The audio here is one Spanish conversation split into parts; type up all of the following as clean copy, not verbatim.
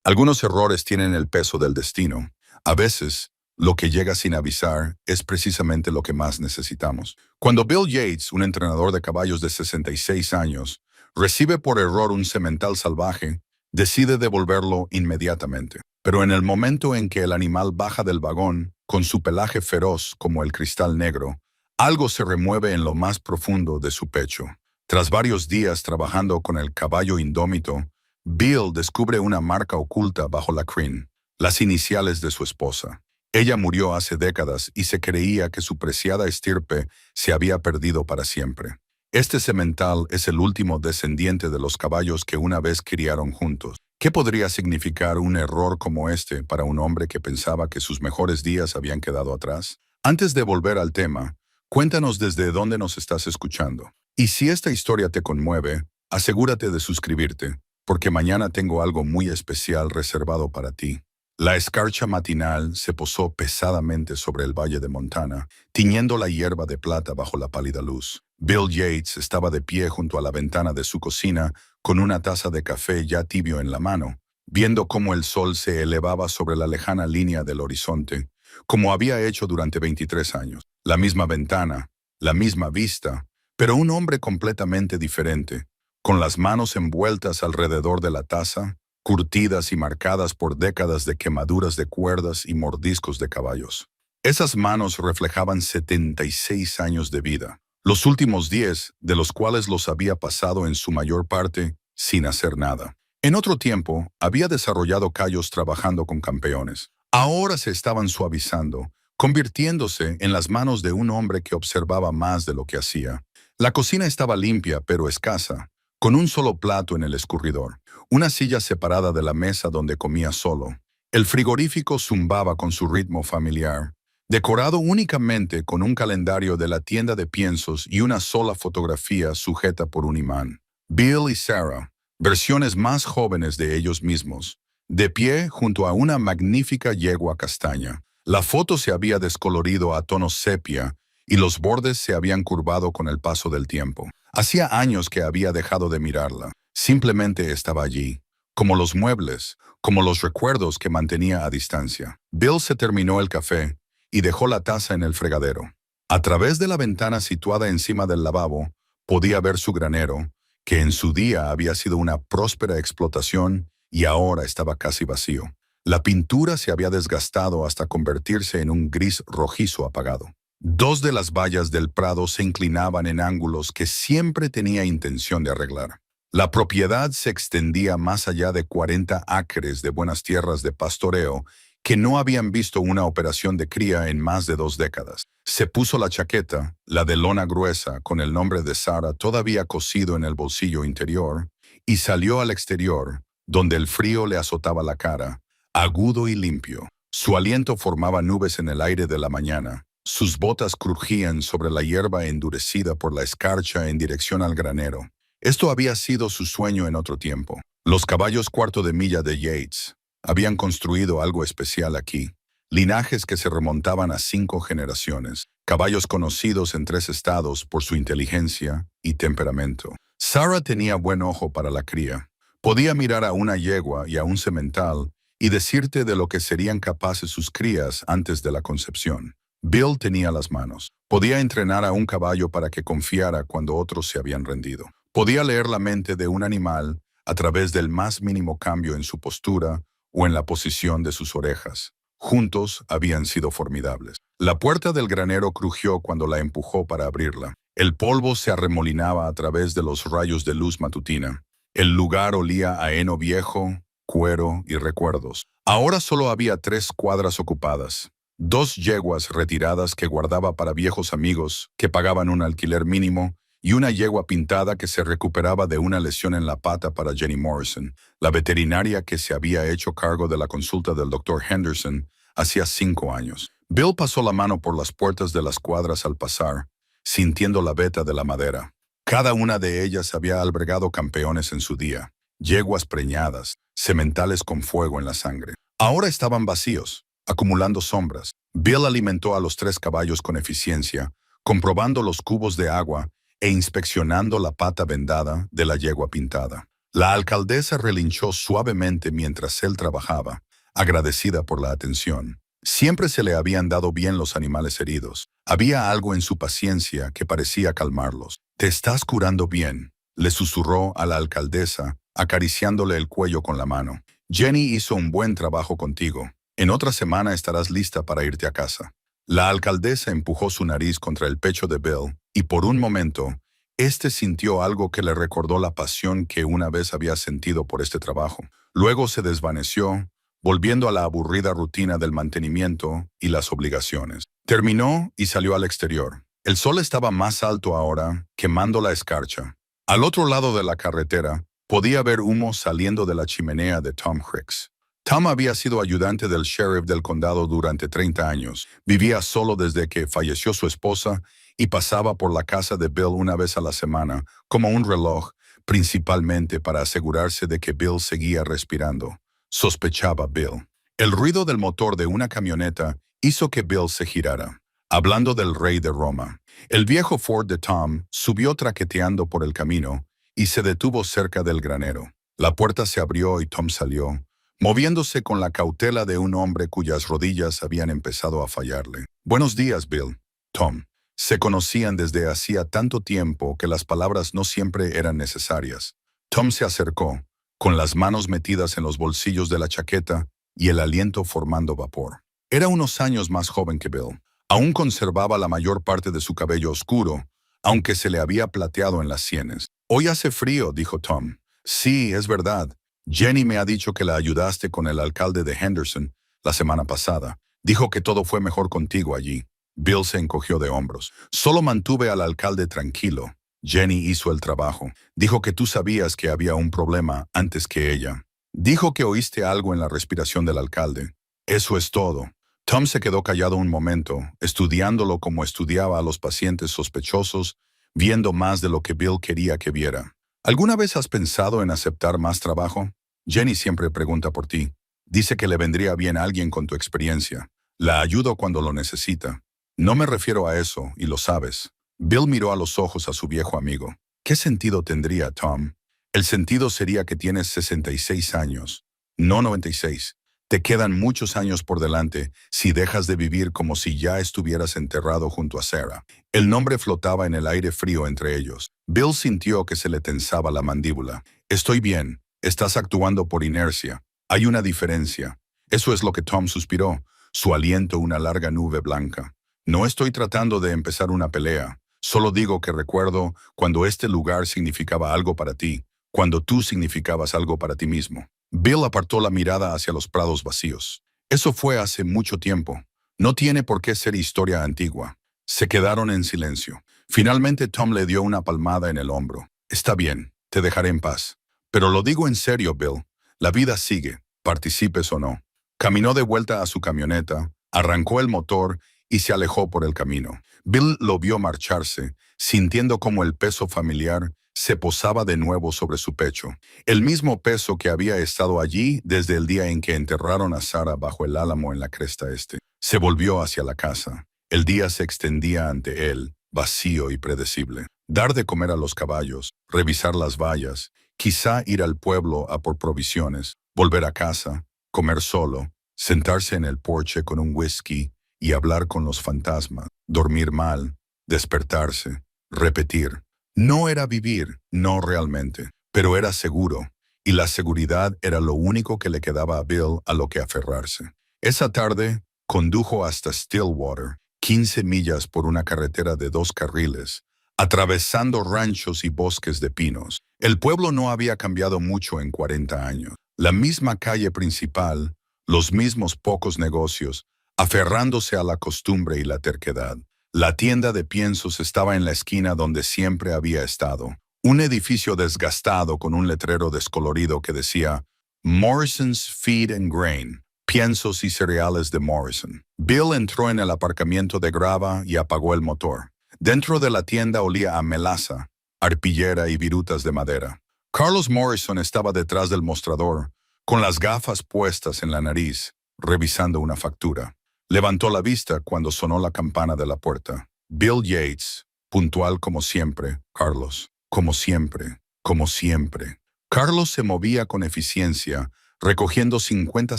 Algunos errores tienen el peso del destino. A veces, lo que llega sin avisar es precisamente lo que más necesitamos. Cuando Bill Yates, un entrenador de caballos de 66 años, recibe por error un semental salvaje, decide devolverlo inmediatamente. Pero en el momento en que el animal baja del vagón, con su pelaje feroz como el cristal negro, algo se remueve en lo más profundo de su pecho. Tras varios días trabajando con el caballo indómito, Bill descubre una marca oculta bajo la crin, las iniciales de su esposa. Ella murió hace décadas y se creía que su preciada estirpe se había perdido para siempre. Este semental es el último descendiente de los caballos que una vez criaron juntos. ¿Qué podría significar un error como este para un hombre que pensaba que sus mejores días habían quedado atrás? Antes de volver al tema, cuéntanos desde dónde nos estás escuchando. Y si esta historia te conmueve, asegúrate de suscribirte, porque mañana tengo algo muy especial reservado para ti. La escarcha matinal se posó pesadamente sobre el valle de Montana, tiñendo la hierba de plata bajo la pálida luz. Bill Yates estaba de pie junto a la ventana de su cocina, con una taza de café ya tibio en la mano, viendo cómo el sol se elevaba sobre la lejana línea del horizonte, como había hecho durante 23 años. La misma ventana, la misma vista, pero un hombre completamente diferente, con las manos envueltas alrededor de la taza, curtidas y marcadas por décadas de quemaduras de cuerdas y mordiscos de caballos. Esas manos reflejaban 76 años de vida, los últimos 10 de los cuales los había pasado en su mayor parte sin hacer nada. En otro tiempo, había desarrollado callos trabajando con campeones. Ahora se estaban suavizando, convirtiéndose en las manos de un hombre que observaba más de lo que hacía. La cocina estaba limpia pero escasa, con un solo plato en el escurridor, una silla separada de la mesa donde comía solo. El frigorífico zumbaba con su ritmo familiar, decorado únicamente con un calendario de la tienda de piensos y una sola fotografía sujeta por un imán. Bill y Sarah, versiones más jóvenes de ellos mismos, de pie junto a una magnífica yegua castaña. La foto se había descolorido a tonos sepia y los bordes se habían curvado con el paso del tiempo. Hacía años que había dejado de mirarla. Simplemente estaba allí, como los muebles, como los recuerdos que mantenía a distancia. Bill se terminó el café y dejó la taza en el fregadero. A través de la ventana situada encima del lavabo, podía ver su granero, que en su día había sido una próspera explotación y ahora estaba casi vacío. La pintura se había desgastado hasta convertirse en un gris rojizo apagado. Dos de las vallas del prado se inclinaban en ángulos que siempre tenía intención de arreglar. La propiedad se extendía más allá de 40 acres de buenas tierras de pastoreo que no habían visto una operación de cría en más de 2 décadas. Se puso la chaqueta, la de lona gruesa, con el nombre de Sarah todavía cosido en el bolsillo interior, y salió al exterior, donde el frío le azotaba la cara, agudo y limpio. Su aliento formaba nubes en el aire de la mañana. Sus botas crujían sobre la hierba endurecida por la escarcha en dirección al granero. Esto había sido su sueño en otro tiempo. Los caballos cuarto de milla de Yates habían construido algo especial aquí. Linajes que se remontaban a 5 generaciones. Caballos conocidos en 3 estados por su inteligencia y temperamento. Sarah tenía buen ojo para la cría. Podía mirar a una yegua y a un semental y decirte de lo que serían capaces sus crías antes de la concepción. Bill tenía las manos. Podía entrenar a un caballo para que confiara cuando otros se habían rendido. Podía leer la mente de un animal a través del más mínimo cambio en su postura o en la posición de sus orejas. Juntos habían sido formidables. La puerta del granero crujió cuando la empujó para abrirla. El polvo se arremolinaba a través de los rayos de luz matutina. El lugar olía a heno viejo, cuero y recuerdos. Ahora solo había 3 cuadras ocupadas. 2 yeguas retiradas que guardaba para viejos amigos que pagaban un alquiler mínimo y una yegua pintada que se recuperaba de una lesión en la pata para Jenny Morrison, la veterinaria que se había hecho cargo de la consulta del Dr. Henderson hacía 5 años. Bill pasó la mano por las puertas de las cuadras al pasar, sintiendo la veta de la madera. Cada una de ellas había albergado campeones en su día, yeguas preñadas, sementales con fuego en la sangre. Ahora estaban vacíos, acumulando sombras. Bill alimentó a los 3 caballos con eficiencia, comprobando los cubos de agua e inspeccionando la pata vendada de la yegua pintada. La alcaldesa relinchó suavemente mientras él trabajaba, agradecida por la atención. Siempre se le habían dado bien los animales heridos. Había algo en su paciencia que parecía calmarlos. «Te estás curando bien», le susurró a la alcaldesa, acariciándole el cuello con la mano. «Jenny hizo un buen trabajo contigo. En otra semana estarás lista para irte a casa». La alcaldesa empujó su nariz contra el pecho de Bill, y por un momento, éste sintió algo que le recordó la pasión que una vez había sentido por este trabajo. Luego se desvaneció, volviendo a la aburrida rutina del mantenimiento y las obligaciones. Terminó y salió al exterior. El sol estaba más alto ahora, quemando la escarcha. Al otro lado de la carretera, podía ver humo saliendo de la chimenea de Tom Hicks. Tom había sido ayudante del sheriff del condado durante 30 años. Vivía solo desde que falleció su esposa y pasaba por la casa de Bill una vez a la semana, como un reloj, principalmente para asegurarse de que Bill seguía respirando. Sospechaba Bill. El ruido del motor de una camioneta hizo que Bill se girara. Hablando del rey de Roma, el viejo Ford de Tom subió traqueteando por el camino y se detuvo cerca del granero. La puerta se abrió y Tom salió, moviéndose con la cautela de un hombre cuyas rodillas habían empezado a fallarle. «Buenos días, Bill». Tom. Se conocían desde hacía tanto tiempo que las palabras no siempre eran necesarias. Tom se acercó, con las manos metidas en los bolsillos de la chaqueta y el aliento formando vapor. Era unos años más joven que Bill. Aún conservaba la mayor parte de su cabello oscuro, aunque se le había plateado en las sienes. «Hoy hace frío», dijo Tom. «Sí, es verdad. Jenny me ha dicho que la ayudaste con el alcalde de Henderson la semana pasada. Dijo que todo fue mejor contigo allí». Bill se encogió de hombros. «Solo mantuve al alcalde tranquilo. Jenny hizo el trabajo. Dijo que tú sabías que había un problema antes que ella. Dijo que oíste algo en la respiración del alcalde. Eso es todo». Tom se quedó callado un momento, estudiándolo como estudiaba a los pacientes sospechosos, viendo más de lo que Bill quería que viera. «¿Alguna vez has pensado en aceptar más trabajo? Jenny siempre pregunta por ti. Dice que le vendría bien a alguien con tu experiencia. La ayudo cuando lo necesita». «No me refiero a eso, y lo sabes». Bill miró a los ojos a su viejo amigo. «¿Qué sentido tendría, Tom?» «El sentido sería que tienes 66 años, no 96. Te quedan muchos años por delante si dejas de vivir como si ya estuvieras enterrado junto a Sarah». El nombre flotaba en el aire frío entre ellos. Bill sintió que se le tensaba la mandíbula. «Estoy bien. Estás actuando por inercia. Hay una diferencia». Eso es lo que Tom suspiró, su aliento una larga nube blanca. «No estoy tratando de empezar una pelea. Solo digo que recuerdo cuando este lugar significaba algo para ti, cuando tú significabas algo para ti mismo». Bill apartó la mirada hacia los prados vacíos. «Eso fue hace mucho tiempo. No tiene por qué ser historia antigua». Se quedaron en silencio. Finalmente Tom le dio una palmada en el hombro. «Está bien, te dejaré en paz. Pero lo digo en serio, Bill. La vida sigue, participes o no». Caminó de vuelta a su camioneta, arrancó el motor y se alejó por el camino. Bill lo vio marcharse, sintiendo como el peso familiar se posaba de nuevo sobre su pecho. El mismo peso que había estado allí desde el día en que enterraron a Sarah bajo el álamo en la cresta este. Se volvió hacia la casa. El día se extendía ante él, vacío y predecible. Dar de comer a los caballos, revisar las vallas, quizá ir al pueblo a por provisiones, volver a casa, comer solo, sentarse en el porche con un whisky y hablar con los fantasmas, dormir mal, despertarse, repetir. No era vivir, no realmente, pero era seguro, y la seguridad era lo único que le quedaba a Bill a lo que aferrarse. Esa tarde, condujo hasta Stillwater, 15 millas por una carretera de 2 carriles, atravesando ranchos y bosques de pinos. El pueblo no había cambiado mucho en 40 años. La misma calle principal, los mismos pocos negocios, aferrándose a la costumbre y la terquedad. La tienda de piensos estaba en la esquina donde siempre había estado. Un edificio desgastado con un letrero descolorido que decía «Morrison's Feed and Grain», piensos y cereales de Morrison. Bill entró en el aparcamiento de grava y apagó el motor. Dentro de la tienda olía a melaza, arpillera y virutas de madera. Carlos Morrison estaba detrás del mostrador, con las gafas puestas en la nariz, revisando una factura. Levantó la vista cuando sonó la campana de la puerta. Bill Yates, puntual como siempre, Carlos. Como siempre, como siempre. Carlos se movía con eficiencia, recogiendo 50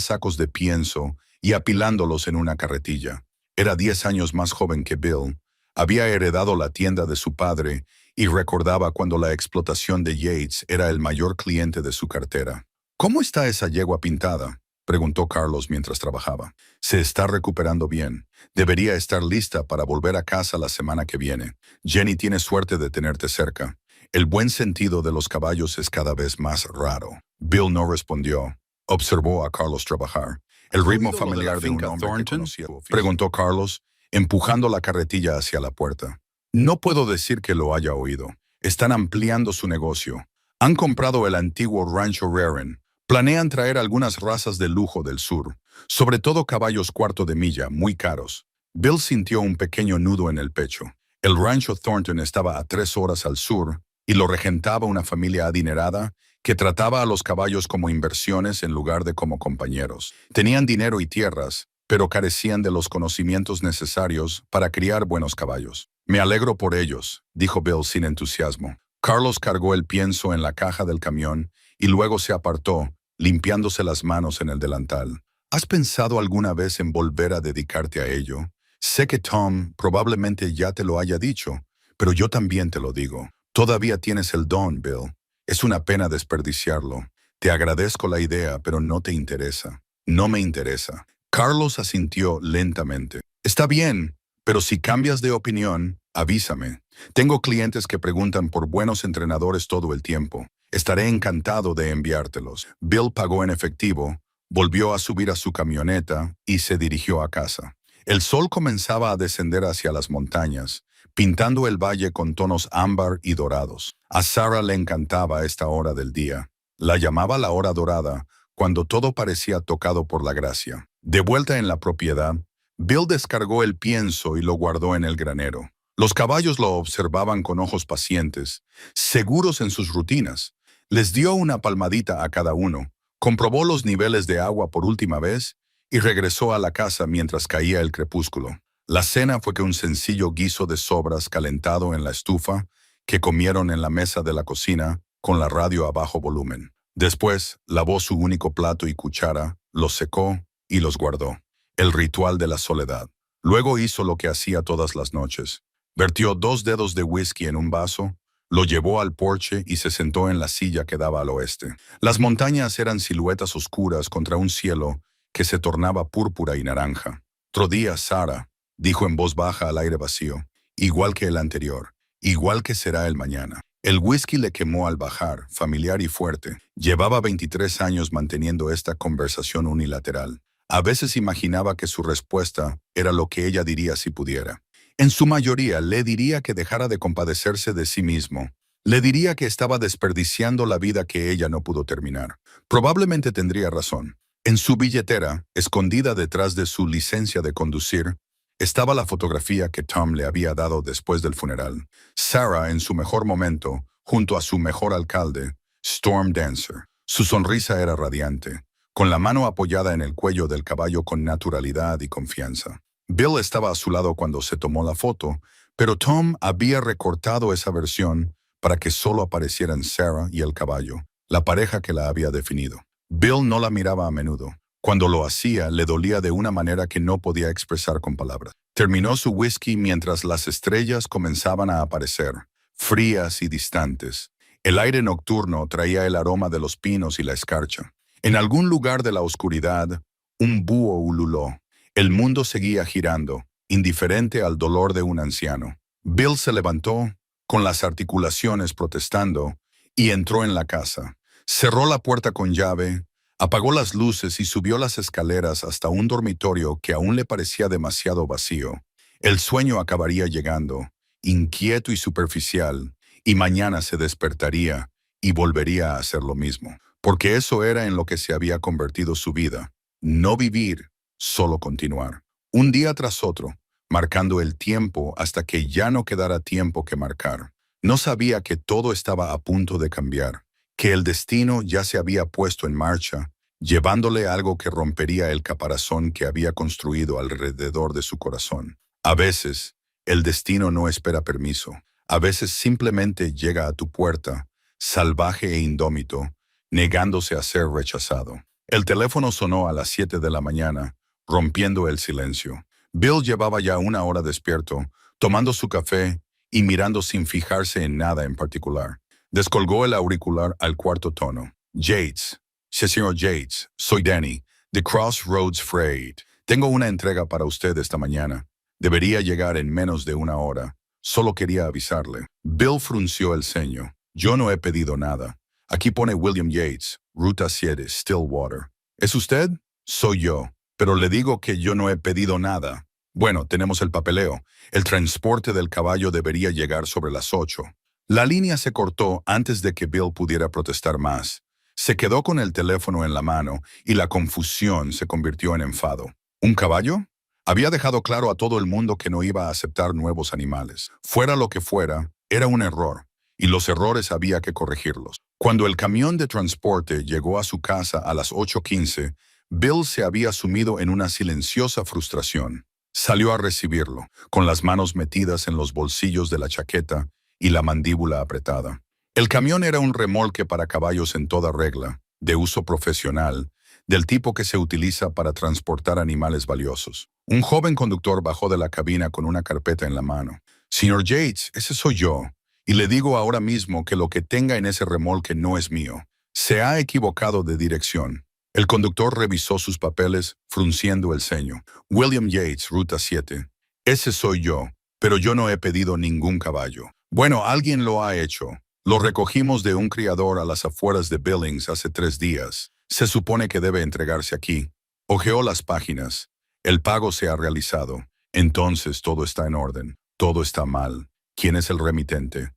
sacos de pienso y apilándolos en una carretilla. Era 10 años más joven que Bill, había heredado la tienda de su padre y recordaba cuando la explotación de Yates era el mayor cliente de su cartera. ¿Cómo está esa yegua pintada?, preguntó Carlos mientras trabajaba. Se está recuperando bien. Debería estar lista para volver a casa la semana que viene. Jenny tiene suerte de tenerte cerca. El buen sentido de los caballos es cada vez más raro. Bill no respondió. Observó a Carlos trabajar. ¿El ritmo familiar de un hombre que conocía? Preguntó Carlos, empujando la carretilla hacia la puerta. No puedo decir que lo haya oído. Están ampliando su negocio. Han comprado el antiguo Rancho Raren. Planean traer algunas razas de lujo del sur, sobre todo caballos cuarto de milla, muy caros. Bill sintió un pequeño nudo en el pecho. El rancho Thornton estaba a 3 horas al sur y lo regentaba una familia adinerada que trataba a los caballos como inversiones en lugar de como compañeros. Tenían dinero y tierras, pero carecían de los conocimientos necesarios para criar buenos caballos. Me alegro por ellos, dijo Bill sin entusiasmo. Carlos cargó el pienso en la caja del camión y luego se apartó, limpiándose las manos en el delantal. ¿Has pensado alguna vez en volver a dedicarte a ello? Sé que Tom probablemente ya te lo haya dicho, pero yo también te lo digo. Todavía tienes el don, Bill. Es una pena desperdiciarlo. Te agradezco la idea, pero no te interesa. No me interesa. Carlos asintió lentamente. Está bien, pero si cambias de opinión, avísame. Tengo clientes que preguntan por buenos entrenadores todo el tiempo. Estaré encantado de enviártelos. Bill pagó en efectivo, volvió a subir a su camioneta y se dirigió a casa. El sol comenzaba a descender hacia las montañas, pintando el valle con tonos ámbar y dorados. A Sarah le encantaba esta hora del día. La llamaba la hora dorada, cuando todo parecía tocado por la gracia. De vuelta en la propiedad, Bill descargó el pienso y lo guardó en el granero. Los caballos lo observaban con ojos pacientes, seguros en sus rutinas. Les dio una palmadita a cada uno, comprobó los niveles de agua por última vez y regresó a la casa mientras caía el crepúsculo. La cena fue que un sencillo guiso de sobras calentado en la estufa que comieron en la mesa de la cocina con la radio a bajo volumen. Después lavó su único plato y cuchara, los secó y los guardó. El ritual de la soledad. Luego hizo lo que hacía todas las noches. Vertió 2 dedos de whisky en un vaso, lo llevó al porche y se sentó en la silla que daba al oeste. Las montañas eran siluetas oscuras contra un cielo que se tornaba púrpura y naranja. Otro día, Sarah, dijo en voz baja al aire vacío, igual que el anterior, igual que será el mañana. El whisky le quemó al bajar, familiar y fuerte. Llevaba 23 años manteniendo esta conversación unilateral. A veces imaginaba que su respuesta era lo que ella diría si pudiera. En su mayoría le diría que dejara de compadecerse de sí mismo. Le diría que estaba desperdiciando la vida que ella no pudo terminar. Probablemente tendría razón. En su billetera, escondida detrás de su licencia de conducir, estaba la fotografía que Tom le había dado después del funeral. Sarah en su mejor momento, junto a su mejor alcalde, Storm Dancer. Su sonrisa era radiante, con la mano apoyada en el cuello del caballo con naturalidad y confianza. Bill estaba a su lado cuando se tomó la foto, pero Tom había recortado esa versión para que solo aparecieran Sarah y el caballo, la pareja que la había definido. Bill no la miraba a menudo. Cuando lo hacía, le dolía de una manera que no podía expresar con palabras. Terminó su whisky mientras las estrellas comenzaban a aparecer, frías y distantes. El aire nocturno traía el aroma de los pinos y la escarcha. En algún lugar de la oscuridad, un búho ululó. El mundo seguía girando, indiferente al dolor de un anciano. Bill se levantó, con las articulaciones protestando, y entró en la casa. Cerró la puerta con llave, apagó las luces y subió las escaleras hasta un dormitorio que aún le parecía demasiado vacío. El sueño acabaría llegando, inquieto y superficial, y mañana se despertaría y volvería a hacer lo mismo. Porque eso era en lo que se había convertido su vida. No vivir, solo continuar. Un día tras otro, marcando el tiempo hasta que ya no quedara tiempo que marcar. No sabía que todo estaba a punto de cambiar, que el destino ya se había puesto en marcha, llevándole algo que rompería el caparazón que había construido alrededor de su corazón. A veces, el destino no espera permiso. A veces simplemente llega a tu puerta, salvaje e indómito, negándose a ser rechazado. El teléfono sonó a las 7 de la mañana, rompiendo el silencio. Bill llevaba ya una hora despierto, tomando su café y mirando sin fijarse en nada en particular. Descolgó el auricular al cuarto tono. Yates. Sí, señor Yates. Soy Danny, de Crossroads Freight. Tengo una entrega para usted esta mañana. Debería llegar en menos de una hora. Solo quería avisarle. Bill frunció el ceño. Yo no he pedido nada. Aquí pone William Yates, Ruta 7, Stillwater. ¿Es usted? Soy yo. Pero le digo que yo no he pedido nada. Bueno, tenemos el papeleo. El transporte del caballo debería llegar sobre las 8. La línea se cortó antes de que Bill pudiera protestar más. Se quedó con el teléfono en la mano y la confusión se convirtió en enfado. ¿Un caballo? Había dejado claro a todo el mundo que no iba a aceptar nuevos animales. Fuera lo que fuera, era un error, y los errores había que corregirlos. Cuando el camión de transporte llegó a su casa a las 8:15, Bill se había sumido en una silenciosa frustración. Salió a recibirlo, con las manos metidas en los bolsillos de la chaqueta y la mandíbula apretada. El camión era un remolque para caballos en toda regla, de uso profesional, del tipo que se utiliza para transportar animales valiosos. Un joven conductor bajó de la cabina con una carpeta en la mano. «Señor Yates, ese soy yo, y le digo ahora mismo que lo que tenga en ese remolque no es mío. Se ha equivocado de dirección». El conductor revisó sus papeles, frunciendo el ceño. «William Yates, Ruta 7. Ese soy yo, pero yo no he pedido ningún caballo». «Bueno, alguien lo ha hecho. Lo recogimos de un criador a las afueras de Billings hace 3 días. Se supone que debe entregarse aquí». Hojeó las páginas. «El pago se ha realizado. Entonces todo está en orden. Todo está mal. ¿Quién es el remitente?»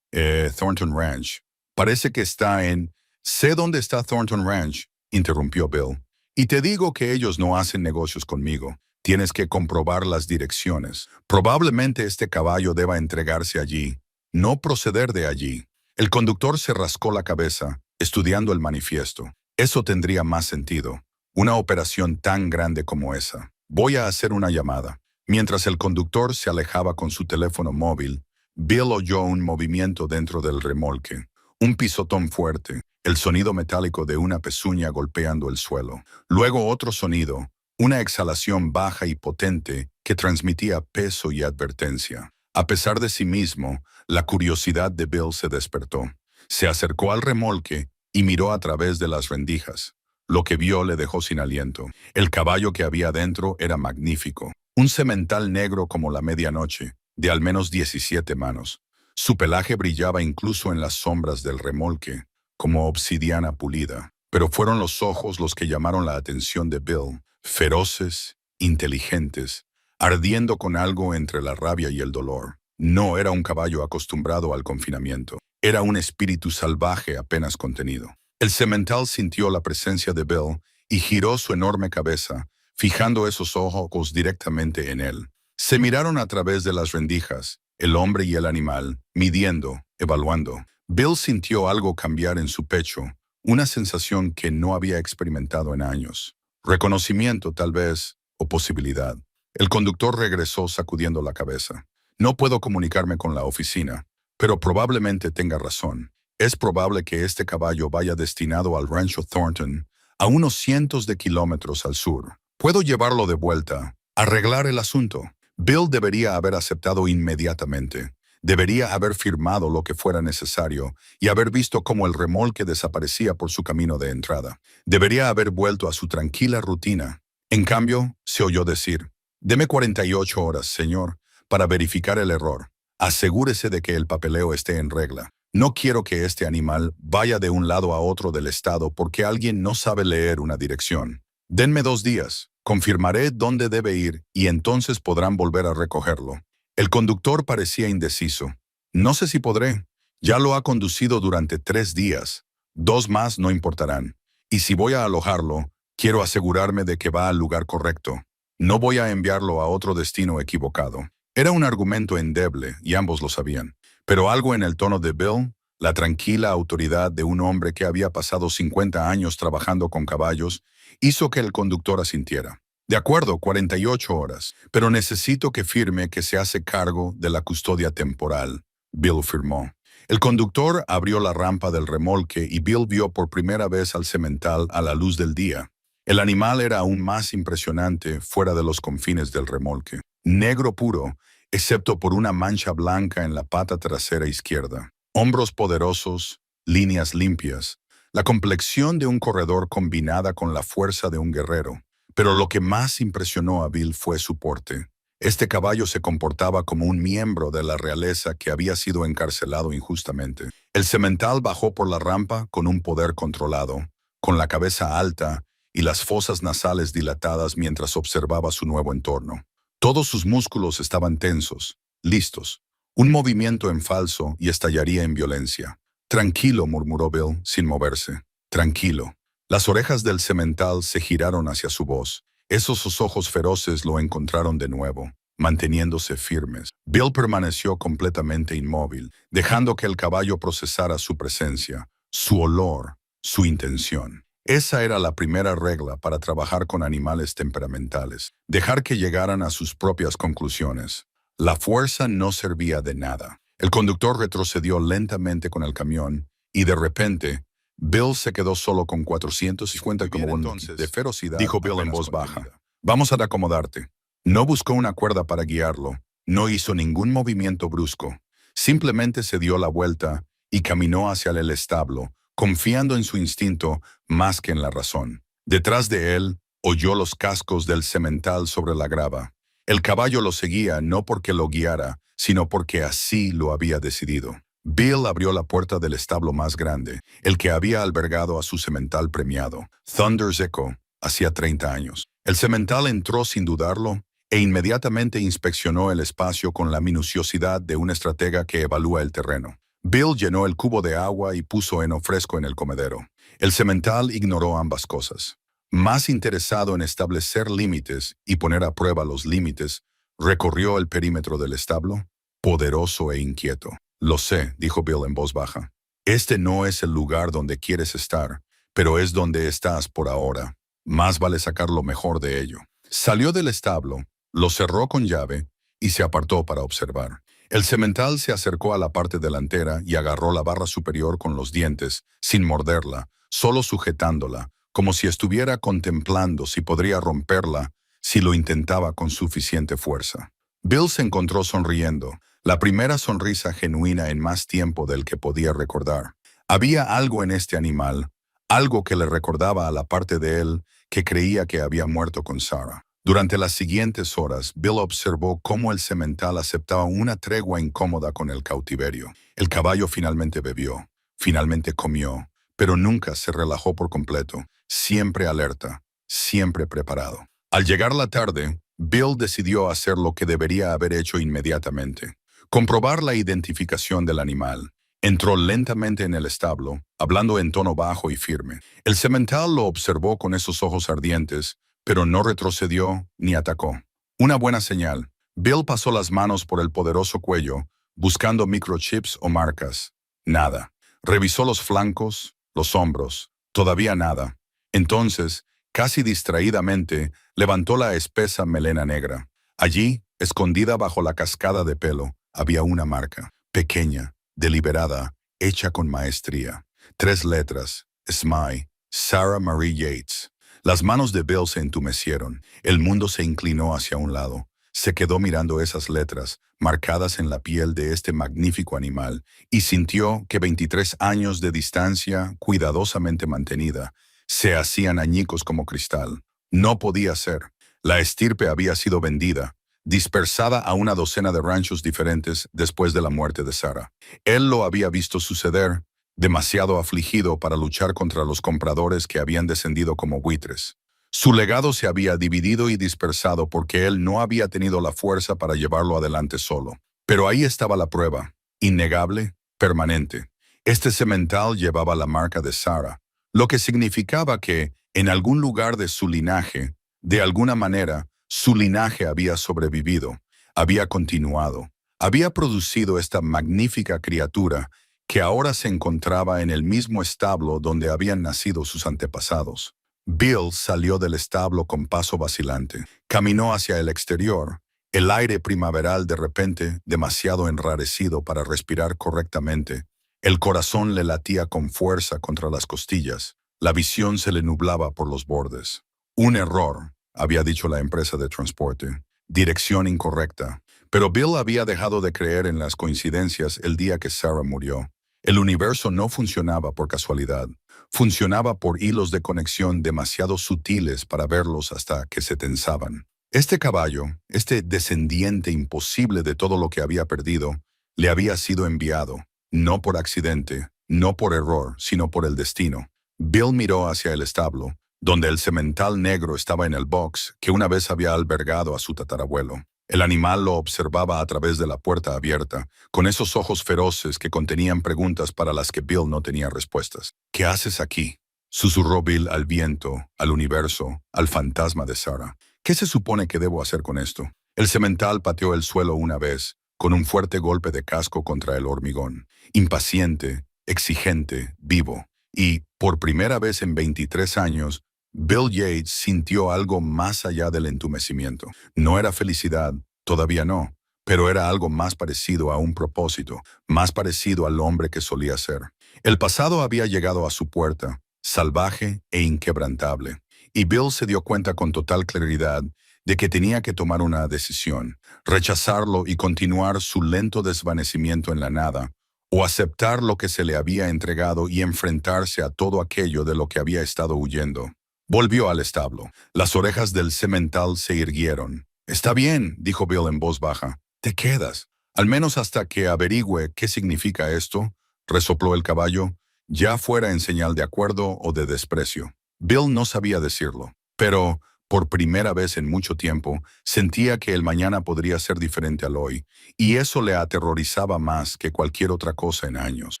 Thornton Ranch. Parece que está en... «Sé dónde está Thornton Ranch», interrumpió Bill. «Y te digo que ellos no hacen negocios conmigo. Tienes que comprobar las direcciones. Probablemente este caballo deba entregarse allí, no proceder de allí». El conductor se rascó la cabeza, estudiando el manifiesto. Eso tendría más sentido. Una operación tan grande como esa. «Voy a hacer una llamada». Mientras el conductor se alejaba con su teléfono móvil, Bill oyó un movimiento dentro del remolque. Un pisotón fuerte, el sonido metálico de una pezuña golpeando el suelo. Luego otro sonido, una exhalación baja y potente que transmitía peso y advertencia. A pesar de sí mismo, la curiosidad de Bill se despertó. Se acercó al remolque y miró a través de las rendijas. Lo que vio le dejó sin aliento. El caballo que había dentro era magnífico. Un semental negro como la medianoche, de al menos 17 manos. Su pelaje brillaba incluso en las sombras del remolque, como obsidiana pulida. Pero fueron los ojos los que llamaron la atención de Bill, feroces, inteligentes, ardiendo con algo entre la rabia y el dolor. No era un caballo acostumbrado al confinamiento. Era un espíritu salvaje apenas contenido. El semental sintió la presencia de Bill y giró su enorme cabeza, fijando esos ojos directamente en él. Se miraron a través de las rendijas, el hombre y el animal, midiendo, evaluando. Bill sintió algo cambiar en su pecho, una sensación que no había experimentado en años. Reconocimiento, tal vez, o posibilidad. El conductor regresó sacudiendo la cabeza. «No puedo comunicarme con la oficina, pero probablemente tenga razón. Es probable que este caballo vaya destinado al rancho Thornton, a unos cientos de kilómetros al sur. Puedo llevarlo de vuelta, arreglar el asunto». Bill debería haber aceptado inmediatamente. Debería haber firmado lo que fuera necesario y haber visto cómo el remolque desaparecía por su camino de entrada. Debería haber vuelto a su tranquila rutina. En cambio, se oyó decir: «Deme 48 horas, señor, para verificar el error. Asegúrese de que el papeleo esté en regla. No quiero que este animal vaya de un lado a otro del estado porque alguien no sabe leer una dirección. Denme 2 días. Confirmaré dónde debe ir y entonces podrán volver a recogerlo». El conductor parecía indeciso. «No sé si podré. Ya lo ha conducido durante 3 días. 2 más no importarán. Y si voy a alojarlo, quiero asegurarme de que va al lugar correcto. No voy a enviarlo a otro destino equivocado». Era un argumento endeble y ambos lo sabían. Pero algo en el tono de Bill, la tranquila autoridad de un hombre que había pasado 50 años trabajando con caballos, hizo que el conductor asintiera. «De acuerdo, 48 horas, pero necesito que firme que se hace cargo de la custodia temporal». Bill firmó. El conductor abrió la rampa del remolque y Bill vio por primera vez al semental a la luz del día. El animal era aún más impresionante fuera de los confines del remolque. Negro puro, excepto por una mancha blanca en la pata trasera izquierda. Hombros poderosos, líneas limpias, la complexión de un corredor combinada con la fuerza de un guerrero. Pero lo que más impresionó a Bill fue su porte. Este caballo se comportaba como un miembro de la realeza que había sido encarcelado injustamente. El semental bajó por la rampa con un poder controlado, con la cabeza alta y las fosas nasales dilatadas mientras observaba su nuevo entorno. Todos sus músculos estaban tensos, listos. Un movimiento en falso y estallaría en violencia. Tranquilo, murmuró Bill, sin moverse. Tranquilo. Las orejas del semental se giraron hacia su voz. Esos ojos feroces lo encontraron de nuevo, manteniéndose firmes. Bill permaneció completamente inmóvil, dejando que el caballo procesara su presencia, su olor, su intención. Esa era la primera regla para trabajar con animales temperamentales, dejar que llegaran a sus propias conclusiones. La fuerza no servía de nada. El conductor retrocedió lentamente con el camión y de repente, Bill se quedó solo con 450 como un de ferocidad, dijo Bill en voz baja. Vamos a acomodarte. No buscó una cuerda para guiarlo, no hizo ningún movimiento brusco. Simplemente se dio la vuelta y caminó hacia el establo, confiando en su instinto más que en la razón. Detrás de él, oyó los cascos del semental sobre la grava. El caballo lo seguía no porque lo guiara, sino porque así lo había decidido. Bill abrió la puerta del establo más grande, el que había albergado a su semental premiado, Thunder's Echo, hacía 30 años. El semental entró sin dudarlo e inmediatamente inspeccionó el espacio con la minuciosidad de un estratega que evalúa el terreno. Bill llenó el cubo de agua y puso heno fresco en el comedero. El semental ignoró ambas cosas. Más interesado en establecer límites y poner a prueba los límites, recorrió el perímetro del establo, poderoso e inquieto. Lo sé, dijo Bill en voz baja. Este no es el lugar donde quieres estar, pero es donde estás por ahora. Más vale sacar lo mejor de ello. Salió del establo, lo cerró con llave y se apartó para observar. El semental se acercó a la parte delantera y agarró la barra superior con los dientes, sin morderla, solo sujetándola, como si estuviera contemplando si podría romperla si lo intentaba con suficiente fuerza. Bill se encontró sonriendo, la primera sonrisa genuina en más tiempo del que podía recordar. Había algo en este animal, algo que le recordaba a la parte de él que creía que había muerto con Sarah. Durante las siguientes horas, Bill observó cómo el semental aceptaba una tregua incómoda con el cautiverio. El caballo finalmente bebió, finalmente comió, pero nunca se relajó por completo, siempre alerta, siempre preparado. Al llegar la tarde, Bill decidió hacer lo que debería haber hecho inmediatamente: comprobar la identificación del animal. Entró lentamente en el establo, hablando en tono bajo y firme. El semental lo observó con esos ojos ardientes, pero no retrocedió ni atacó. Una buena señal. Bill pasó las manos por el poderoso cuello, buscando microchips o marcas. Nada. Revisó los flancos, los hombros. Todavía nada. Entonces, casi distraídamente, levantó la espesa melena negra. Allí, escondida bajo la cascada de pelo, había una marca, pequeña, deliberada, hecha con maestría. 3 letras, SMY, Sarah Marie Yates. Las manos de Bill se entumecieron. El mundo se inclinó hacia un lado. Se quedó mirando esas letras, marcadas en la piel de este magnífico animal, y sintió que 23 años de distancia, cuidadosamente mantenida, se hacían añicos como cristal. No podía ser. La estirpe había sido vendida, dispersada a una docena de ranchos diferentes después de la muerte de Sarah. Él lo había visto suceder, demasiado afligido para luchar contra los compradores que habían descendido como buitres. Su legado se había dividido y dispersado porque él no había tenido la fuerza para llevarlo adelante solo. Pero ahí estaba la prueba, innegable, permanente. Este semental llevaba la marca de Sarah, lo que significaba que, en algún lugar de su linaje, de alguna manera, su linaje había sobrevivido, había continuado, había producido esta magnífica criatura que ahora se encontraba en el mismo establo donde habían nacido sus antepasados. Bill salió del establo con paso vacilante. Caminó hacia el exterior, el aire primaveral de repente demasiado enrarecido para respirar correctamente, El corazón le latía con fuerza contra las costillas. La visión se le nublaba por los bordes. Un error, había dicho la empresa de transporte. Dirección incorrecta. Pero Bill había dejado de creer en las coincidencias el día que Sarah murió. El universo no funcionaba por casualidad. Funcionaba por hilos de conexión demasiado sutiles para verlos hasta que se tensaban. Este caballo, este descendiente imposible de todo lo que había perdido, le había sido enviado, no por accidente, no por error, sino por el destino. Bill miró hacia el establo, donde el semental negro estaba en el box que una vez había albergado a su tatarabuelo. El animal lo observaba a través de la puerta abierta, con esos ojos feroces que contenían preguntas para las que Bill no tenía respuestas. ¿Qué haces aquí?, susurró Bill al viento, al universo, al fantasma de Sarah. ¿Qué se supone que debo hacer con esto? El semental pateó el suelo una vez, con un fuerte golpe de casco contra el hormigón. Impaciente, exigente, vivo. Y, por primera vez en 23 años, Bill Yates sintió algo más allá del entumecimiento. No era felicidad, todavía no, pero era algo más parecido a un propósito, más parecido al hombre que solía ser. El pasado había llegado a su puerta, salvaje e inquebrantable, y Bill se dio cuenta con total claridad de que tenía que tomar una decisión, rechazarlo y continuar su lento desvanecimiento en la nada, o aceptar lo que se le había entregado y enfrentarse a todo aquello de lo que había estado huyendo. Volvió al establo. Las orejas del semental se irguieron. «Está bien», dijo Bill en voz baja. «Te quedas. Al menos hasta que averigüe qué significa esto», resopló el caballo, ya fuera en señal de acuerdo o de desprecio. Bill no sabía decirlo, pero, por primera vez en mucho tiempo, sentía que el mañana podría ser diferente al hoy, y eso le aterrorizaba más que cualquier otra cosa en años.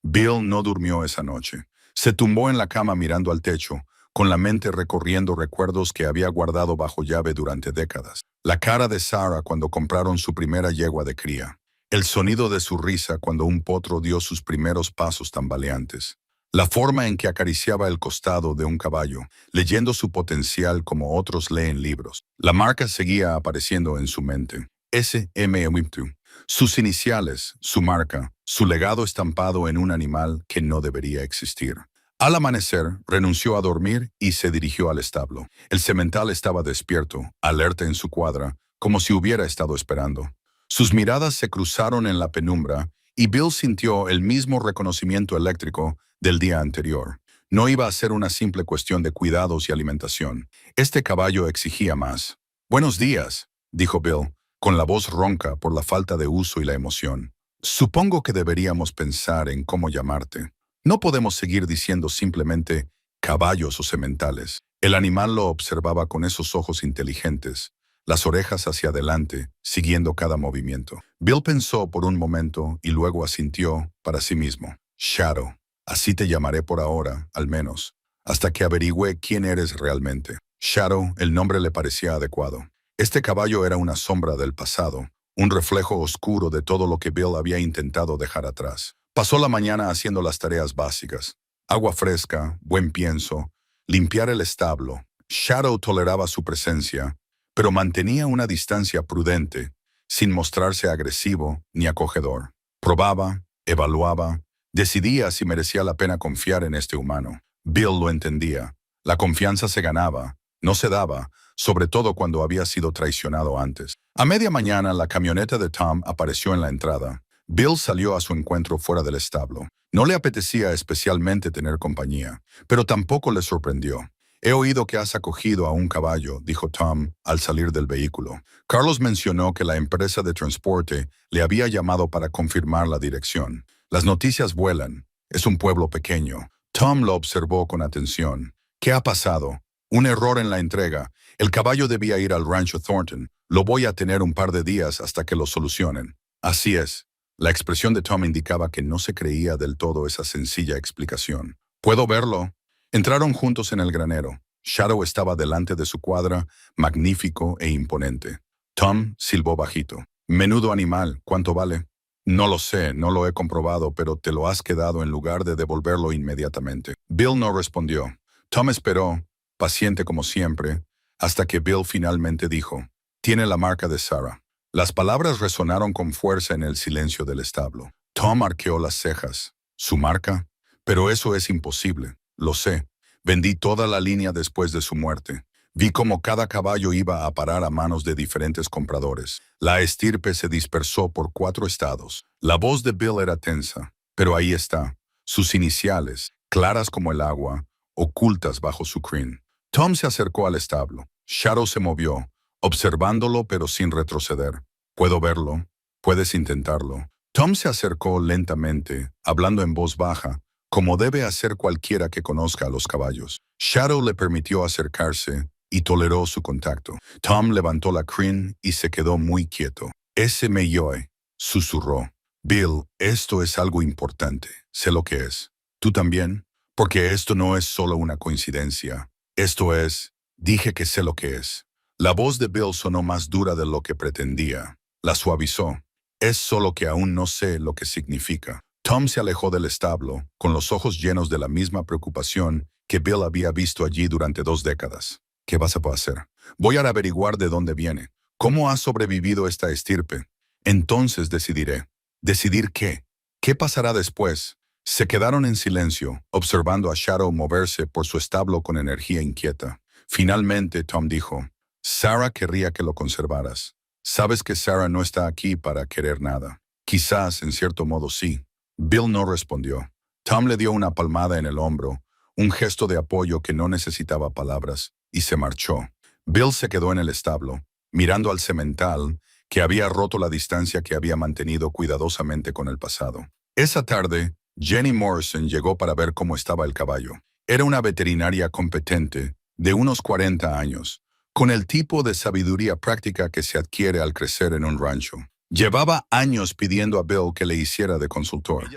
Bill no durmió esa noche. Se tumbó en la cama mirando al techo, con la mente recorriendo recuerdos que había guardado bajo llave durante décadas. La cara de Sarah cuando compraron su primera yegua de cría. El sonido de su risa cuando un potro dio sus primeros pasos tambaleantes. La forma en que acariciaba el costado de un caballo, leyendo su potencial como otros leen libros. La marca seguía apareciendo en su mente. S.M. Sus iniciales, su marca, su legado estampado en un animal que no debería existir. Al amanecer, renunció a dormir y se dirigió al establo. El semental estaba despierto, alerta en su cuadra, como si hubiera estado esperando. Sus miradas se cruzaron en la penumbra y Bill sintió el mismo reconocimiento eléctrico del día anterior. No iba a ser una simple cuestión de cuidados y alimentación. Este caballo exigía más. «Buenos días», dijo Bill, con la voz ronca por la falta de uso y la emoción. «Supongo que deberíamos pensar en cómo llamarte. No podemos seguir diciendo simplemente caballos o sementales». El animal lo observaba con esos ojos inteligentes, las orejas hacia adelante, siguiendo cada movimiento. Bill pensó por un momento y luego asintió para sí mismo. «Shadow, así te llamaré por ahora, al menos, hasta que averigüe quién eres realmente». Shadow, el nombre le parecía adecuado. Este caballo era una sombra del pasado, un reflejo oscuro de todo lo que Bill había intentado dejar atrás. Pasó la mañana haciendo las tareas básicas. Agua fresca, buen pienso, limpiar el establo. Shadow toleraba su presencia, pero mantenía una distancia prudente, sin mostrarse agresivo ni acogedor. Probaba, evaluaba, decidía si merecía la pena confiar en este humano. Bill lo entendía. La confianza se ganaba, no se daba, sobre todo cuando había sido traicionado antes. A media mañana, la camioneta de Tom apareció en la entrada. Bill salió a su encuentro fuera del establo. No le apetecía especialmente tener compañía, pero tampoco le sorprendió. «He oído que has acogido a un caballo», dijo Tom al salir del vehículo. Carlos mencionó que la empresa de transporte le había llamado para confirmar la dirección. «Las noticias vuelan. Es un pueblo pequeño». Tom lo observó con atención. «¿Qué ha pasado?» «Un error en la entrega. El caballo debía ir al rancho Thornton. Lo voy a tener un par de días hasta que lo solucionen». «Así es». La expresión de Tom indicaba que no se creía del todo esa sencilla explicación. «¿Puedo verlo?» Entraron juntos en el granero. Shadow estaba delante de su cuadra, magnífico e imponente. Tom silbó bajito. «Menudo animal, ¿cuánto vale?» «No lo sé, no lo he comprobado, pero te lo has quedado en lugar de devolverlo inmediatamente». Bill no respondió. Tom esperó, paciente como siempre, hasta que Bill finalmente dijo: «Tiene la marca de Sarah». Las palabras resonaron con fuerza en el silencio del establo. Tom arqueó las cejas. ¿Su marca? Pero eso es imposible, lo sé. Vendí toda la línea después de su muerte. Vi cómo cada caballo iba a parar a manos de diferentes compradores. La estirpe se dispersó por 4 estados. La voz de Bill era tensa, pero ahí está. Sus iniciales, claras como el agua, ocultas bajo su crin. Tom se acercó al establo. Shadow se movió, observándolo pero sin retroceder. ¿Puedo verlo? ¿Puedes intentarlo? Tom se acercó lentamente, hablando en voz baja, como debe hacer cualquiera que conozca a los caballos. Shadow le permitió acercarse y toleró su contacto. Tom levantó la crin y se quedó muy quieto. Ese Meyoe, susurró. Bill, esto es algo importante. Sé lo que es. ¿Tú también? Porque esto no es solo una coincidencia. Esto es... Dije que sé lo que es. La voz de Bill sonó más dura de lo que pretendía. La suavizó. Es solo que aún no sé lo que significa. Tom se alejó del establo, con los ojos llenos de la misma preocupación que Bill había visto allí durante 2 décadas. ¿Qué vas a hacer? Voy a averiguar de dónde viene. ¿Cómo ha sobrevivido esta estirpe? Entonces decidiré. ¿Decidir qué? ¿Qué pasará después? Se quedaron en silencio, observando a Shadow moverse por su establo con energía inquieta. Finalmente, Tom dijo, Sarah querría que lo conservaras. Sabes que Sarah no está aquí para querer nada. Quizás, en cierto modo, sí. Bill no respondió. Tom le dio una palmada en el hombro, un gesto de apoyo que no necesitaba palabras, y se marchó. Bill se quedó en el establo, mirando al semental, que había roto la distancia que había mantenido cuidadosamente con el pasado. Esa tarde, Jenny Morrison llegó para ver cómo estaba el caballo. Era una veterinaria competente, de unos 40 años, con el tipo de sabiduría práctica que se adquiere al crecer en un rancho. Llevaba años pidiendo a Bill que le hiciera de consultor.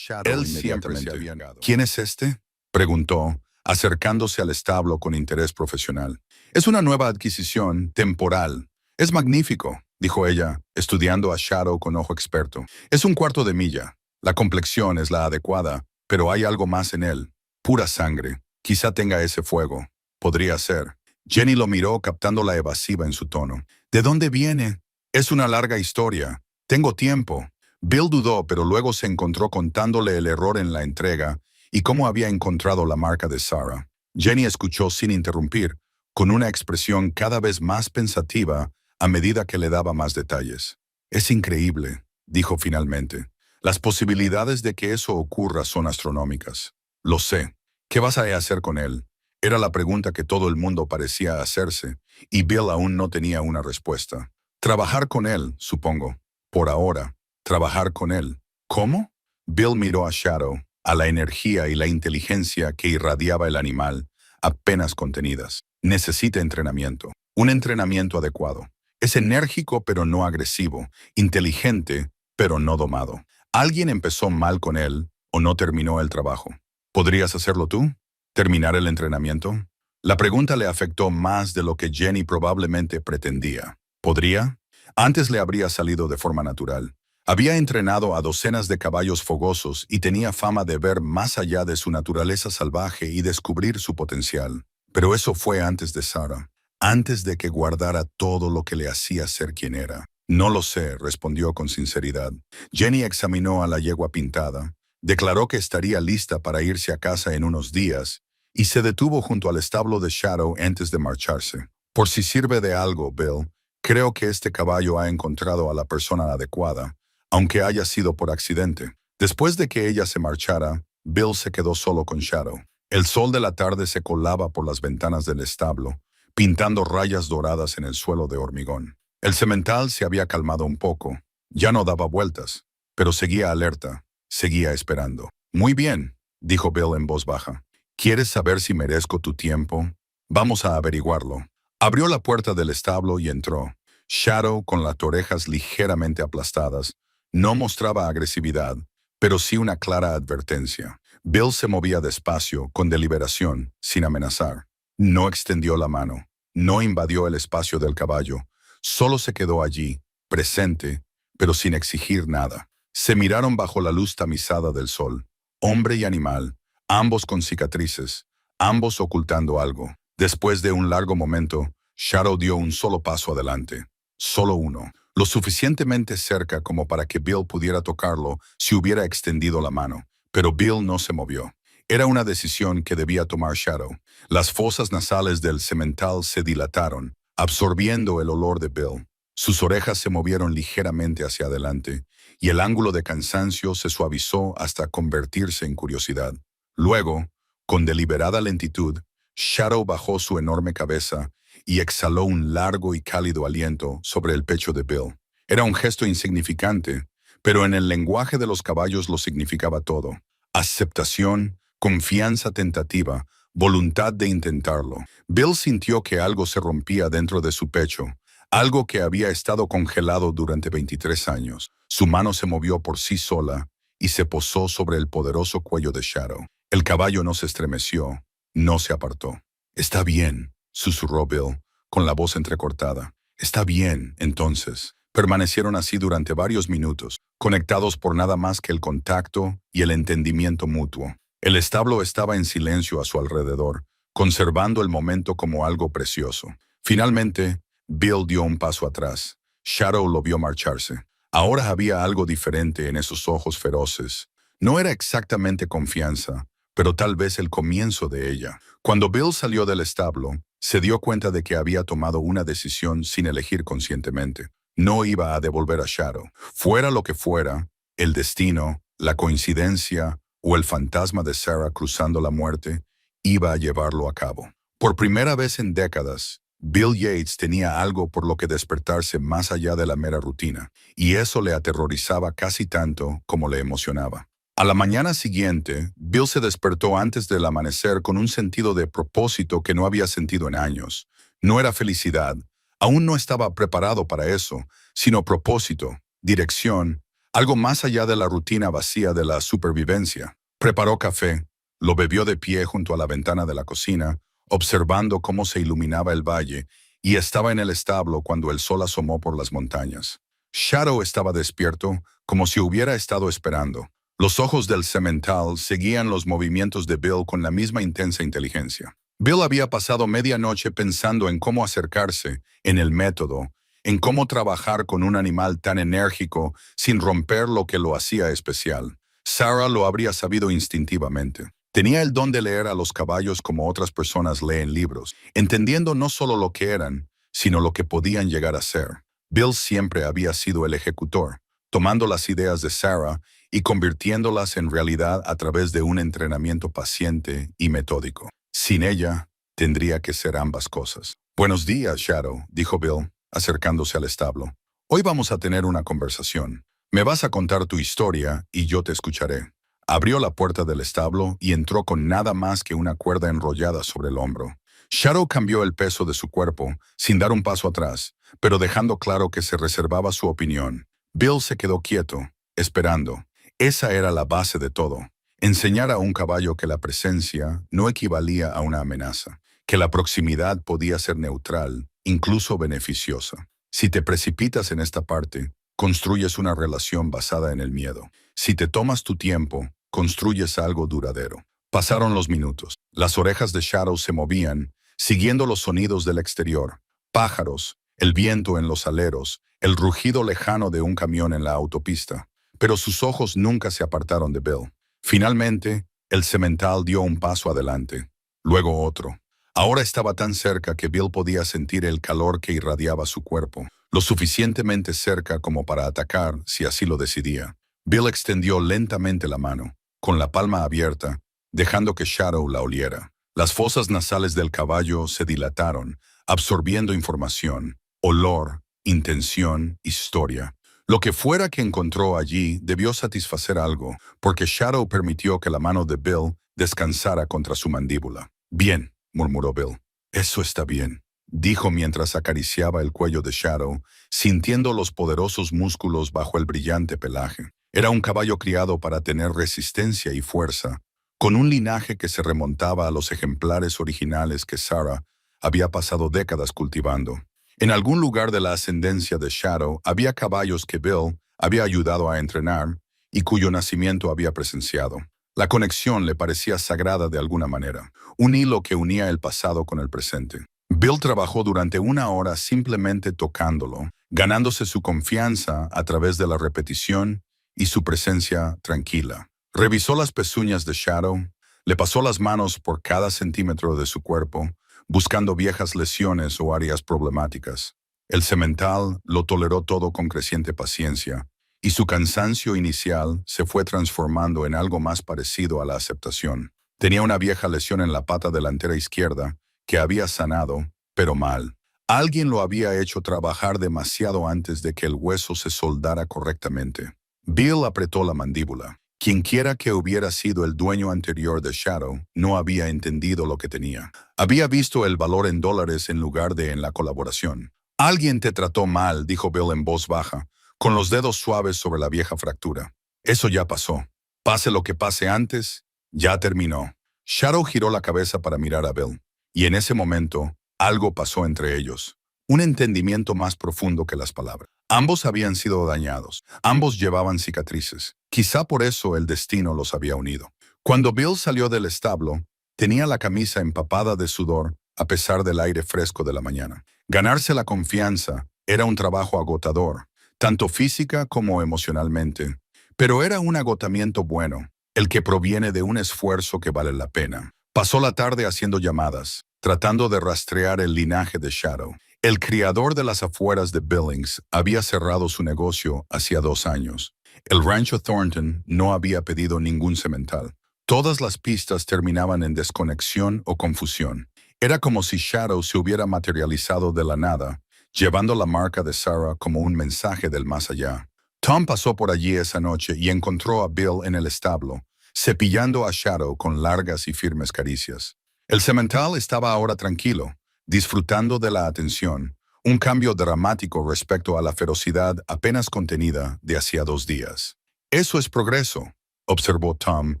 Él siempre se había negado. ¿Quién es este?, preguntó, acercándose al establo con interés profesional. Es una nueva adquisición, temporal. Es magnífico, dijo ella, estudiando a Shadow con ojo experto. Es 1/4 de milla. La complexión es la adecuada, pero hay algo más en él. Pura sangre. Quizá tenga ese fuego. Podría ser. Jenny lo miró captando la evasiva en su tono. ¿De dónde viene? Es una larga historia. Tengo tiempo. Bill dudó, pero luego se encontró contándole el error en la entrega y cómo había encontrado la marca de Sarah. Jenny escuchó sin interrumpir, con una expresión cada vez más pensativa a medida que le daba más detalles. Es increíble, dijo finalmente. Las posibilidades de que eso ocurra son astronómicas. Lo sé. ¿Qué vas a hacer con él? Era la pregunta que todo el mundo parecía hacerse, y Bill aún no tenía una respuesta. Trabajar con él, supongo. Por ahora, trabajar con él. ¿Cómo? Bill miró a Shadow, a la energía y la inteligencia que irradiaba el animal, apenas contenidas. Necesita entrenamiento. Un entrenamiento adecuado. Es enérgico pero no agresivo, inteligente pero no domado. Alguien empezó mal con él o no terminó el trabajo. ¿Podrías hacerlo tú? ¿Terminar el entrenamiento? La pregunta le afectó más de lo que Jenny probablemente pretendía. ¿Podría? Antes le habría salido de forma natural. Había entrenado a docenas de caballos fogosos y tenía fama de ver más allá de su naturaleza salvaje y descubrir su potencial. Pero eso fue antes de Sarah, antes de que guardara todo lo que le hacía ser quien era. No lo sé, respondió con sinceridad. Jenny examinó a la yegua pintada, declaró que estaría lista para irse a casa en unos días y se detuvo junto al establo de Shadow antes de marcharse. Por si sirve de algo, Bill, creo que este caballo ha encontrado a la persona adecuada, aunque haya sido por accidente. Después de que ella se marchara, Bill se quedó solo con Shadow. El sol de la tarde se colaba por las ventanas del establo, pintando rayas doradas en el suelo de hormigón. El semental se había calmado un poco. Ya no daba vueltas, pero seguía alerta, seguía esperando. Muy bien, dijo Bill en voz baja. ¿Quieres saber si merezco tu tiempo? Vamos a averiguarlo. Abrió la puerta del establo y entró. Shadow, con las orejas ligeramente aplastadas, no mostraba agresividad, pero sí una clara advertencia. Bill se movía despacio, con deliberación, sin amenazar. No extendió la mano, no invadió el espacio del caballo, solo se quedó allí, presente, pero sin exigir nada. Se miraron bajo la luz tamizada del sol, hombre y animal, ambos con cicatrices, ambos ocultando algo. Después de un largo momento, Shadow dio un solo paso adelante. Solo uno, lo suficientemente cerca como para que Bill pudiera tocarlo si hubiera extendido la mano. pero Bill no se movió. Era una decisión que debía tomar Shadow. Las fosas nasales del semental se dilataron, absorbiendo el olor de Bill. Sus orejas se movieron ligeramente hacia adelante, y el ángulo de cansancio se suavizó hasta convertirse en curiosidad. Luego, con deliberada lentitud, Shadow bajó su enorme cabeza y exhaló un largo y cálido aliento sobre el pecho de Bill. Era un gesto insignificante, pero en el lenguaje de los caballos lo significaba todo. Aceptación, confianza tentativa, voluntad de intentarlo. Bill sintió que algo se rompía dentro de su pecho, algo que había estado congelado durante 23 años. Su mano se movió por sí sola y se posó sobre el poderoso cuello de Shadow. El caballo no se estremeció, no se apartó. «Está bien», susurró Bill, con la voz entrecortada. «Está bien, entonces». Permanecieron así durante varios minutos, conectados por nada más que el contacto y el entendimiento mutuo. El establo estaba en silencio a su alrededor, conservando el momento como algo precioso. Finalmente, Bill dio un paso atrás. Shadow lo vio marcharse. Ahora había algo diferente en esos ojos feroces. No era exactamente confianza, pero tal vez el comienzo de ella. Cuando Bill salió del establo, se dio cuenta de que había tomado una decisión sin elegir conscientemente. No iba a devolver a Shadow. Fuera lo que fuera, el destino, la coincidencia o el fantasma de Sarah cruzando la muerte, iba a llevarlo a cabo. Por primera vez en décadas, Bill Yates tenía algo por lo que despertarse más allá de la mera rutina, y eso le aterrorizaba casi tanto como le emocionaba. A la mañana siguiente, Bill se despertó antes del amanecer con un sentido de propósito que no había sentido en años. No era felicidad, aún no estaba preparado para eso, sino propósito, dirección, algo más allá de la rutina vacía de la supervivencia. Preparó café, lo bebió de pie junto a la ventana de la cocina, observando cómo se iluminaba el valle, y estaba en el establo cuando el sol asomó por las montañas. Shadow estaba despierto, como si hubiera estado esperando. Los ojos del semental seguían los movimientos de Bill con la misma intensa inteligencia. Bill había pasado media noche pensando en cómo acercarse, en el método, en cómo trabajar con un animal tan enérgico sin romper lo que lo hacía especial. Sarah lo habría sabido instintivamente. Tenía el don de leer a los caballos como otras personas leen libros, entendiendo no solo lo que eran, sino lo que podían llegar a ser. Bill siempre había sido el ejecutor, tomando las ideas de Sarah y convirtiéndolas en realidad a través de un entrenamiento paciente y metódico. Sin ella, tendría que ser ambas cosas. «Buenos días, Shadow», dijo Bill, acercándose al establo. «Hoy vamos a tener una conversación. Me vas a contar tu historia y yo te escucharé». Abrió la puerta del establo y entró con nada más que una cuerda enrollada sobre el hombro. Shadow cambió el peso de su cuerpo, sin dar un paso atrás, pero dejando claro que se reservaba su opinión. Bill se quedó quieto, esperando. Esa era la base de todo. Enseñar a un caballo que la presencia no equivalía a una amenaza, que la proximidad podía ser neutral, incluso beneficiosa. Si te precipitas en esta parte, construyes una relación basada en el miedo. Si te tomas tu tiempo, construyes algo duradero. Pasaron los minutos. Las orejas de Shadow se movían, siguiendo los sonidos del exterior. Pájaros, el viento en los aleros, el rugido lejano de un camión en la autopista. Pero sus ojos nunca se apartaron de Bill. Finalmente, el semental dio un paso adelante, luego otro. Ahora estaba tan cerca que Bill podía sentir el calor que irradiaba su cuerpo, lo suficientemente cerca como para atacar si así lo decidía. Bill extendió lentamente la mano, con la palma abierta, dejando que Shadow la oliera. Las fosas nasales del caballo se dilataron, absorbiendo información, olor, intención, historia. Lo que fuera que encontró allí debió satisfacer algo, porque Shadow permitió que la mano de Bill descansara contra su mandíbula. «Bien», murmuró Bill. «Eso está bien», dijo mientras acariciaba el cuello de Shadow, sintiendo los poderosos músculos bajo el brillante pelaje. Era un caballo criado para tener resistencia y fuerza, con un linaje que se remontaba a los ejemplares originales que Sarah había pasado décadas cultivando. En algún lugar de la ascendencia de Shadow había caballos que Bill había ayudado a entrenar y cuyo nacimiento había presenciado. La conexión le parecía sagrada de alguna manera, un hilo que unía el pasado con el presente. Bill trabajó durante 1 hora simplemente tocándolo, ganándose su confianza a través de la repetición y su presencia tranquila. Revisó las pezuñas de Shadow, le pasó las manos por cada centímetro de su cuerpo, buscando viejas lesiones o áreas problemáticas. El semental lo toleró todo con creciente paciencia, y su cansancio inicial se fue transformando en algo más parecido a la aceptación. Tenía una vieja lesión en la pata delantera izquierda que había sanado, pero mal. Alguien lo había hecho trabajar demasiado antes de que el hueso se soldara correctamente. Bill apretó la mandíbula. Quienquiera que hubiera sido el dueño anterior de Shadow no había entendido lo que tenía. Había visto el valor en dólares en lugar de en la colaboración. Alguien te trató mal, dijo Bill en voz baja, con los dedos suaves sobre la vieja fractura. Eso ya pasó. Pase lo que pase antes, ya terminó. Shadow giró la cabeza para mirar a Bill, y en ese momento, algo pasó entre ellos. Un entendimiento más profundo que las palabras. Ambos habían sido dañados. Ambos llevaban cicatrices. Quizá por eso el destino los había unido. Cuando Bill salió del establo, tenía la camisa empapada de sudor a pesar del aire fresco de la mañana. Ganarse la confianza era un trabajo agotador, tanto física como emocionalmente. Pero era un agotamiento bueno, el que proviene de un esfuerzo que vale la pena. Pasó la tarde haciendo llamadas, tratando de rastrear el linaje de Shadow. El criador de las afueras de Billings había cerrado su negocio hacía 2 años. El rancho Thornton no había pedido ningún semental. Todas las pistas terminaban en desconexión o confusión. Era como si Shadow se hubiera materializado de la nada, llevando la marca de Sarah como un mensaje del más allá. Tom pasó por allí esa noche y encontró a Bill en el establo, cepillando a Shadow con largas y firmes caricias. El semental estaba ahora tranquilo, disfrutando de la atención, un cambio dramático respecto a la ferocidad apenas contenida de hacía 2 días. Eso es progreso, observó Tom,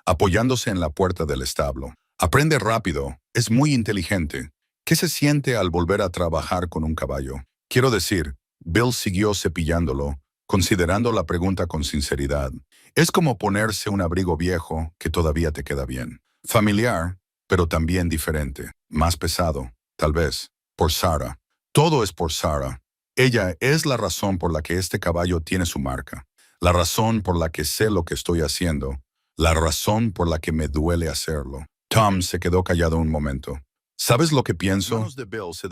apoyándose en la puerta del establo. Aprende rápido, es muy inteligente. ¿Qué se siente al volver a trabajar con un caballo? Quiero decir, Bill siguió cepillándolo, considerando la pregunta con sinceridad. Es como ponerse un abrigo viejo que todavía te queda bien. Familiar, pero también diferente, más pesado. Tal vez, por Sarah. Todo es por Sarah. Ella es la razón por la que este caballo tiene su marca, la razón por la que sé lo que estoy haciendo, la razón por la que me duele hacerlo. Tom se quedó callado un momento. ¿Sabes lo que pienso?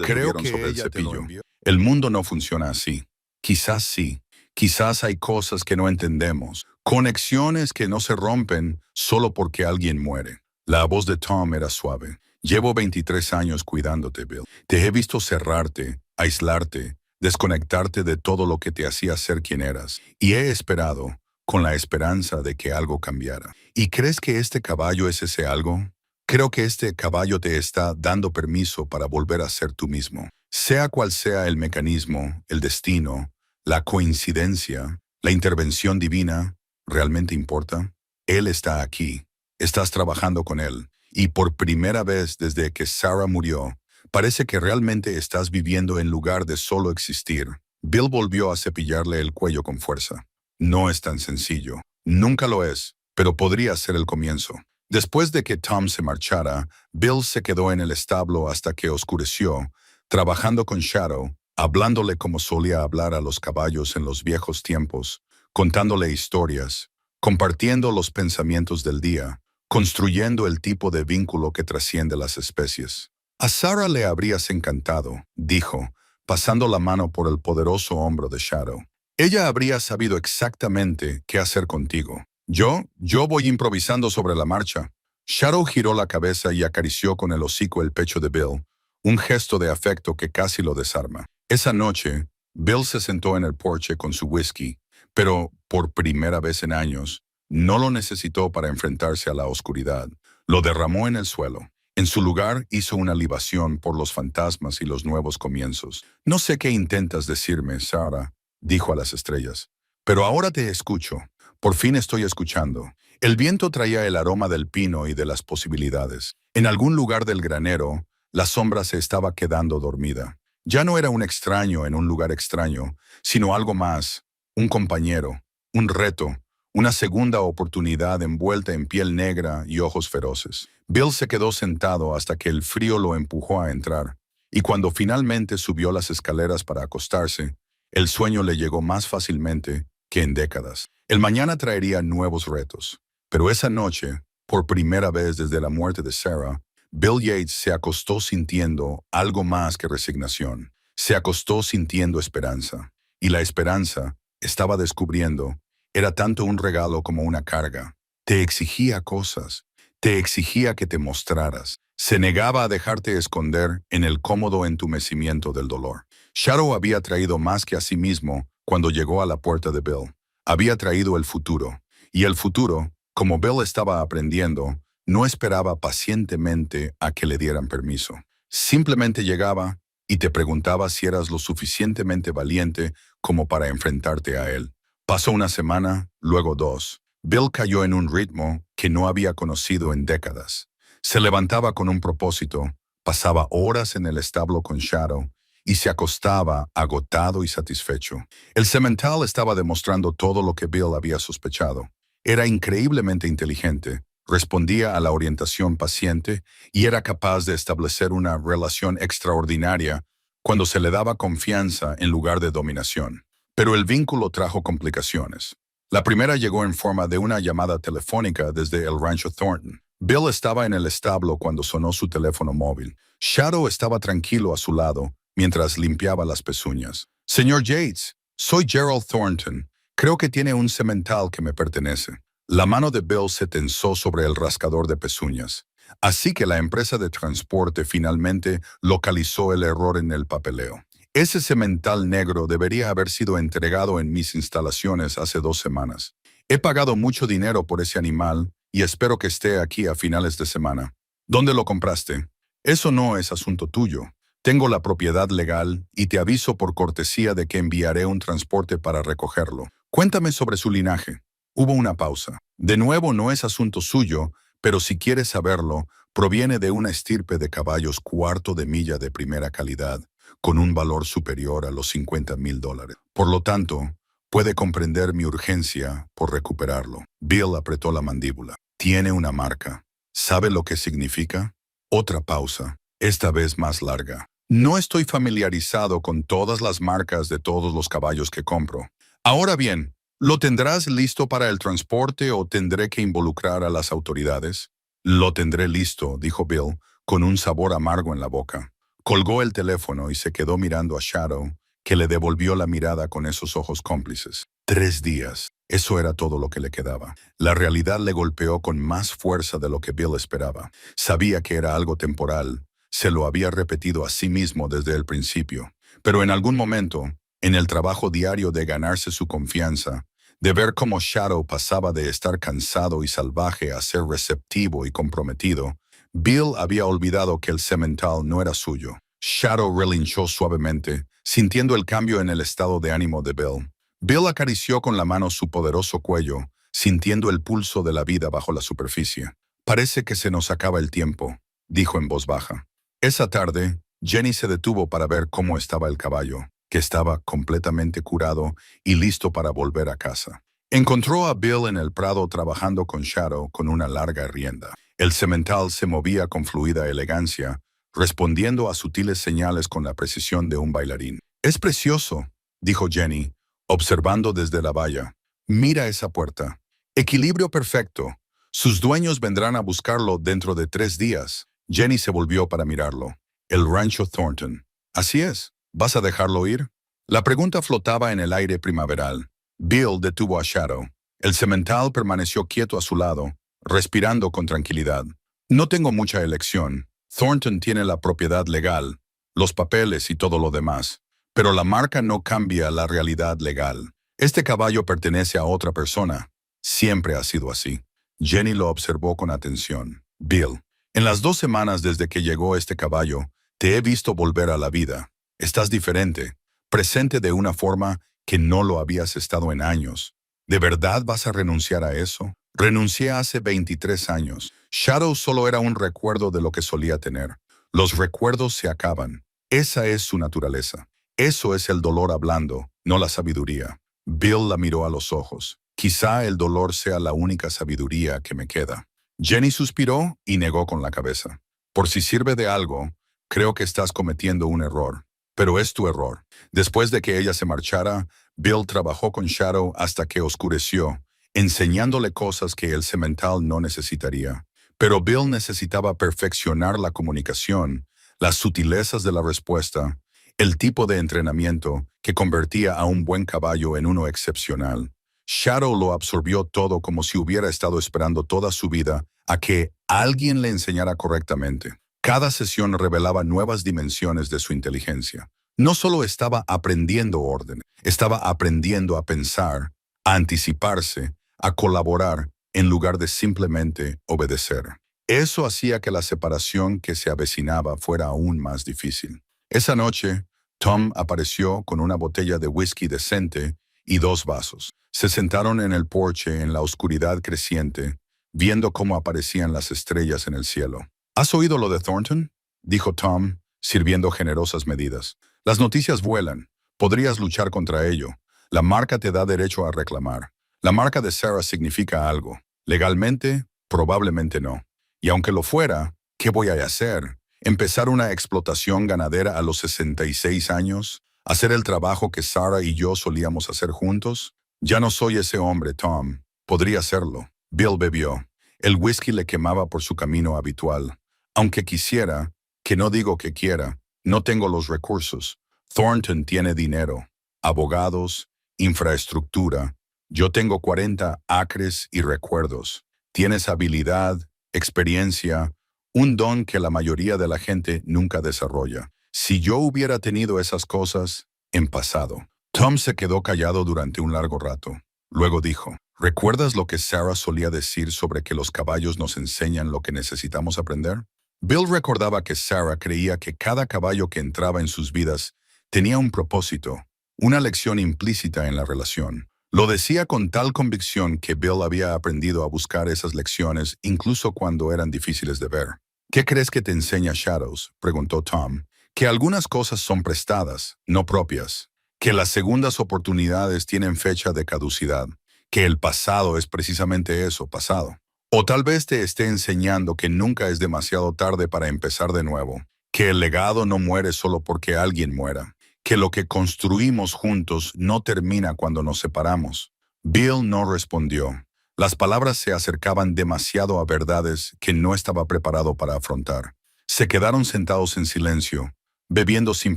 Creo que sobre el cepillo. El mundo no funciona así. Quizás sí. Quizás hay cosas que no entendemos, conexiones que no se rompen solo porque alguien muere. La voz de Tom era suave. Llevo 23 años cuidándote, Bill. Te he visto cerrarte, aislarte, desconectarte de todo lo que te hacía ser quien eras. Y he esperado, con la esperanza de que algo cambiara. ¿Y crees que este caballo es ese algo? Creo que este caballo te está dando permiso para volver a ser tú mismo. Sea cual sea el mecanismo, el destino, la coincidencia, la intervención divina, ¿realmente importa? Él está aquí. Estás trabajando con él. Y por primera vez desde que Sarah murió, parece que realmente estás viviendo en lugar de solo existir. Bill volvió a cepillarle el cuello con fuerza. No es tan sencillo. Nunca lo es, pero podría ser el comienzo. Después de que Tom se marchara, Bill se quedó en el establo hasta que oscureció, trabajando con Shadow, hablándole como solía hablar a los caballos en los viejos tiempos, contándole historias, compartiendo los pensamientos del día, construyendo el tipo de vínculo que trasciende las especies. A Sarah le habrías encantado, dijo, pasando la mano por el poderoso hombro de Shadow. Ella habría sabido exactamente qué hacer contigo. Yo voy improvisando sobre la marcha. Shadow giró la cabeza y acarició con el hocico el pecho de Bill, un gesto de afecto que casi lo desarma. Esa noche, Bill se sentó en el porche con su whisky, pero, por primera vez en años, no lo necesitó para enfrentarse a la oscuridad. Lo derramó en el suelo. En su lugar hizo una libación por los fantasmas y los nuevos comienzos. No sé qué intentas decirme, Sarah, dijo a las estrellas. Pero ahora te escucho. Por fin estoy escuchando. El viento traía el aroma del pino y de las posibilidades. En algún lugar del granero, la sombra se estaba quedando dormida. Ya no era un extraño en un lugar extraño, sino algo más, un compañero, un reto, una segunda oportunidad envuelta en piel negra y ojos feroces. Bill se quedó sentado hasta que el frío lo empujó a entrar, y cuando finalmente subió las escaleras para acostarse, el sueño le llegó más fácilmente que en décadas. El mañana traería nuevos retos. Pero esa noche, por primera vez desde la muerte de Sarah, Bill Yates se acostó sintiendo algo más que resignación. Se acostó sintiendo esperanza. Y la esperanza, estaba descubriendo, era tanto un regalo como una carga. Te exigía cosas. Te exigía que te mostraras. Se negaba a dejarte esconder en el cómodo entumecimiento del dolor. Shadow había traído más que a sí mismo cuando llegó a la puerta de Bill. Había traído el futuro. Y el futuro, como Bill estaba aprendiendo, no esperaba pacientemente a que le dieran permiso. Simplemente llegaba y te preguntaba si eras lo suficientemente valiente como para enfrentarte a él. Pasó una semana, luego dos. Bill cayó en un ritmo que no había conocido en décadas. Se levantaba con un propósito, pasaba horas en el establo con Shadow y se acostaba agotado y satisfecho. El semental estaba demostrando todo lo que Bill había sospechado. Era increíblemente inteligente, respondía a la orientación paciente y era capaz de establecer una relación extraordinaria cuando se le daba confianza en lugar de dominación. Pero el vínculo trajo complicaciones. La primera llegó en forma de una llamada telefónica desde el rancho Thornton. Bill estaba en el establo cuando sonó su teléfono móvil. Shadow estaba tranquilo a su lado mientras limpiaba las pezuñas. Señor Yates, soy Gerald Thornton. Creo que tiene un semental que me pertenece. La mano de Bill se tensó sobre el rascador de pezuñas. Así que la empresa de transporte finalmente localizó el error en el papeleo. Ese semental negro debería haber sido entregado en mis instalaciones hace 2 semanas. He pagado mucho dinero por ese animal y espero que esté aquí a finales de semana. ¿Dónde lo compraste? Eso no es asunto tuyo. Tengo la propiedad legal y te aviso por cortesía de que enviaré un transporte para recogerlo. Cuéntame sobre su linaje. Hubo una pausa. De nuevo, no es asunto suyo, pero si quieres saberlo, proviene de una estirpe de caballos cuarto de milla de primera calidad, con un valor superior a los $50,000. Por lo tanto, puede comprender mi urgencia por recuperarlo. Bill apretó la mandíbula. Tiene una marca. ¿Sabe lo que significa? Otra pausa, esta vez más larga. No estoy familiarizado con todas las marcas de todos los caballos que compro. Ahora bien, ¿lo tendrás listo para el transporte o tendré que involucrar a las autoridades? Lo tendré listo, dijo Bill, con un sabor amargo en la boca. Colgó el teléfono y se quedó mirando a Shadow, que le devolvió la mirada con esos ojos cómplices. 3 días. Eso era todo lo que le quedaba. La realidad le golpeó con más fuerza de lo que Bill esperaba. Sabía que era algo temporal. Se lo había repetido a sí mismo desde el principio. Pero en algún momento, en el trabajo diario de ganarse su confianza, de ver cómo Shadow pasaba de estar cansado y salvaje a ser receptivo y comprometido, Bill había olvidado que el semental no era suyo. Shadow relinchó suavemente, sintiendo el cambio en el estado de ánimo de Bill. Bill acarició con la mano su poderoso cuello, sintiendo el pulso de la vida bajo la superficie. Parece que se nos acaba el tiempo, dijo en voz baja. Esa tarde, Jenny se detuvo para ver cómo estaba el caballo, que estaba completamente curado y listo para volver a casa. Encontró a Bill en el prado trabajando con Shadow con una larga rienda. El semental se movía con fluida elegancia, respondiendo a sutiles señales con la precisión de un bailarín. «Es precioso», dijo Jenny, observando desde la valla. «Mira esa puerta. Equilibrio perfecto. Sus dueños vendrán a buscarlo dentro de 3 días». Jenny se volvió para mirarlo. «El rancho Thornton». «Así es. ¿Vas a dejarlo ir?» La pregunta flotaba en el aire primaveral. Bill detuvo a Shadow. El semental permaneció quieto a su lado, respirando con tranquilidad. «No tengo mucha elección. Thornton tiene la propiedad legal, los papeles y todo lo demás. Pero la marca no cambia la realidad legal. Este caballo pertenece a otra persona. Siempre ha sido así». Jenny lo observó con atención. «Bill, en las 2 semanas desde que llegó este caballo, te he visto volver a la vida. Estás diferente, presente de una forma que no lo habías estado en años. ¿De verdad vas a renunciar a eso?» «Renuncié hace 23 años. Shadow solo era un recuerdo de lo que solía tener. Los recuerdos se acaban. Esa es su naturaleza. Eso es el dolor hablando, no la sabiduría». Bill la miró a los ojos. «Quizá el dolor sea la única sabiduría que me queda». Jenny suspiró y negó con la cabeza. «Por si sirve de algo, creo que estás cometiendo un error. Pero es tu error». Después de que ella se marchara, Bill trabajó con Shadow hasta que oscureció, enseñándole cosas que el semental no necesitaría. Pero Bill necesitaba perfeccionar la comunicación, las sutilezas de la respuesta, el tipo de entrenamiento que convertía a un buen caballo en uno excepcional. Shadow lo absorbió todo como si hubiera estado esperando toda su vida a que alguien le enseñara correctamente. Cada sesión revelaba nuevas dimensiones de su inteligencia. No solo estaba aprendiendo orden, estaba aprendiendo a pensar, a anticiparse, a colaborar, en lugar de simplemente obedecer. Eso hacía que la separación que se avecinaba fuera aún más difícil. Esa noche, Tom apareció con una botella de whisky decente y 2 vasos. Se sentaron en el porche en la oscuridad creciente, viendo cómo aparecían las estrellas en el cielo. ¿Has oído lo de Thornton?, dijo Tom, sirviendo generosas medidas. Las noticias vuelan. Podrías luchar contra ello. La marca te da derecho a reclamar. La marca de Sarah significa algo. Legalmente, probablemente no. Y aunque lo fuera, ¿qué voy a hacer? ¿Empezar una explotación ganadera a los 66 años? ¿Hacer el trabajo que Sarah y yo solíamos hacer juntos? Ya no soy ese hombre, Tom. Podría serlo. Bill bebió. El whisky le quemaba por su camino habitual. Aunque quisiera, que no digo que quiera, no tengo los recursos. Thornton tiene dinero, abogados, infraestructura. Yo tengo 40 acres y recuerdos. Tienes habilidad, experiencia, un don que la mayoría de la gente nunca desarrolla. Si yo hubiera tenido esas cosas en pasado. Tom se quedó callado durante un largo rato. Luego dijo, ¿recuerdas lo que Sarah solía decir sobre que los caballos nos enseñan lo que necesitamos aprender? Bill recordaba que Sarah creía que cada caballo que entraba en sus vidas tenía un propósito, una lección implícita en la relación. Lo decía con tal convicción que Bill había aprendido a buscar esas lecciones incluso cuando eran difíciles de ver. ¿Qué crees que te enseña Shadows?, preguntó Tom. Que algunas cosas son prestadas, no propias. Que las segundas oportunidades tienen fecha de caducidad. Que el pasado es precisamente eso, pasado. O tal vez te esté enseñando que nunca es demasiado tarde para empezar de nuevo. Que el legado no muere solo porque alguien muera. Que lo que construimos juntos no termina cuando nos separamos. Bill no respondió. Las palabras se acercaban demasiado a verdades que no estaba preparado para afrontar. Se quedaron sentados en silencio, bebiendo sin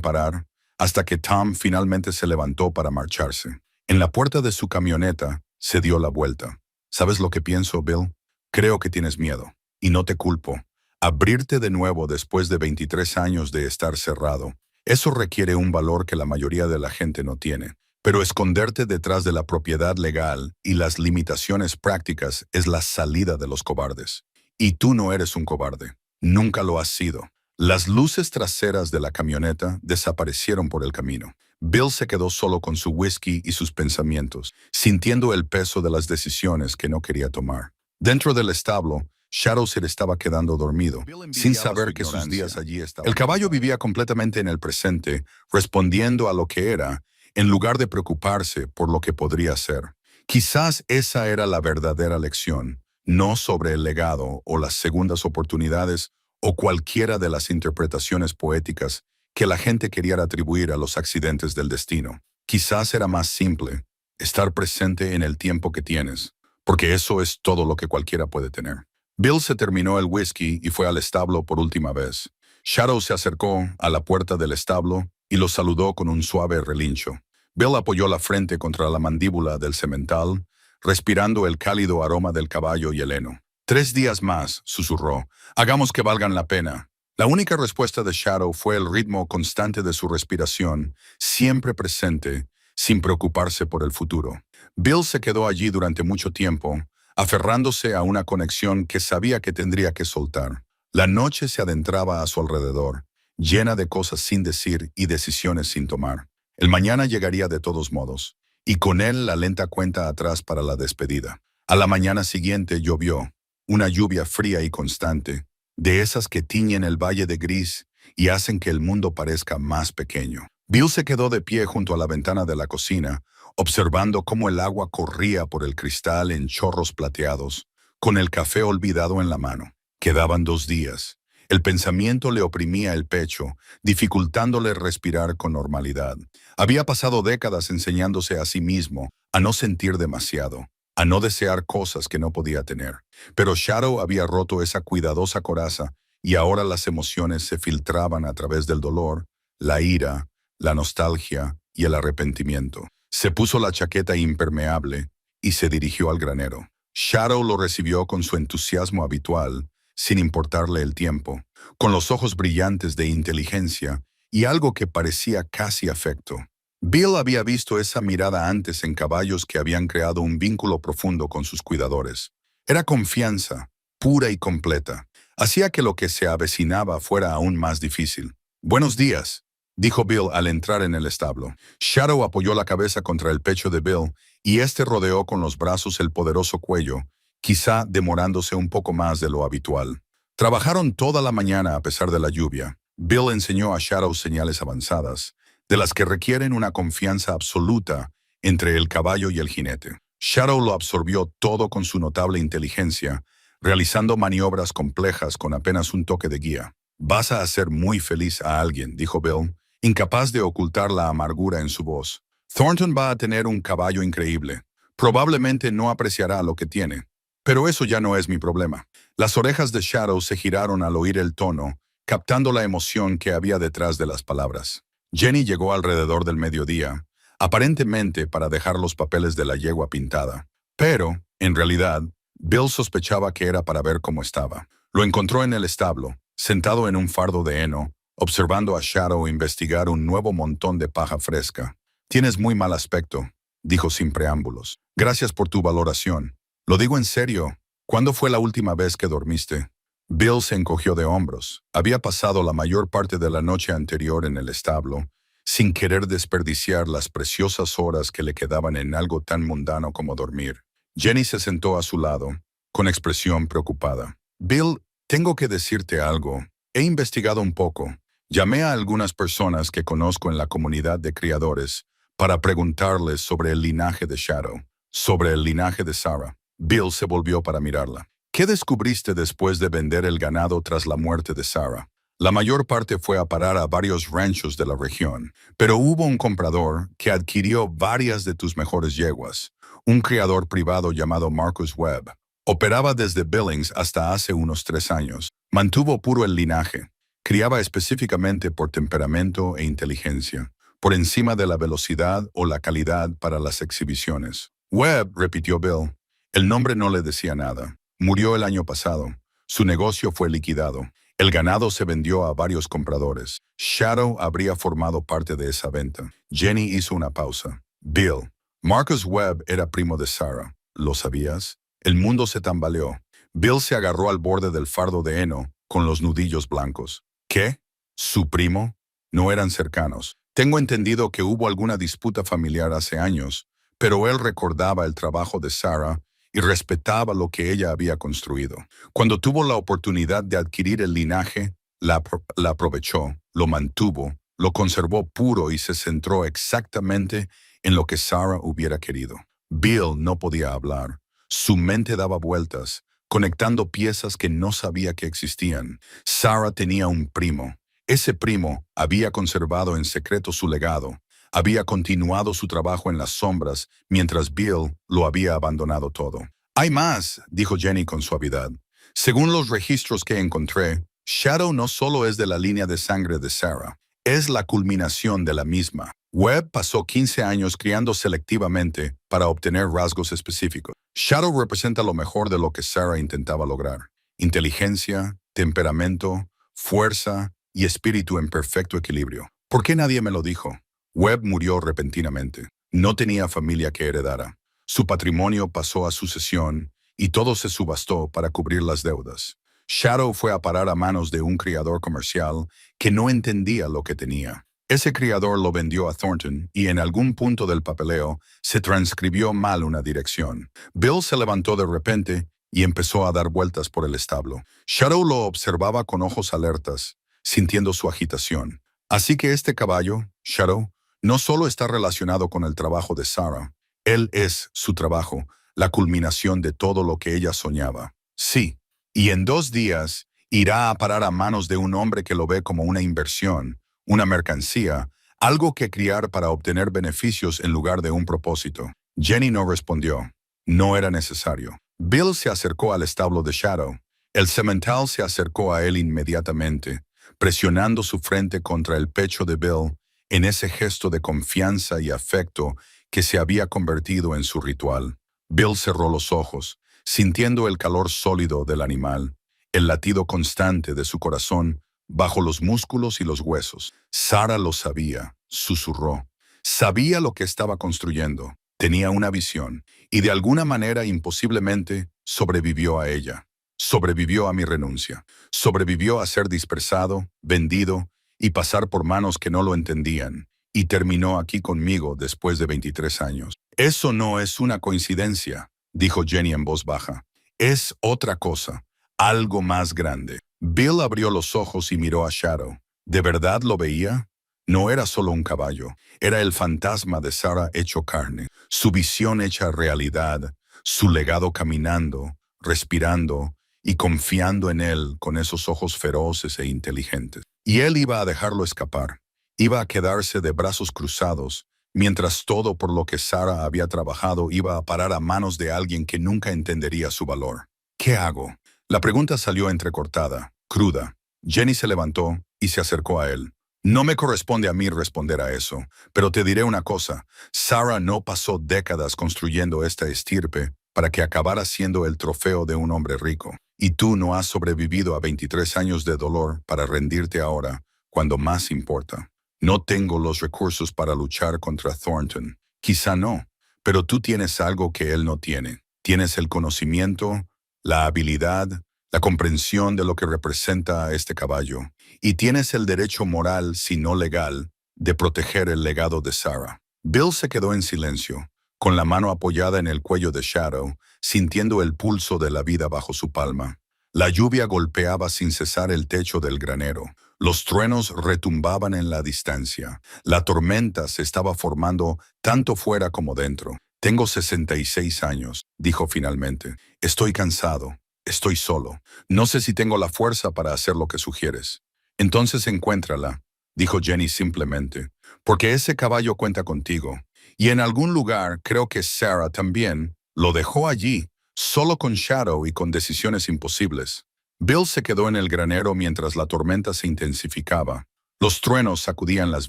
parar, hasta que Tom finalmente se levantó para marcharse. En la puerta de su camioneta, se dio la vuelta. ¿Sabes lo que pienso, Bill? Creo que tienes miedo, y no te culpo. Abrirte de nuevo después de 23 años de estar cerrado, eso requiere un valor que la mayoría de la gente no tiene. Pero esconderte detrás de la propiedad legal y las limitaciones prácticas es la salida de los cobardes. Y tú no eres un cobarde. Nunca lo has sido. Las luces traseras de la camioneta desaparecieron por el camino. Bill se quedó solo con su whisky y sus pensamientos, sintiendo el peso de las decisiones que no quería tomar. Dentro del establo, Shadow se le estaba quedando dormido, sin saber que sus días allí estaban. El caballo vivía completamente en el presente, respondiendo a lo que era, en lugar de preocuparse por lo que podría ser. Quizás esa era la verdadera lección, no sobre el legado o las segundas oportunidades o cualquiera de las interpretaciones poéticas que la gente quería atribuir a los accidentes del destino. Quizás era más simple, estar presente en el tiempo que tienes, porque eso es todo lo que cualquiera puede tener. Bill se terminó el whisky y fue al establo por última vez. Shadow se acercó a la puerta del establo y lo saludó con un suave relincho. Bill apoyó la frente contra la mandíbula del semental, respirando el cálido aroma del caballo y el heno. 3 días más, susurró. Hagamos que valgan la pena. La única respuesta de Shadow fue el ritmo constante de su respiración, siempre presente, sin preocuparse por el futuro. Bill se quedó allí durante mucho tiempo, aferrándose a una conexión que sabía que tendría que soltar. La noche se adentraba a su alrededor, llena de cosas sin decir y decisiones sin tomar. El mañana llegaría de todos modos, y con él la lenta cuenta atrás para la despedida. A la mañana siguiente llovió, una lluvia fría y constante, de esas que tiñen el valle de gris y hacen que el mundo parezca más pequeño. Bill se quedó de pie junto a la ventana de la cocina, observando cómo el agua corría por el cristal en chorros plateados, con el café olvidado en la mano. Quedaban 2 días. El pensamiento le oprimía el pecho, dificultándole respirar con normalidad. Había pasado décadas enseñándose a sí mismo a no sentir demasiado, a no desear cosas que no podía tener. Pero Shadow había roto esa cuidadosa coraza y ahora las emociones se filtraban a través del dolor, la ira, la nostalgia y el arrepentimiento. Se puso la chaqueta impermeable y se dirigió al granero. Shadow lo recibió con su entusiasmo habitual, sin importarle el tiempo, con los ojos brillantes de inteligencia y algo que parecía casi afecto. Bill había visto esa mirada antes en caballos que habían creado un vínculo profundo con sus cuidadores. Era confianza, pura y completa. Hacía que lo que se avecinaba fuera aún más difícil. «Buenos días», dijo Bill al entrar en el establo. Shadow apoyó la cabeza contra el pecho de Bill y éste rodeó con los brazos el poderoso cuello, quizá demorándose un poco más de lo habitual. Trabajaron toda la mañana a pesar de la lluvia. Bill enseñó a Shadow señales avanzadas, de las que requieren una confianza absoluta entre el caballo y el jinete. Shadow lo absorbió todo con su notable inteligencia, realizando maniobras complejas con apenas un toque de guía. «Vas a hacer muy feliz a alguien», dijo Bill, incapaz de ocultar la amargura en su voz. «Thornton va a tener un caballo increíble. Probablemente no apreciará lo que tiene. Pero eso ya no es mi problema». Las orejas de Shadow se giraron al oír el tono, captando la emoción que había detrás de las palabras. Jenny llegó alrededor del mediodía, aparentemente para dejar los papeles de la yegua pintada. Pero, en realidad, Bill sospechaba que era para ver cómo estaba. Lo encontró en el establo, sentado en un fardo de heno, observando a Shadow investigar un nuevo montón de paja fresca. «Tienes muy mal aspecto», dijo sin preámbulos. «Gracias por tu valoración. Lo digo en serio. ¿Cuándo fue la última vez que dormiste?» Bill se encogió de hombros. Había pasado la mayor parte de la noche anterior en el establo, sin querer desperdiciar las preciosas horas que le quedaban en algo tan mundano como dormir. Jenny se sentó a su lado, con expresión preocupada. «Bill, tengo que decirte algo. He investigado un poco. Llamé a algunas personas que conozco en la comunidad de criadores para preguntarles sobre el linaje de Shadow, sobre el linaje de Sarah». Bill se volvió para mirarla. «¿Qué descubriste después de vender el ganado tras la muerte de Sarah?» «La mayor parte fue a parar a varios ranchos de la región, pero hubo un comprador que adquirió varias de tus mejores yeguas, un criador privado llamado Marcus Webb. Operaba desde Billings hasta hace unos 3 años. Mantuvo puro el linaje. Criaba específicamente por temperamento e inteligencia, por encima de la velocidad o la calidad para las exhibiciones». «Webb», repitió Bill. El nombre no le decía nada. Murió el año pasado. Su negocio fue liquidado. El ganado se vendió a varios compradores. Shadow habría formado parte de esa venta. Jenny hizo una pausa. «Bill, Marcus Webb era primo de Sarah. ¿Lo sabías?» El mundo se tambaleó. Bill se agarró al borde del fardo de heno con los nudillos blancos. «¿Qué? ¿Su primo?» No eran cercanos. «Tengo entendido que hubo alguna disputa familiar hace años, pero él recordaba el trabajo de Sarah y respetaba lo que ella había construido. Cuando tuvo la oportunidad de adquirir el linaje, la aprovechó, lo mantuvo, lo conservó puro y se centró exactamente en lo que Sarah hubiera querido». Bill no podía hablar. Su mente daba vueltas, conectando piezas que no sabía que existían. Sarah tenía un primo. Ese primo había conservado en secreto su legado. Había continuado su trabajo en las sombras, mientras Bill lo había abandonado todo. «Hay más», dijo Jenny con suavidad. «Según los registros que encontré, Shadow no solo es de la línea de sangre de Sarah, es la culminación de la misma. Webb pasó 15 años criando selectivamente para obtener rasgos específicos. Shadow representa lo mejor de lo que Sarah intentaba lograr: inteligencia, temperamento, fuerza y espíritu en perfecto equilibrio. ¿Por qué nadie me lo dijo?» Webb murió repentinamente. No tenía familia que heredara. Su patrimonio pasó a sucesión y todo se subastó para cubrir las deudas. Shadow fue a parar a manos de un criador comercial que no entendía lo que tenía. Ese criador lo vendió a Thornton y en algún punto del papeleo se transcribió mal una dirección. Bill se levantó de repente y empezó a dar vueltas por el establo. Shadow lo observaba con ojos alertas, sintiendo su agitación. «Así que este caballo, Shadow, no solo está relacionado con el trabajo de Sarah, él es su trabajo, la culminación de todo lo que ella soñaba». «Sí, y en 2 días irá a parar a manos de un hombre que lo ve como una inversión, una mercancía, algo que criar para obtener beneficios en lugar de un propósito». Jenny no respondió. No era necesario. Bill se acercó al establo de Shadow. El semental se acercó a él inmediatamente, presionando su frente contra el pecho de Bill en ese gesto de confianza y afecto que se había convertido en su ritual. Bill cerró los ojos, sintiendo el calor sólido del animal, el latido constante de su corazón bajo los músculos y los huesos. Sarah lo sabía, susurró. Sabía lo que estaba construyendo, tenía una visión, y de alguna manera imposiblemente sobrevivió a ella. Sobrevivió a mi renuncia. Sobrevivió a ser dispersado, vendido y pasar por manos que no lo entendían. Y terminó aquí conmigo después de 23 años. Eso no es una coincidencia, dijo Jenny en voz baja. Es otra cosa, algo más grande. Bill abrió los ojos y miró a Shadow. ¿De verdad lo veía? No era solo un caballo, era el fantasma de Sarah hecho carne, su visión hecha realidad, su legado caminando, respirando y confiando en él con esos ojos feroces e inteligentes. Y él iba a dejarlo escapar, iba a quedarse de brazos cruzados, mientras todo por lo que Sarah había trabajado iba a parar a manos de alguien que nunca entendería su valor. ¿Qué hago? La pregunta salió entrecortada, cruda. Jenny se levantó y se acercó a él. No me corresponde a mí responder a eso, pero te diré una cosa. Sarah no pasó décadas construyendo esta estirpe para que acabara siendo el trofeo de un hombre rico. Y tú no has sobrevivido a 23 años de dolor para rendirte ahora, cuando más importa. No tengo los recursos para luchar contra Thornton. Quizá no, pero tú tienes algo que él no tiene. Tienes el conocimiento, la habilidad, la comprensión de lo que representa a este caballo, y tienes el derecho moral, si no legal, de proteger el legado de Sarah. Bill se quedó en silencio, con la mano apoyada en el cuello de Shadow, sintiendo el pulso de la vida bajo su palma. La lluvia golpeaba sin cesar el techo del granero. Los truenos retumbaban en la distancia. La tormenta se estaba formando tanto fuera como dentro. Tengo 66 años, dijo finalmente. Estoy cansado. Estoy solo. No sé si tengo la fuerza para hacer lo que sugieres. Entonces encuéntrala, dijo Jenny simplemente, porque ese caballo cuenta contigo. Y en algún lugar creo que Sarah también lo dejó allí, solo con Shadow y con decisiones imposibles. Bill se quedó en el granero mientras la tormenta se intensificaba. Los truenos sacudían las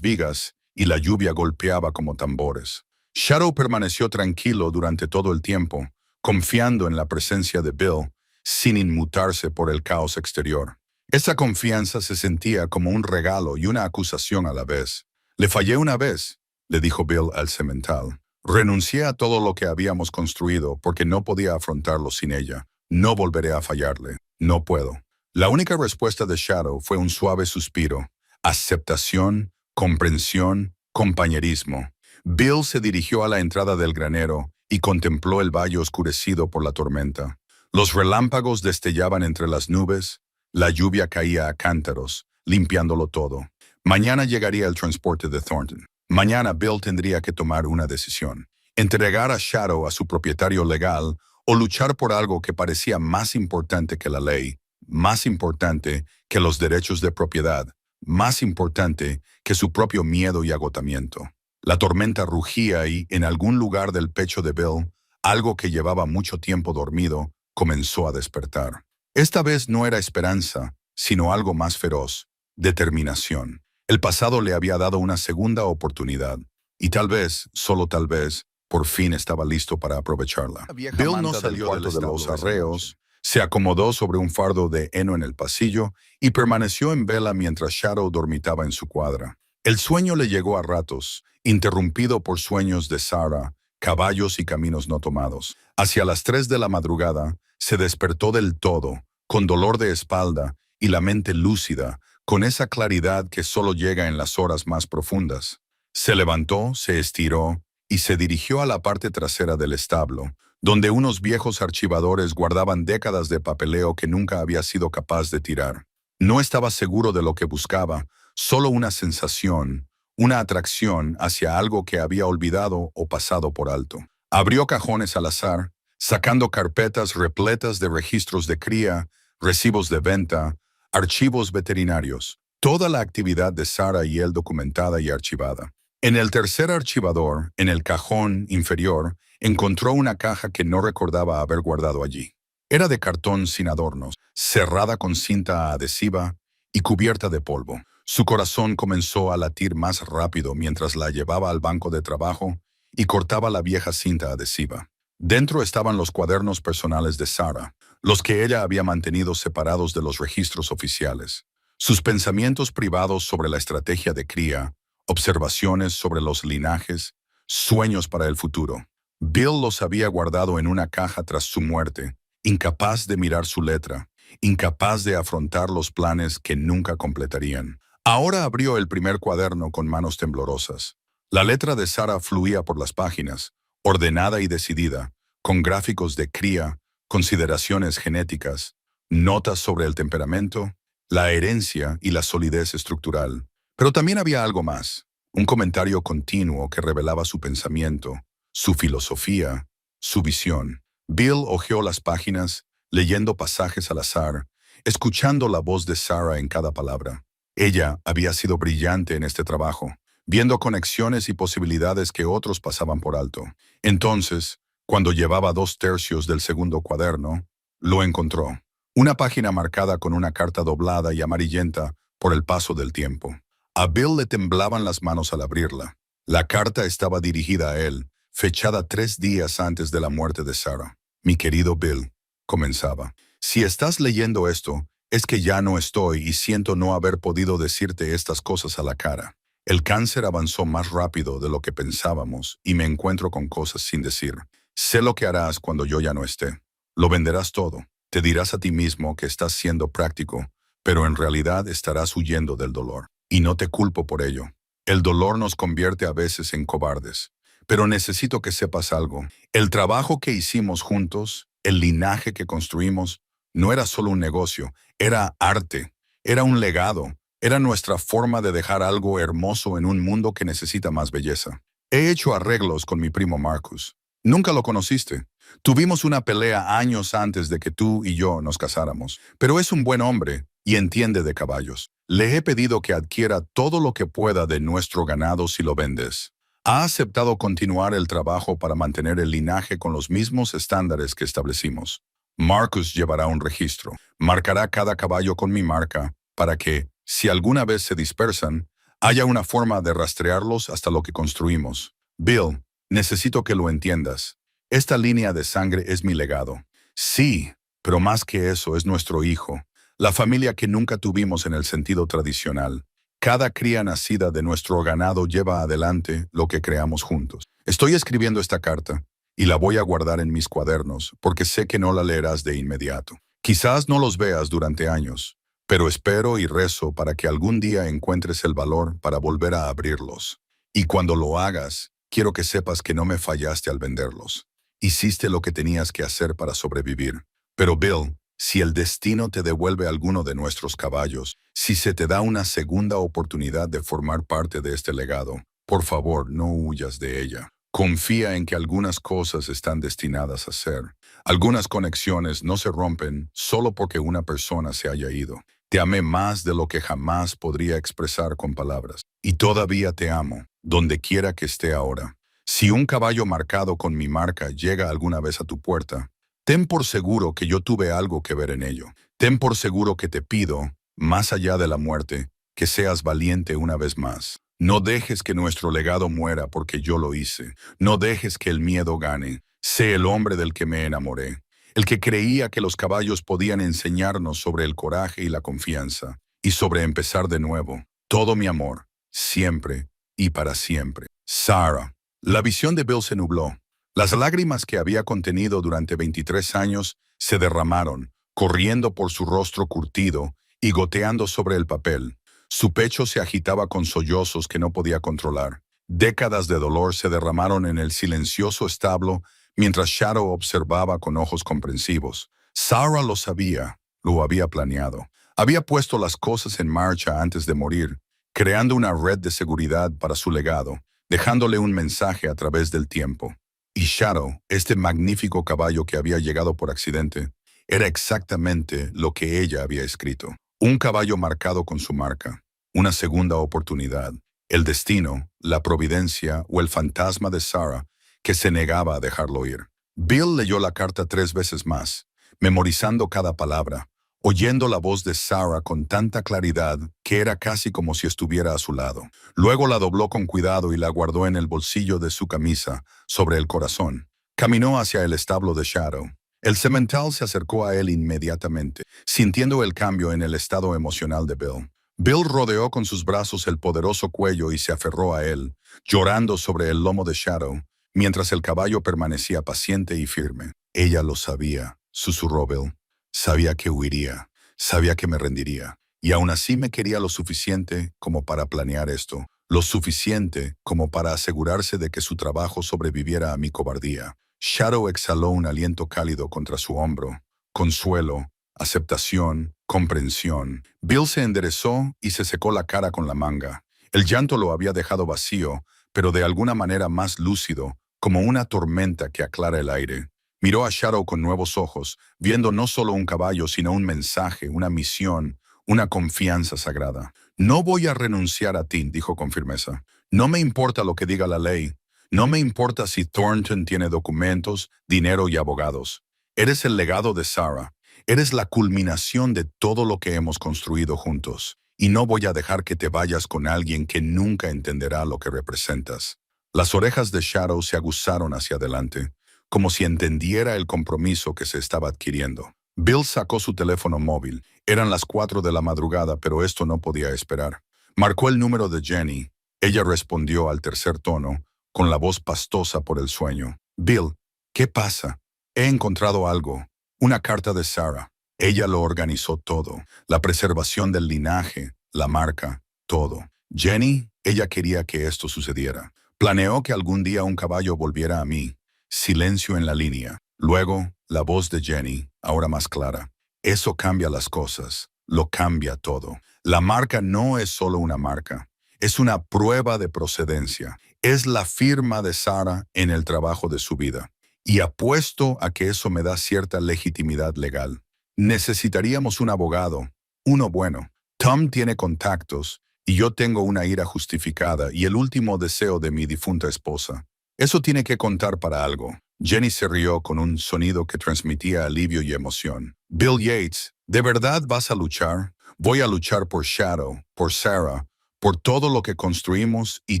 vigas y la lluvia golpeaba como tambores. Shadow permaneció tranquilo durante todo el tiempo, confiando en la presencia de Bill, sin inmutarse por el caos exterior. Esa confianza se sentía como un regalo y una acusación a la vez. Le fallé una vez, le dijo Bill al semental. Renuncié a todo lo que habíamos construido porque no podía afrontarlo sin ella. No volveré a fallarle. No puedo. La única respuesta de Shadow fue un suave suspiro. Aceptación, comprensión, compañerismo. Bill se dirigió a la entrada del granero y contempló el valle oscurecido por la tormenta. Los relámpagos destellaban entre las nubes, la lluvia caía a cántaros, limpiándolo todo. Mañana llegaría el transporte de Thornton. Mañana Bill tendría que tomar una decisión. Entregar a Shadow a su propietario legal o luchar por algo que parecía más importante que la ley, más importante que los derechos de propiedad, más importante que su propio miedo y agotamiento. La tormenta rugía y, en algún lugar del pecho de Bill, algo que llevaba mucho tiempo dormido, comenzó a despertar. Esta vez no era esperanza, sino algo más feroz, determinación. El pasado le había dado una segunda oportunidad, y tal vez, solo tal vez, por fin estaba listo para aprovecharla. Bill no salió de los arreos, se acomodó sobre un fardo de heno en el pasillo y permaneció en vela mientras Shadow dormitaba en su cuadra. El sueño le llegó a ratos, interrumpido por sueños de Sarah, caballos y caminos no tomados. Hacia las 3 de la madrugada, se despertó del todo, con dolor de espalda y la mente lúcida, con esa claridad que solo llega en las horas más profundas. Se levantó, se estiró y se dirigió a la parte trasera del establo, donde unos viejos archivadores guardaban décadas de papeleo que nunca había sido capaz de tirar. No estaba seguro de lo que buscaba, solo una sensación, una atracción hacia algo que había olvidado o pasado por alto. Abrió cajones al azar, sacando carpetas repletas de registros de cría, recibos de venta, archivos veterinarios, toda la actividad de Sarah y él documentada y archivada. En el tercer archivador, en el cajón inferior, encontró una caja que no recordaba haber guardado allí. Era de cartón sin adornos, cerrada con cinta adhesiva y cubierta de polvo. Su corazón comenzó a latir más rápido mientras la llevaba al banco de trabajo y cortaba la vieja cinta adhesiva. Dentro estaban los cuadernos personales de Sarah, los que ella había mantenido separados de los registros oficiales. Sus pensamientos privados sobre la estrategia de cría, observaciones sobre los linajes, sueños para el futuro. Bill los había guardado en una caja tras su muerte, incapaz de mirar su letra, incapaz de afrontar los planes que nunca completarían. Ahora abrió el primer cuaderno con manos temblorosas. La letra de Sarah fluía por las páginas, ordenada y decidida, con gráficos de cría, consideraciones genéticas, notas sobre el temperamento, la herencia y la solidez estructural. Pero también había algo más, un comentario continuo que revelaba su pensamiento, su filosofía, su visión. Bill hojeó las páginas, leyendo pasajes al azar, escuchando la voz de Sarah en cada palabra. Ella había sido brillante en este trabajo, viendo conexiones y posibilidades que otros pasaban por alto. Entonces, cuando llevaba 2/3 del segundo cuaderno, lo encontró. Una página marcada con una carta doblada y amarillenta por el paso del tiempo. A Bill le temblaban las manos al abrirla. La carta estaba dirigida a él, fechada 3 días antes de la muerte de Sarah. Mi querido Bill, comenzaba. Si estás leyendo esto, es que ya no estoy y siento no haber podido decirte estas cosas a la cara. El cáncer avanzó más rápido de lo que pensábamos y me encuentro con cosas sin decir. Sé lo que harás cuando yo ya no esté. Lo venderás todo. Te dirás a ti mismo que estás siendo práctico, pero en realidad estarás huyendo del dolor. Y no te culpo por ello. El dolor nos convierte a veces en cobardes. Pero necesito que sepas algo. El trabajo que hicimos juntos, el linaje que construimos, no era solo un negocio, era arte, era un legado, era nuestra forma de dejar algo hermoso en un mundo que necesita más belleza. He hecho arreglos con mi primo Marcus. Nunca lo conociste. Tuvimos una pelea años antes de que tú y yo nos casáramos, pero es un buen hombre y entiende de caballos. Le he pedido que adquiera todo lo que pueda de nuestro ganado si lo vendes. Ha aceptado continuar el trabajo para mantener el linaje con los mismos estándares que establecimos. Marcus llevará un registro, marcará cada caballo con mi marca, para que, si alguna vez se dispersan, haya una forma de rastrearlos hasta lo que construimos. Bill, necesito que lo entiendas. Esta línea de sangre es mi legado. Sí, pero más que eso es nuestro hijo, la familia que nunca tuvimos en el sentido tradicional. Cada cría nacida de nuestro ganado lleva adelante lo que creamos juntos. Estoy escribiendo esta carta y la voy a guardar en mis cuadernos porque sé que no la leerás de inmediato. Quizás no los veas durante años, pero espero y rezo para que algún día encuentres el valor para volver a abrirlos. Y cuando lo hagas, quiero que sepas que no me fallaste al venderlos. Hiciste lo que tenías que hacer para sobrevivir. Pero Bill, si el destino te devuelve alguno de nuestros caballos, si se te da una segunda oportunidad de formar parte de este legado, por favor, no huyas de ella. Confía en que algunas cosas están destinadas a ser. Algunas conexiones no se rompen solo porque una persona se haya ido. Te amé más de lo que jamás podría expresar con palabras. Y todavía te amo, donde quiera que esté ahora. Si un caballo marcado con mi marca llega alguna vez a tu puerta, ten por seguro que yo tuve algo que ver en ello. Ten por seguro que te pido, más allá de la muerte, que seas valiente una vez más. No dejes que nuestro legado muera porque yo lo hice. No dejes que el miedo gane. Sé el hombre del que me enamoré. El que creía que los caballos podían enseñarnos sobre el coraje y la confianza. Y sobre empezar de nuevo. Todo mi amor. Siempre y para siempre. Sarah. La visión de Bill se nubló. Las lágrimas que había contenido durante 23 años se derramaron, corriendo por su rostro curtido y goteando sobre el papel. Su pecho se agitaba con sollozos que no podía controlar. Décadas de dolor se derramaron en el silencioso establo mientras Shadow observaba con ojos comprensivos. Sarah lo sabía, lo había planeado. Había puesto las cosas en marcha antes de morir, creando una red de seguridad para su legado, dejándole un mensaje a través del tiempo. Y Shadow, este magnífico caballo que había llegado por accidente, era exactamente lo que ella había escrito. Un caballo marcado con su marca, una segunda oportunidad, el destino, la providencia o el fantasma de Sarah que se negaba a dejarlo ir. Bill leyó la carta 3 veces más, memorizando cada palabra, oyendo la voz de Sarah con tanta claridad que era casi como si estuviera a su lado. Luego la dobló con cuidado y la guardó en el bolsillo de su camisa, sobre el corazón. Caminó hacia el establo de Shadow. El semental se acercó a él inmediatamente, sintiendo el cambio en el estado emocional de Bill. Bill rodeó con sus brazos el poderoso cuello y se aferró a él, llorando sobre el lomo de Shadow, mientras el caballo permanecía paciente y firme. Ella lo sabía, susurró Bill. Sabía que huiría, sabía que me rendiría, y aún así me quería lo suficiente como para planear esto, lo suficiente como para asegurarse de que su trabajo sobreviviera a mi cobardía. Shadow exhaló un aliento cálido contra su hombro. Consuelo, aceptación, comprensión. Bill se enderezó y se secó la cara con la manga. El llanto lo había dejado vacío, pero de alguna manera más lúcido, como una tormenta que aclara el aire. Miró a Shadow con nuevos ojos, viendo no solo un caballo, sino un mensaje, una misión, una confianza sagrada. No voy a renunciar a ti, dijo con firmeza. No me importa lo que diga la ley. No me importa si Thornton tiene documentos, dinero y abogados. Eres el legado de Sarah. Eres la culminación de todo lo que hemos construido juntos. Y no voy a dejar que te vayas con alguien que nunca entenderá lo que representas. Las orejas de Shadow se aguzaron hacia adelante, como si entendiera el compromiso que se estaba adquiriendo. Bill sacó su teléfono móvil. Eran las 4 de la madrugada, pero esto no podía esperar. Marcó el número de Jenny. Ella respondió al tercer tono, con la voz pastosa por el sueño. Bill, ¿qué pasa? He encontrado algo. Una carta de Sarah. Ella lo organizó todo. La preservación del linaje, la marca, todo. Jenny, ella quería que esto sucediera. Planeó que algún día un caballo volviera a mí. Silencio en la línea. Luego, la voz de Jenny, ahora más clara. Eso cambia las cosas. Lo cambia todo. La marca no es solo una marca. Es una prueba de procedencia. Es la firma de Sarah en el trabajo de su vida. Y apuesto a que eso me da cierta legitimidad legal. Necesitaríamos un abogado, uno bueno. Tom tiene contactos y yo tengo una ira justificada y el último deseo de mi difunta esposa. Eso tiene que contar para algo. Jenny se rió con un sonido que transmitía alivio y emoción. Bill Yates, ¿de verdad vas a luchar? Voy a luchar por Shadow, por Sarah, por todo lo que construimos y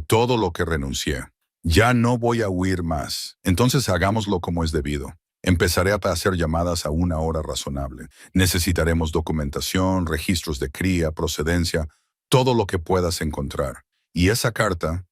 todo lo que renuncié. Ya no voy a huir más. Entonces hagámoslo como es debido. Empezaré a hacer llamadas a una hora razonable. Necesitaremos documentación, registros de cría, procedencia, todo lo que puedas encontrar. Y esa carta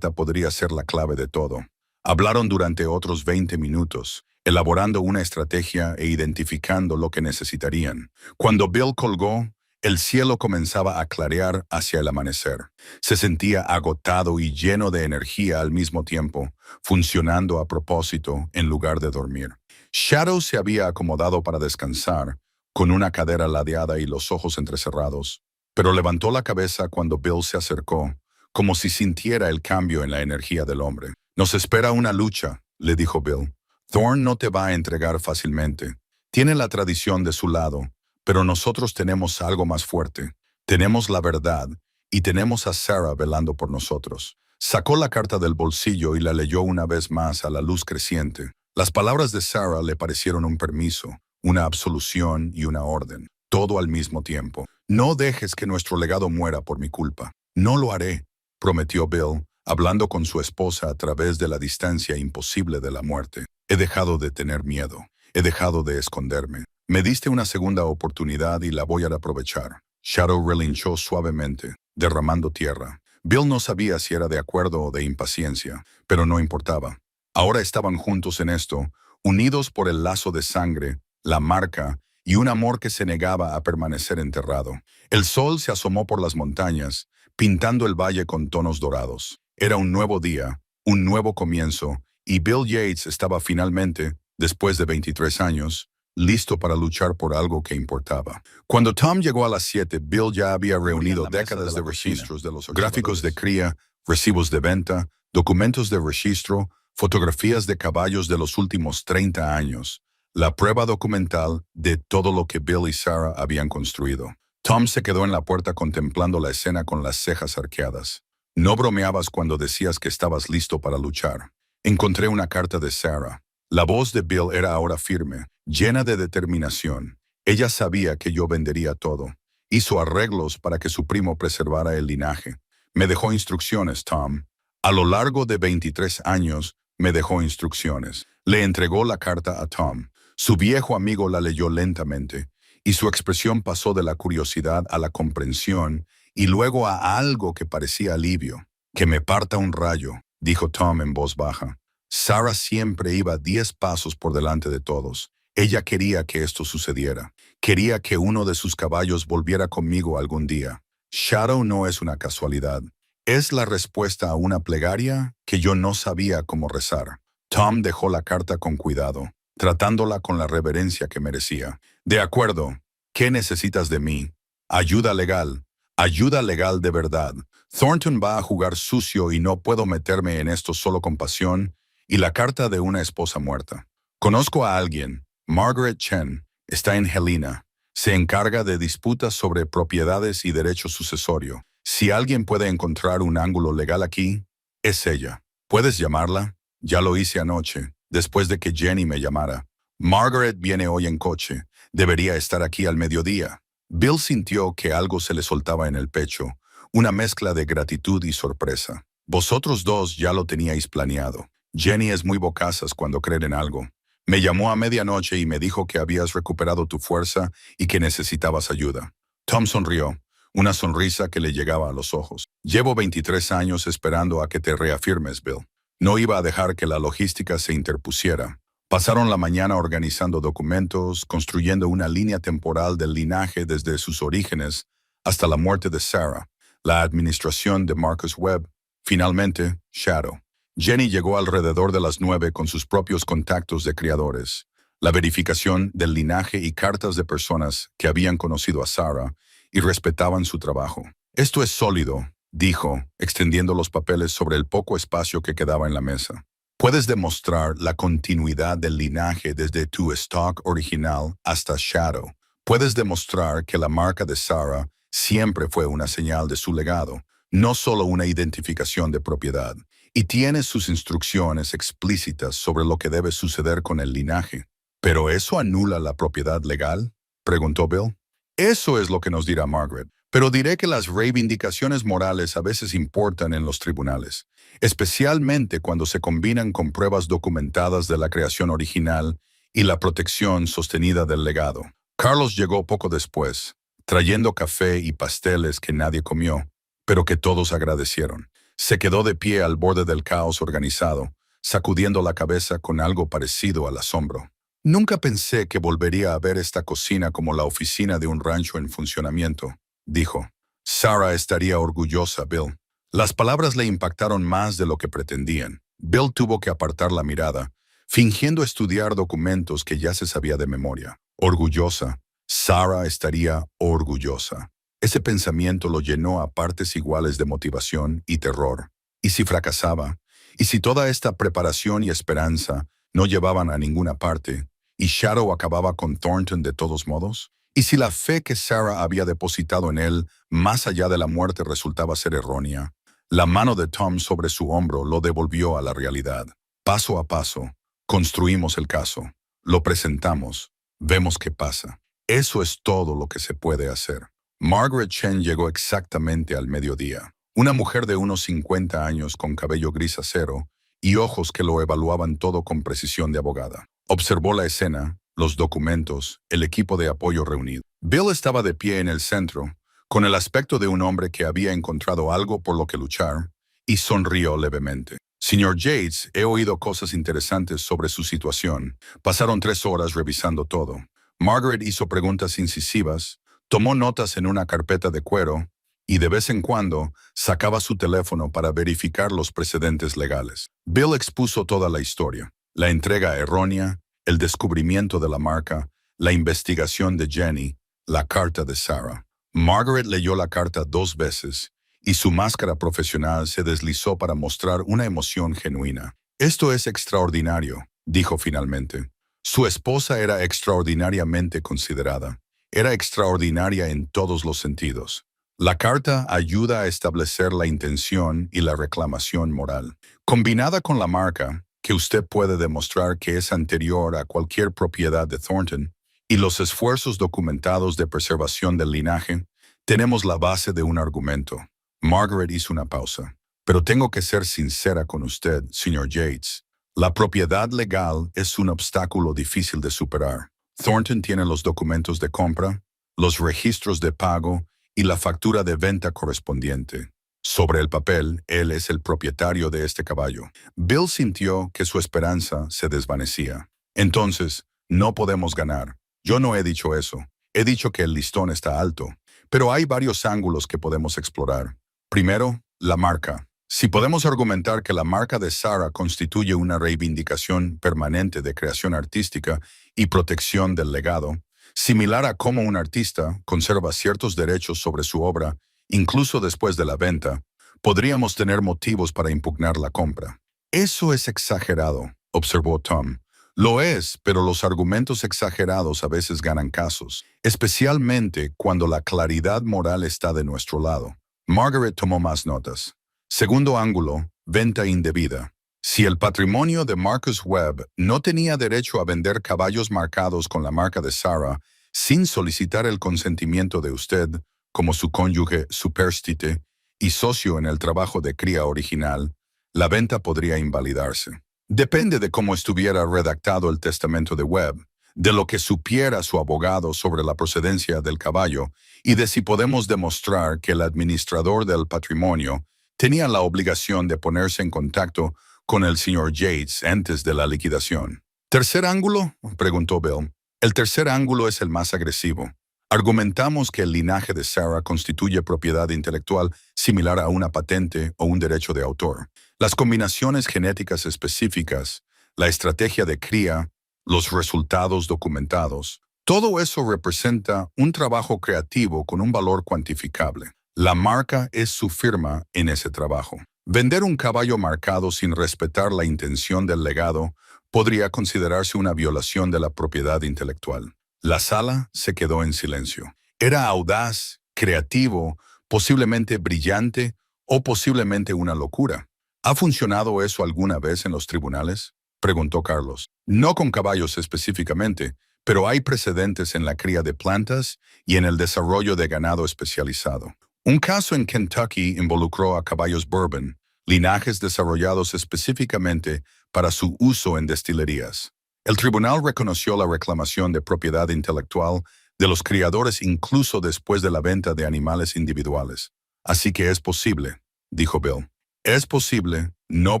podría ser la clave de todo. Hablaron durante otros 20 minutos, elaborando una estrategia e identificando lo que necesitarían. Cuando Bill colgó, el cielo comenzaba a clarear hacia el amanecer. Se sentía agotado y lleno de energía al mismo tiempo, funcionando a propósito en lugar de dormir. Shadow se había acomodado para descansar, con una cadera ladeada y los ojos entrecerrados, pero levantó la cabeza cuando Bill se acercó, como si sintiera el cambio en la energía del hombre. Nos espera una lucha, le dijo Bill. Thorne no te va a entregar fácilmente. Tiene la tradición de su lado, pero nosotros tenemos algo más fuerte. Tenemos la verdad y tenemos a Sarah velando por nosotros. Sacó la carta del bolsillo y la leyó una vez más a la luz creciente. Las palabras de Sarah le parecieron un permiso, una absolución y una orden, todo al mismo tiempo. No dejes que nuestro legado muera por mi culpa. No lo haré, prometió Bill, hablando con su esposa a través de la distancia imposible de la muerte. He dejado de tener miedo. He dejado de esconderme. Me diste una segunda oportunidad y la voy a aprovechar. Shadow relinchó suavemente, derramando tierra. Bill no sabía si era de acuerdo o de impaciencia, pero no importaba. Ahora estaban juntos en esto, unidos por el lazo de sangre, la marca y un amor que se negaba a permanecer enterrado. El sol se asomó por las montañas, pintando el valle con tonos dorados. Era un nuevo día, un nuevo comienzo, y Bill Yates estaba finalmente, después de 23 años, listo para luchar por algo que importaba. Cuando Tom llegó a las 7, Bill ya había reunido décadas de registros de los gráficos de cría, recibos de venta, documentos de registro, fotografías de caballos de los últimos 30 años, la prueba documental de todo lo que Bill y Sarah habían construido. Tom se quedó en la puerta contemplando la escena con las cejas arqueadas. No bromeabas cuando decías que estabas listo para luchar. Encontré una carta de Sarah. La voz de Bill era ahora firme, llena de determinación. Ella sabía que yo vendería todo. Hizo arreglos para que su primo preservara el linaje. Me dejó instrucciones, Tom. A lo largo de 23 años, me dejó instrucciones. Le entregó la carta a Tom. Su viejo amigo la leyó lentamente, y su expresión pasó de la curiosidad a la comprensión, y luego a algo que parecía alivio. «Que me parta un rayo», dijo Tom en voz baja. Sarah siempre iba 10 pasos por delante de todos. Ella quería que esto sucediera. Quería que uno de sus caballos volviera conmigo algún día. Shadow no es una casualidad. Es la respuesta a una plegaria que yo no sabía cómo rezar. Tom dejó la carta con cuidado, tratándola con la reverencia que merecía. «De acuerdo. ¿Qué necesitas de mí? Ayuda legal. Ayuda legal de verdad. Thornton va a jugar sucio y no puedo meterme en esto solo con pasión. Y la carta de una esposa muerta. Conozco a alguien. Margaret Chen. Está en Helena. Se encarga de disputas sobre propiedades y derecho sucesorio. Si alguien puede encontrar un ángulo legal aquí, es ella. ¿Puedes llamarla? Ya lo hice anoche, después de que Jenny me llamara. Margaret viene hoy en coche. Debería estar aquí al mediodía». Bill sintió que algo se le soltaba en el pecho, una mezcla de gratitud y sorpresa. «Vosotros dos ya lo teníais planeado. Jenny es muy bocazas cuando creen en algo. Me llamó a medianoche y me dijo que habías recuperado tu fuerza y que necesitabas ayuda». Tom sonrió, una sonrisa que le llegaba a los ojos. «Llevo 23 años esperando a que te reafirmes, Bill. No iba a dejar que la logística se interpusiera». Pasaron la mañana organizando documentos, construyendo una línea temporal del linaje desde sus orígenes hasta la muerte de Sarah, la administración de Marcus Webb, finalmente Shadow. Jenny llegó alrededor de las 9 con sus propios contactos de criadores, la verificación del linaje y cartas de personas que habían conocido a Sarah y respetaban su trabajo. «Esto es sólido», dijo, extendiendo los papeles sobre el poco espacio que quedaba en la mesa. «Puedes demostrar la continuidad del linaje desde tu stock original hasta Shadow. Puedes demostrar que la marca de Sarah siempre fue una señal de su legado, no solo una identificación de propiedad. Y tienes sus instrucciones explícitas sobre lo que debe suceder con el linaje». «¿Pero eso anula la propiedad legal?», preguntó Bill. «Eso es lo que nos dirá Margaret. Pero diré que las reivindicaciones morales a veces importan en los tribunales, especialmente cuando se combinan con pruebas documentadas de la creación original y la protección sostenida del legado». Carlos llegó poco después, trayendo café y pasteles que nadie comió, pero que todos agradecieron. Se quedó de pie al borde del caos organizado, sacudiendo la cabeza con algo parecido al asombro. «Nunca pensé que volvería a ver esta cocina como la oficina de un rancho en funcionamiento», dijo. «Sarah estaría orgullosa, Bill». Las palabras le impactaron más de lo que pretendían. Bill tuvo que apartar la mirada, fingiendo estudiar documentos que ya se sabía de memoria. «Orgullosa. Sarah estaría orgullosa». Ese pensamiento lo llenó a partes iguales de motivación y terror. ¿Y si fracasaba? ¿Y si toda esta preparación y esperanza no llevaban a ninguna parte? ¿Y Shadow acababa con Thornton de todos modos? ¿Y si la fe que Sarah había depositado en él, más allá de la muerte, resultaba ser errónea? La mano de Tom sobre su hombro lo devolvió a la realidad. Paso a paso, construimos el caso, lo presentamos, vemos qué pasa. Eso es todo lo que se puede hacer. Margaret Chen llegó exactamente al mediodía. Una mujer de unos 50 años con cabello gris acero y ojos que lo evaluaban todo con precisión de abogada. Observó la escena, los documentos, el equipo de apoyo reunido. Bill estaba de pie en el centro, con el aspecto de un hombre que había encontrado algo por lo que luchar, y sonrió levemente. «Señor Yates, he oído cosas interesantes sobre su situación». Pasaron 3 horas revisando todo. Margaret hizo preguntas incisivas, tomó notas en una carpeta de cuero, y de vez en cuando sacaba su teléfono para verificar los precedentes legales. Bill expuso toda la historia: la entrega errónea, el descubrimiento de la marca, la investigación de Jenny, la carta de Sarah. Margaret leyó la carta 2 veces, y su máscara profesional se deslizó para mostrar una emoción genuina. «Esto es extraordinario», dijo finalmente. Su esposa era extraordinariamente considerada. Era extraordinaria en todos los sentidos. La carta ayuda a establecer la intención y la reclamación moral. Combinada con la marca, que usted puede demostrar que es anterior a cualquier propiedad de Thornton, y los esfuerzos documentados de preservación del linaje, tenemos la base de un argumento. Margaret hizo una pausa. Pero tengo que ser sincera con usted, señor Yates. La propiedad legal es un obstáculo difícil de superar. Thornton tiene los documentos de compra, los registros de pago y la factura de venta correspondiente. Sobre el papel, él es el propietario de este caballo. Bill sintió que su esperanza se desvanecía. Entonces, no podemos ganar. Yo no he dicho eso. He dicho que el listón está alto. Pero hay varios ángulos que podemos explorar. Primero, la marca. Si podemos argumentar que la marca de Sarah constituye una reivindicación permanente de creación artística y protección del legado, similar a cómo un artista conserva ciertos derechos sobre su obra, incluso después de la venta, podríamos tener motivos para impugnar la compra. Eso es exagerado, observó Tom. Lo es, pero los argumentos exagerados a veces ganan casos, especialmente cuando la claridad moral está de nuestro lado. Margaret tomó más notas. Segundo ángulo, venta indebida. Si el patrimonio de Marcus Webb no tenía derecho a vender caballos marcados con la marca de Sarah sin solicitar el consentimiento de usted, como su cónyuge superstite y socio en el trabajo de cría original, la venta podría invalidarse. Depende de cómo estuviera redactado el testamento de Webb, de lo que supiera su abogado sobre la procedencia del caballo y de si podemos demostrar que el administrador del patrimonio tenía la obligación de ponerse en contacto con el señor Yates antes de la liquidación. ¿Tercer ángulo?, preguntó Bill. El tercer ángulo es el más agresivo. Argumentamos que el linaje de Sarah constituye propiedad intelectual similar a una patente o un derecho de autor. Las combinaciones genéticas específicas, la estrategia de cría, los resultados documentados, todo eso representa un trabajo creativo con un valor cuantificable. La marca es su firma en ese trabajo. Vender un caballo marcado sin respetar la intención del legado podría considerarse una violación de la propiedad intelectual. La sala se quedó en silencio. Era audaz, creativo, posiblemente brillante o posiblemente una locura. ¿Ha funcionado eso alguna vez en los tribunales?, preguntó Carlos. No con caballos específicamente, pero hay precedentes en la cría de plantas y en el desarrollo de ganado especializado. Un caso en Kentucky involucró a caballos Bourbon, linajes desarrollados específicamente para su uso en destilerías. El tribunal reconoció la reclamación de propiedad intelectual de los criadores incluso después de la venta de animales individuales. Así que es posible, dijo Bill. Es posible, no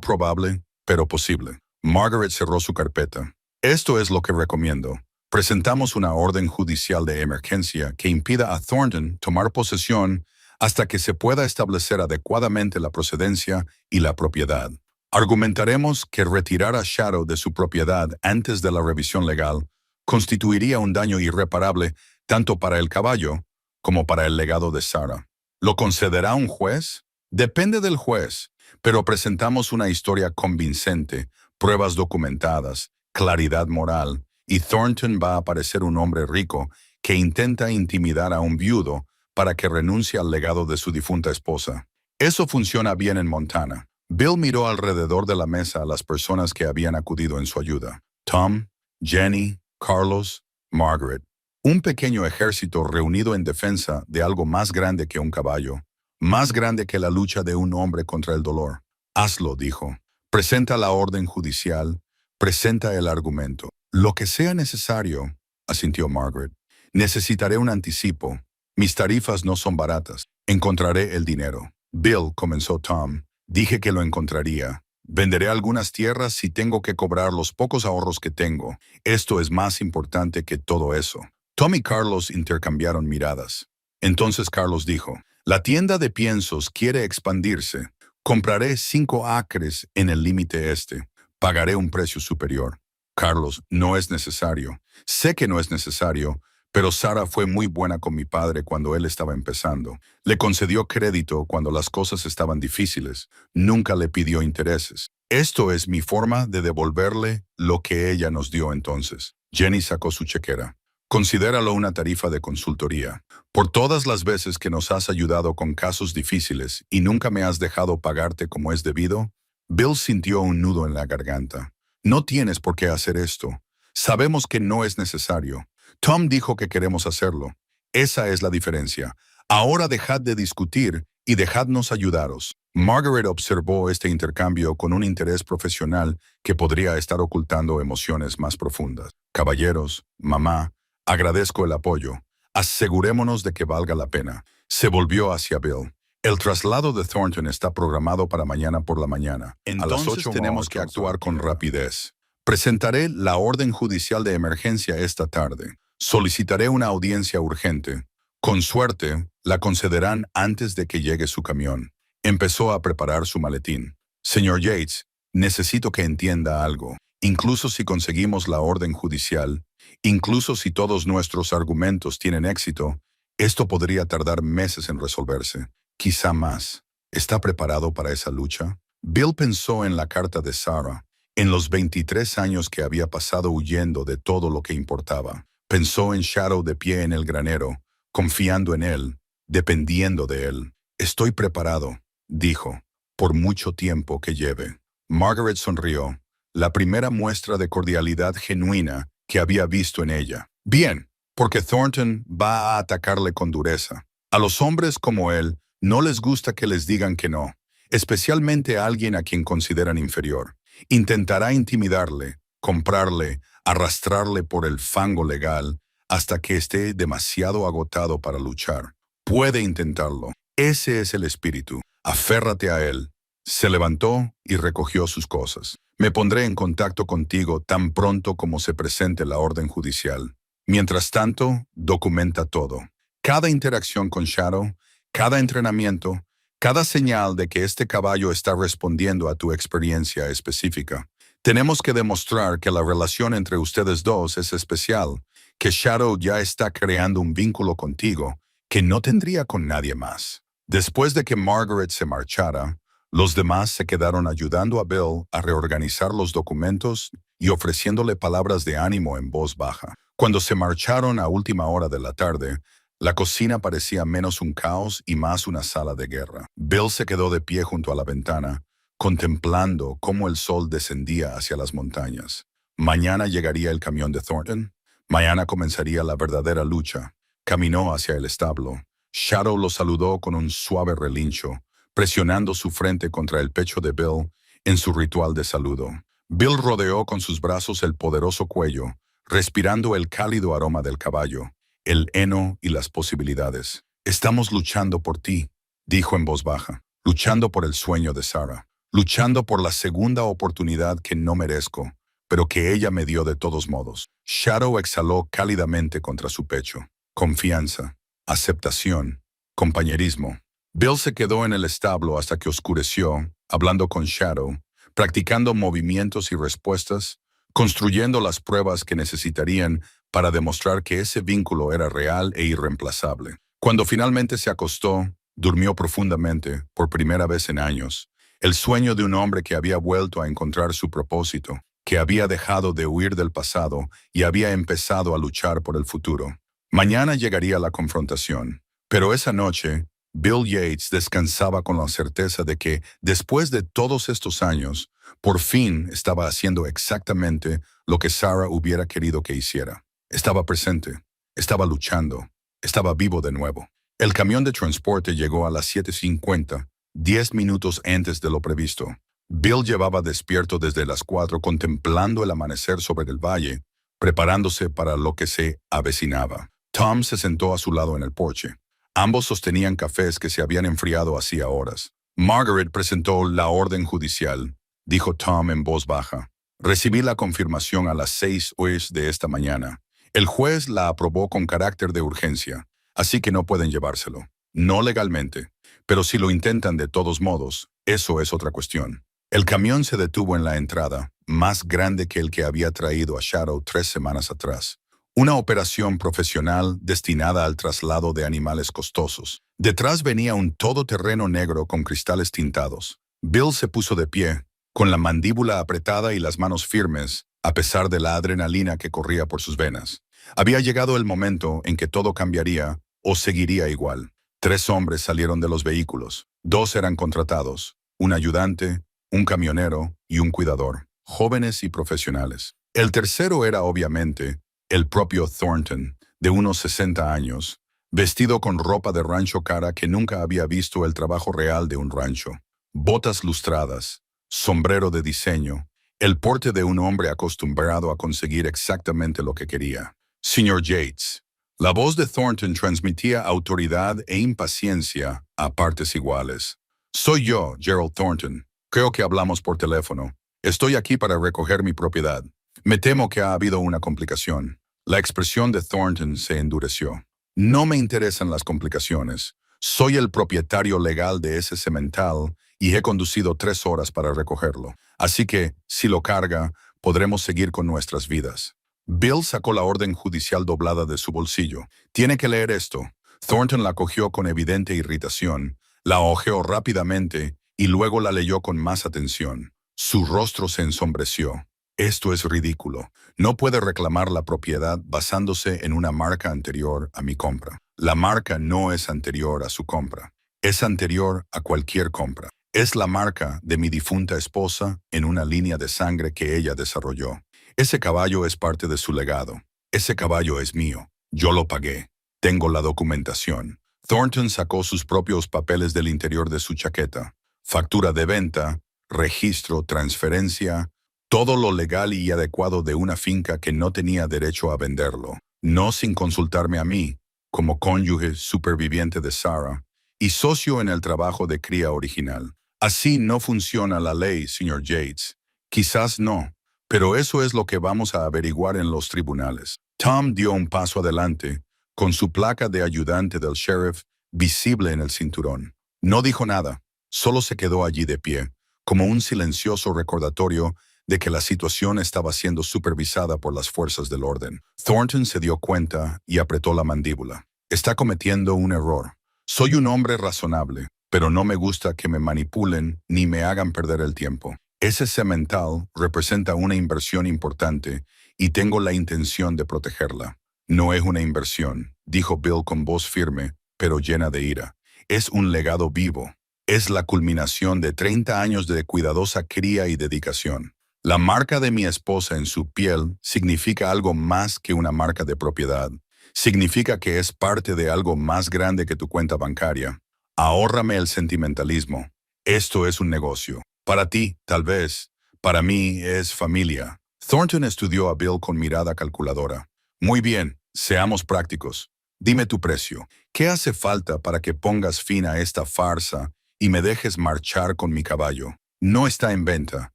probable, pero posible. Margaret cerró su carpeta. Esto es lo que recomiendo. Presentamos una orden judicial de emergencia que impida a Thornton tomar posesión hasta que se pueda establecer adecuadamente la procedencia y la propiedad. Argumentaremos que retirar a Shadow de su propiedad antes de la revisión legal constituiría un daño irreparable tanto para el caballo como para el legado de Sarah. ¿Lo concederá un juez? Depende del juez, pero presentamos una historia convincente, pruebas documentadas, claridad moral, y Thornton va a parecer un hombre rico que intenta intimidar a un viudo para que renuncie al legado de su difunta esposa. Eso funciona bien en Montana. Bill miró alrededor de la mesa a las personas que habían acudido en su ayuda. Tom, Jenny, Carlos, Margaret. Un pequeño ejército reunido en defensa de algo más grande que un caballo. Más grande que la lucha de un hombre contra el dolor. Hazlo, dijo. Presenta la orden judicial, presenta el argumento. Lo que sea necesario, asintió Margaret. Necesitaré un anticipo. Mis tarifas no son baratas. Encontraré el dinero. Bill, comenzó Tom. Dije que lo encontraría. Venderé algunas tierras si tengo que cobrar los pocos ahorros que tengo. Esto es más importante que todo eso. Tom y Carlos intercambiaron miradas. Entonces Carlos dijo, la tienda de piensos quiere expandirse. Compraré 5 acres en el límite este. Pagaré un precio superior. Carlos, no es necesario. Sé que no es necesario, pero Sarah fue muy buena con mi padre cuando él estaba empezando. Le concedió crédito cuando las cosas estaban difíciles. Nunca le pidió intereses. Esto es mi forma de devolverle lo que ella nos dio entonces. Jenny sacó su chequera. Considéralo una tarifa de consultoría. Por todas las veces que nos has ayudado con casos difíciles y nunca me has dejado pagarte como es debido, Bill sintió un nudo en la garganta. No tienes por qué hacer esto. Sabemos que no es necesario. Tom dijo que queremos hacerlo. Esa es la diferencia. Ahora dejad de discutir y dejadnos ayudaros. Margaret observó este intercambio con un interés profesional que podría estar ocultando emociones más profundas. Caballeros, mamá, agradezco el apoyo. Asegurémonos de que valga la pena. Se volvió hacia Bill. El traslado de Thornton está programado para mañana por la mañana. A las 8 tenemos que actuar con rapidez. Presentaré la orden judicial de emergencia esta tarde. Solicitaré una audiencia urgente. Con suerte, la concederán antes de que llegue su camión. Empezó a preparar su maletín. Señor Yates, necesito que entienda algo. Incluso si conseguimos la orden judicial, incluso si todos nuestros argumentos tienen éxito, esto podría tardar meses en resolverse, quizá más. ¿Está preparado para esa lucha? Bill pensó en la carta de Sarah, en los 23 años que había pasado huyendo de todo lo que importaba. Pensó en Shadow de pie en el granero, confiando en él, dependiendo de él. Estoy preparado, dijo, por mucho tiempo que lleve. Margaret sonrió, la primera muestra de cordialidad genuina que había visto en ella. Bien, porque Thornton va a atacarle con dureza. A los hombres como él no les gusta que les digan que no, especialmente a alguien a quien consideran inferior. Intentará intimidarle, comprarle, arrastrarle por el fango legal hasta que esté demasiado agotado para luchar. Puede intentarlo. Ese es el espíritu. Aférrate a él. Se levantó y recogió sus cosas. Me pondré en contacto contigo tan pronto como se presente la orden judicial. Mientras tanto, documenta todo. Cada interacción con Shadow, cada entrenamiento, cada señal de que este caballo está respondiendo a tu experiencia específica. Tenemos que demostrar que la relación entre ustedes dos es especial, que Shadow ya está creando un vínculo contigo que no tendría con nadie más. Después de que Margaret se marchara, los demás se quedaron ayudando a Bill a reorganizar los documentos y ofreciéndole palabras de ánimo en voz baja. Cuando se marcharon a última hora de la tarde, la cocina parecía menos un caos y más una sala de guerra. Bill se quedó de pie junto a la ventana, contemplando cómo el sol descendía hacia las montañas. Mañana llegaría el camión de Thornton. Mañana comenzaría la verdadera lucha. Caminó hacia el establo. Shadow lo saludó con un suave relincho, presionando su frente contra el pecho de Bill en su ritual de saludo. Bill rodeó con sus brazos el poderoso cuello, respirando el cálido aroma del caballo, el heno y las posibilidades. Estamos luchando por ti, dijo en voz baja, luchando por el sueño de Sarah, luchando por la segunda oportunidad que no merezco, pero que ella me dio de todos modos. Shadow exhaló cálidamente contra su pecho. Confianza, aceptación, compañerismo. Bill se quedó en el establo hasta que oscureció, hablando con Shadow, practicando movimientos y respuestas, construyendo las pruebas que necesitarían para demostrar que ese vínculo era real e irreemplazable. Cuando finalmente se acostó, durmió profundamente, por primera vez en años, el sueño de un hombre que había vuelto a encontrar su propósito, que había dejado de huir del pasado y había empezado a luchar por el futuro. Mañana llegaría la confrontación, pero esa noche, Bill Yates descansaba con la certeza de que, después de todos estos años, por fin estaba haciendo exactamente lo que Sarah hubiera querido que hiciera. Estaba presente, estaba luchando, estaba vivo de nuevo. El camión de transporte llegó a las 7:50, 10 minutos antes de lo previsto. Bill llevaba despierto desde las 4 contemplando el amanecer sobre el valle, preparándose para lo que se avecinaba. Tom se sentó a su lado en el porche. Ambos sostenían cafés que se habían enfriado hacía horas. Margaret presentó la orden judicial, dijo Tom en voz baja. Recibí la confirmación a las 6 horas de esta mañana. El juez la aprobó con carácter de urgencia, así que no pueden llevárselo. No legalmente, pero si lo intentan de todos modos, eso es otra cuestión. El camión se detuvo en la entrada, más grande que el que había traído a Shadow 3 semanas atrás. Una operación profesional destinada al traslado de animales costosos. Detrás venía un todoterreno negro con cristales tintados. Bill se puso de pie, con la mandíbula apretada y las manos firmes, a pesar de la adrenalina que corría por sus venas. Había llegado el momento en que todo cambiaría o seguiría igual. 3 hombres salieron de los vehículos. 2 eran contratados, un ayudante, un camionero y un cuidador, jóvenes y profesionales. El tercero era obviamente el propio Thornton, de unos 60 años, vestido con ropa de rancho cara que nunca había visto el trabajo real de un rancho. Botas lustradas, sombrero de diseño, el porte de un hombre acostumbrado a conseguir exactamente lo que quería. Señor Yates. La voz de Thornton transmitía autoridad e impaciencia a partes iguales. Soy yo, Gerald Thornton. Creo que hablamos por teléfono. Estoy aquí para recoger mi propiedad. Me temo que ha habido una complicación. La expresión de Thornton se endureció. No me interesan las complicaciones. Soy el propietario legal de ese cemental y he conducido 3 horas para recogerlo. Así que, si lo carga, podremos seguir con nuestras vidas. Bill sacó la orden judicial doblada de su bolsillo. Tiene que leer esto. Thornton la cogió con evidente irritación, la hojeó rápidamente y luego la leyó con más atención. Su rostro se ensombreció. Esto es ridículo. No puede reclamar la propiedad basándose en una marca anterior a mi compra. La marca no es anterior a su compra. Es anterior a cualquier compra. Es la marca de mi difunta esposa en una línea de sangre que ella desarrolló. Ese caballo es parte de su legado. Ese caballo es mío. Yo lo pagué. Tengo la documentación. Thornton sacó sus propios papeles del interior de su chaqueta. Factura de venta, registro, transferencia, todo lo legal y adecuado de una finca que no tenía derecho a venderlo. No sin consultarme a mí, como cónyuge superviviente de Sarah y socio en el trabajo de cría original. Así no funciona la ley, señor Yates. Quizás no, pero eso es lo que vamos a averiguar en los tribunales. Tom dio un paso adelante, con su placa de ayudante del sheriff visible en el cinturón. No dijo nada, solo se quedó allí de pie, como un silencioso recordatorio de que la situación estaba siendo supervisada por las fuerzas del orden. Thornton se dio cuenta y apretó la mandíbula. Está cometiendo un error. Soy un hombre razonable, pero no me gusta que me manipulen ni me hagan perder el tiempo. Ese cemental representa una inversión importante y tengo la intención de protegerla. No es una inversión, dijo Bill con voz firme, pero llena de ira. Es un legado vivo. Es la culminación de 30 años de cuidadosa cría y dedicación. La marca de mi esposa en su piel significa algo más que una marca de propiedad. Significa que es parte de algo más grande que tu cuenta bancaria. Ahórrame el sentimentalismo. Esto es un negocio. Para ti, tal vez. Para mí, es familia. Thornton estudió a Bill con mirada calculadora. Muy bien, seamos prácticos. Dime tu precio. ¿Qué hace falta para que pongas fin a esta farsa y me dejes marchar con mi caballo? No está en venta.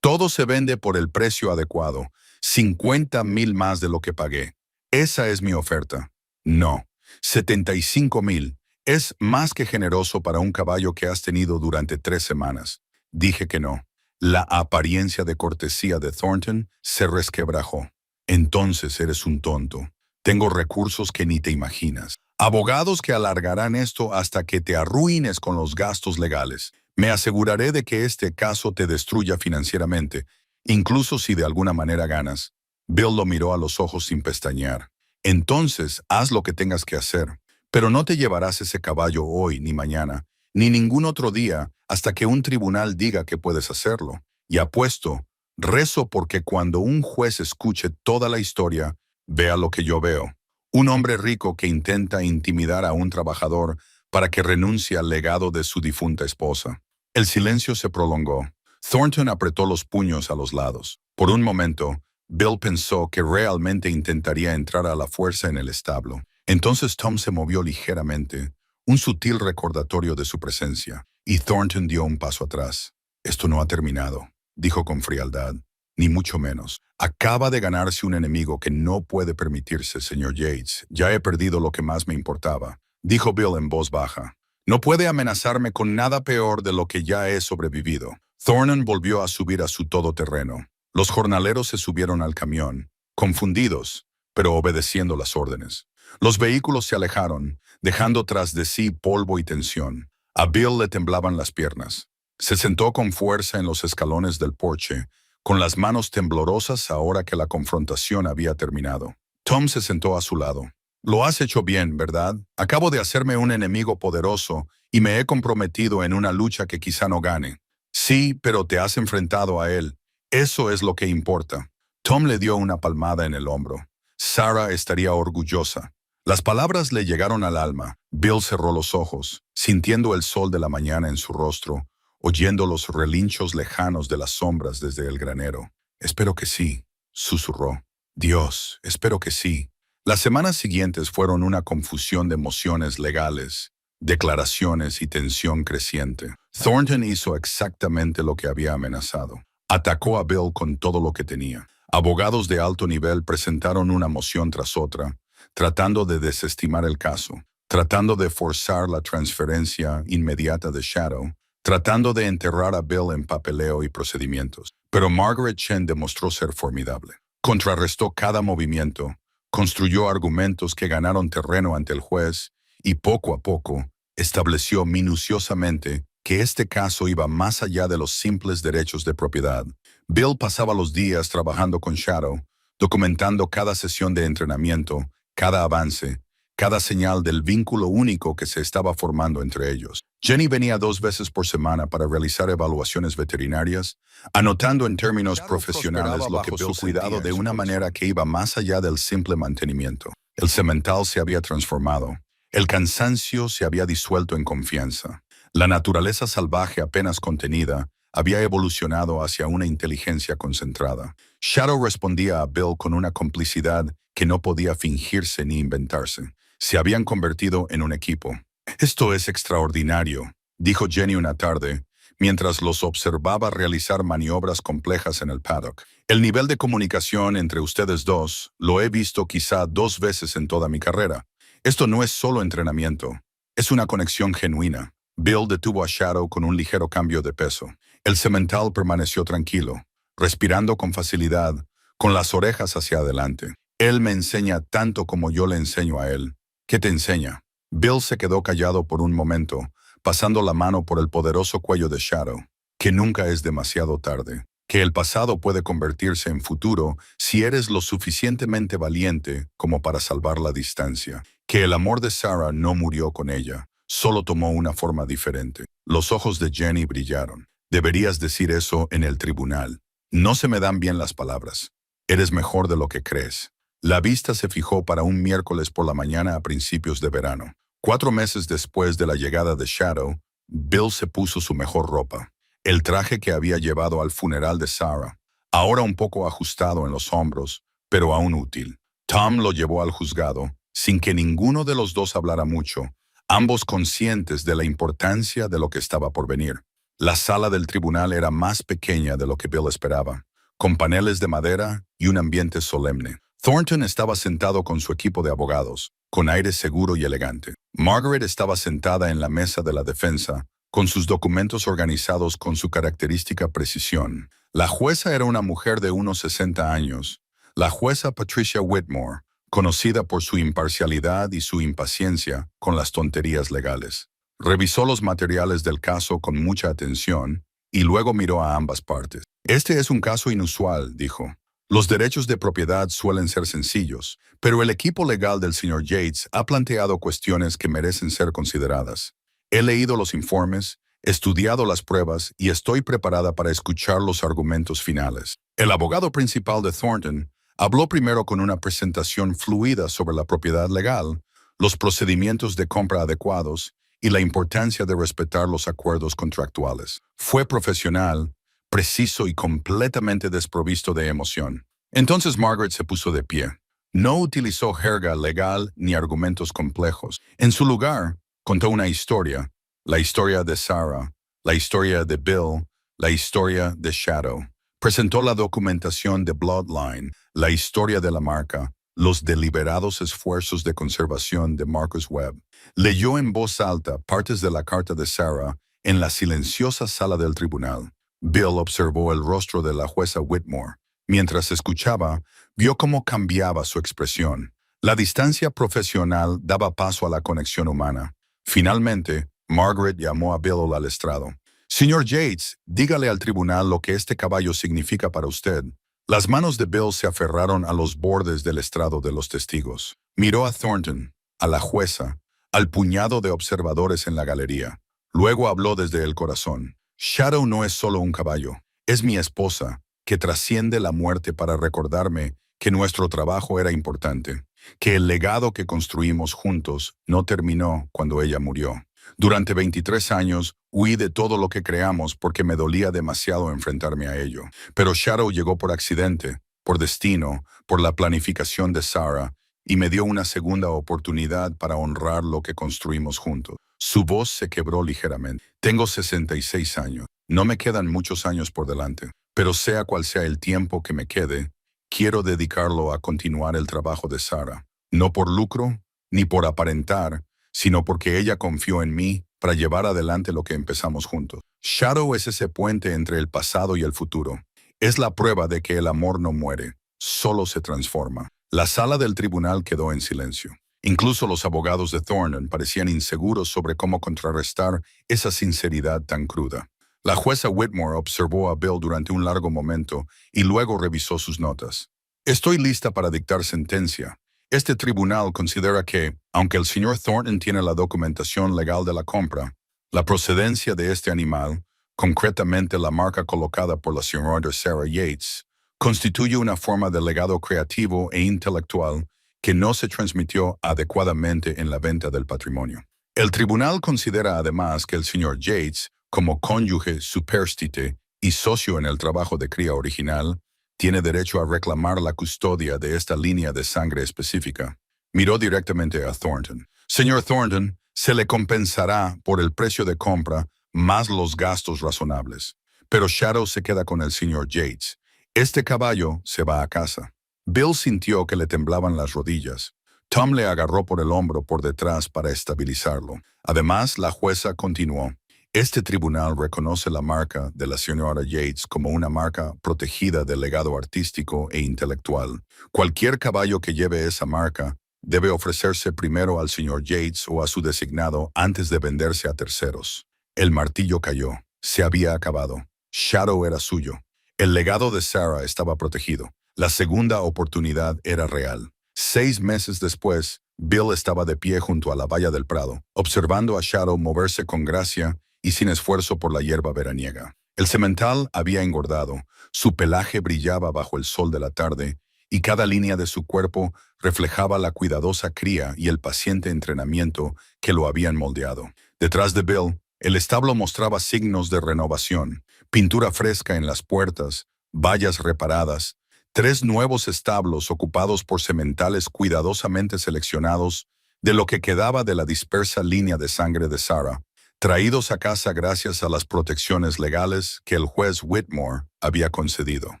Todo se vende por el precio adecuado, 50,000 más de lo que pagué. Esa es mi oferta. No, 75,000. Es más que generoso para un caballo que has tenido durante 3 semanas. Dije que no. La apariencia de cortesía de Thornton se resquebrajó. Entonces eres un tonto. Tengo recursos que ni te imaginas. Abogados que alargarán esto hasta que te arruines con los gastos legales. Me aseguraré de que este caso te destruya financieramente, incluso si de alguna manera ganas. Bill lo miró a los ojos sin pestañear. Entonces, haz lo que tengas que hacer, pero no te llevarás ese caballo hoy ni mañana, ni ningún otro día hasta que un tribunal diga que puedes hacerlo. Y apuesto, rezo porque cuando un juez escuche toda la historia, vea lo que yo veo. Un hombre rico que intenta intimidar a un trabajador para que renuncie al legado de su difunta esposa. El silencio se prolongó. Thornton apretó los puños a los lados. Por un momento, Bill pensó que realmente intentaría entrar a la fuerza en el establo. Entonces Tom se movió ligeramente, un sutil recordatorio de su presencia, y Thornton dio un paso atrás. Esto no ha terminado, dijo con frialdad, ni mucho menos. Acaba de ganarse un enemigo que no puede permitirse, señor Yates. Ya he perdido lo que más me importaba, dijo Bill en voz baja. No puede amenazarme con nada peor de lo que ya he sobrevivido. Thornton volvió a subir a su todoterreno. Los jornaleros se subieron al camión, confundidos, pero obedeciendo las órdenes. Los vehículos se alejaron, dejando tras de sí polvo y tensión. A Bill le temblaban las piernas. Se sentó con fuerza en los escalones del porche, con las manos temblorosas ahora que la confrontación había terminado. Tom se sentó a su lado. Lo has hecho bien, ¿verdad? Acabo de hacerme un enemigo poderoso y me he comprometido en una lucha que quizá no gane. Sí, pero te has enfrentado a él. Eso es lo que importa. Tom le dio una palmada en el hombro. Sarah estaría orgullosa. Las palabras le llegaron al alma. Bill cerró los ojos, sintiendo el sol de la mañana en su rostro, oyendo los relinchos lejanos de las sombras desde el granero. Espero que sí, susurró. Dios, espero que sí. Las semanas siguientes fueron una confusión de emociones legales, declaraciones y tensión creciente. Thornton hizo exactamente lo que había amenazado. Atacó a Bill con todo lo que tenía. Abogados de alto nivel presentaron una moción tras otra, tratando de desestimar el caso, tratando de forzar la transferencia inmediata de Shadow, tratando de enterrar a Bill en papeleo y procedimientos. Pero Margaret Chen demostró ser formidable. Contrarrestó cada movimiento, construyó argumentos que ganaron terreno ante el juez y poco a poco estableció minuciosamente que este caso iba más allá de los simples derechos de propiedad. Bill pasaba los días trabajando con Shadow, documentando cada sesión de entrenamiento, cada avance, cada señal del vínculo único que se estaba formando entre ellos. Jenny venía 2 veces por semana para realizar evaluaciones veterinarias, anotando en términos profesionales lo que Bill cuidado de una manera que iba más allá del simple mantenimiento. El semental se había transformado. El cansancio se había disuelto en confianza. La naturaleza salvaje apenas contenida había evolucionado hacia una inteligencia concentrada. Shadow respondía a Bill con una complicidad que no podía fingirse ni inventarse. Se habían convertido en un equipo. «Esto es extraordinario», dijo Jenny una tarde, mientras los observaba realizar maniobras complejas en el paddock. «El nivel de comunicación entre ustedes dos lo he visto quizá 2 veces en toda mi carrera. Esto no es solo entrenamiento, es una conexión genuina». Bill detuvo a Shadow con un ligero cambio de peso. El semental permaneció tranquilo, respirando con facilidad, con las orejas hacia adelante. «Él me enseña tanto como yo le enseño a él». «¿Qué te enseña?» Bill se quedó callado por un momento, pasando la mano por el poderoso cuello de Shadow. «Que nunca es demasiado tarde. Que el pasado puede convertirse en futuro si eres lo suficientemente valiente como para salvar la distancia. Que el amor de Sarah no murió con ella, solo tomó una forma diferente». Los ojos de Jenny brillaron. «Deberías decir eso en el tribunal. No se me dan bien las palabras. Eres mejor de lo que crees». La vista se fijó para un miércoles por la mañana a principios de verano. 4 meses después de la llegada de Shadow, Bill se puso su mejor ropa, el traje que había llevado al funeral de Sarah, ahora un poco ajustado en los hombros, pero aún útil. Tom lo llevó al juzgado, sin que ninguno de los dos hablara mucho, ambos conscientes de la importancia de lo que estaba por venir. La sala del tribunal era más pequeña de lo que Bill esperaba, con paneles de madera y un ambiente solemne. Thornton estaba sentado con su equipo de abogados, con aire seguro y elegante. Margaret estaba sentada en la mesa de la defensa, con sus documentos organizados con su característica precisión. La jueza era una mujer de unos 60 años, la jueza Patricia Whitmore, conocida por su imparcialidad y su impaciencia con las tonterías legales. Revisó los materiales del caso con mucha atención y luego miró a ambas partes. «Este es un caso inusual», dijo. «Los derechos de propiedad suelen ser sencillos, pero el equipo legal del Sr. Yates ha planteado cuestiones que merecen ser consideradas. He leído los informes, estudiado las pruebas y estoy preparada para escuchar los argumentos finales». El abogado principal de Thornton habló primero con una presentación fluida sobre la propiedad legal, los procedimientos de compra adecuados y la importancia de respetar los acuerdos contractuales. Fue profesional, preciso y completamente desprovisto de emoción. Entonces Margaret se puso de pie. No utilizó jerga legal ni argumentos complejos. En su lugar, contó una historia, la historia de Sarah, la historia de Bill, la historia de Shadow. Presentó la documentación de Bloodline, la historia de la marca, los deliberados esfuerzos de conservación de Marcus Webb. Leyó en voz alta partes de la carta de Sarah en la silenciosa sala del tribunal. Bill observó el rostro de la jueza Whitmore. Mientras escuchaba, vio cómo cambiaba su expresión. La distancia profesional daba paso a la conexión humana. Finalmente, Margaret llamó a Bill al estrado. «Señor Yates, dígale al tribunal lo que este caballo significa para usted». Las manos de Bill se aferraron a los bordes del estrado de los testigos. Miró a Thornton, a la jueza, al puñado de observadores en la galería. Luego habló desde el corazón. Shadow no es solo un caballo, es mi esposa, que trasciende la muerte para recordarme que nuestro trabajo era importante, que el legado que construimos juntos no terminó cuando ella murió. Durante 23 años huí de todo lo que creamos porque me dolía demasiado enfrentarme a ello. Pero Shadow llegó por accidente, por destino, por la planificación de Sarah, y me dio una segunda oportunidad para honrar lo que construimos juntos. Su voz se quebró ligeramente. Tengo 66 años. No me quedan muchos años por delante, pero sea cual sea el tiempo que me quede, quiero dedicarlo a continuar el trabajo de Sarah. No por lucro, ni por aparentar, sino porque ella confió en mí para llevar adelante lo que empezamos juntos. Shadow es ese puente entre el pasado y el futuro. Es la prueba de que el amor no muere, solo se transforma. La sala del tribunal quedó en silencio. Incluso los abogados de Thornton parecían inseguros sobre cómo contrarrestar esa sinceridad tan cruda. La jueza Whitmore observó a Bill durante un largo momento y luego revisó sus notas. Estoy lista para dictar sentencia. Este tribunal considera que, aunque el señor Thornton tiene la documentación legal de la compra, la procedencia de este animal, concretamente la marca colocada por la señora Sarah Yates, constituye una forma de legado creativo e intelectual que no se transmitió adecuadamente en la venta del patrimonio. El tribunal considera además que el señor Yates, como cónyuge superstite y socio en el trabajo de cría original, tiene derecho a reclamar la custodia de esta línea de sangre específica. Miró directamente a Thornton. Señor Thornton, se le compensará por el precio de compra más los gastos razonables. Pero Shadow se queda con el señor Yates. Este caballo se va a casa. Bill sintió que le temblaban las rodillas. Tom le agarró por el hombro por detrás para estabilizarlo. Además, la jueza continuó. Este tribunal reconoce la marca de la señora Yates como una marca protegida del legado artístico e intelectual. Cualquier caballo que lleve esa marca debe ofrecerse primero al señor Yates o a su designado antes de venderse a terceros. El martillo cayó. Se había acabado. Shadow era suyo. El legado de Sarah estaba protegido. La segunda oportunidad era real. 6 meses después, Bill estaba de pie junto a la valla del prado, observando a Shadow moverse con gracia y sin esfuerzo por la hierba veraniega. El semental había engordado, su pelaje brillaba bajo el sol de la tarde, y cada línea de su cuerpo reflejaba la cuidadosa cría y el paciente entrenamiento que lo habían moldeado. Detrás de Bill, el establo mostraba signos de renovación, pintura fresca en las puertas, vallas reparadas, 3 nuevos establos ocupados por sementales cuidadosamente seleccionados de lo que quedaba de la dispersa línea de sangre de Sarah, traídos a casa gracias a las protecciones legales que el juez Whitmore había concedido.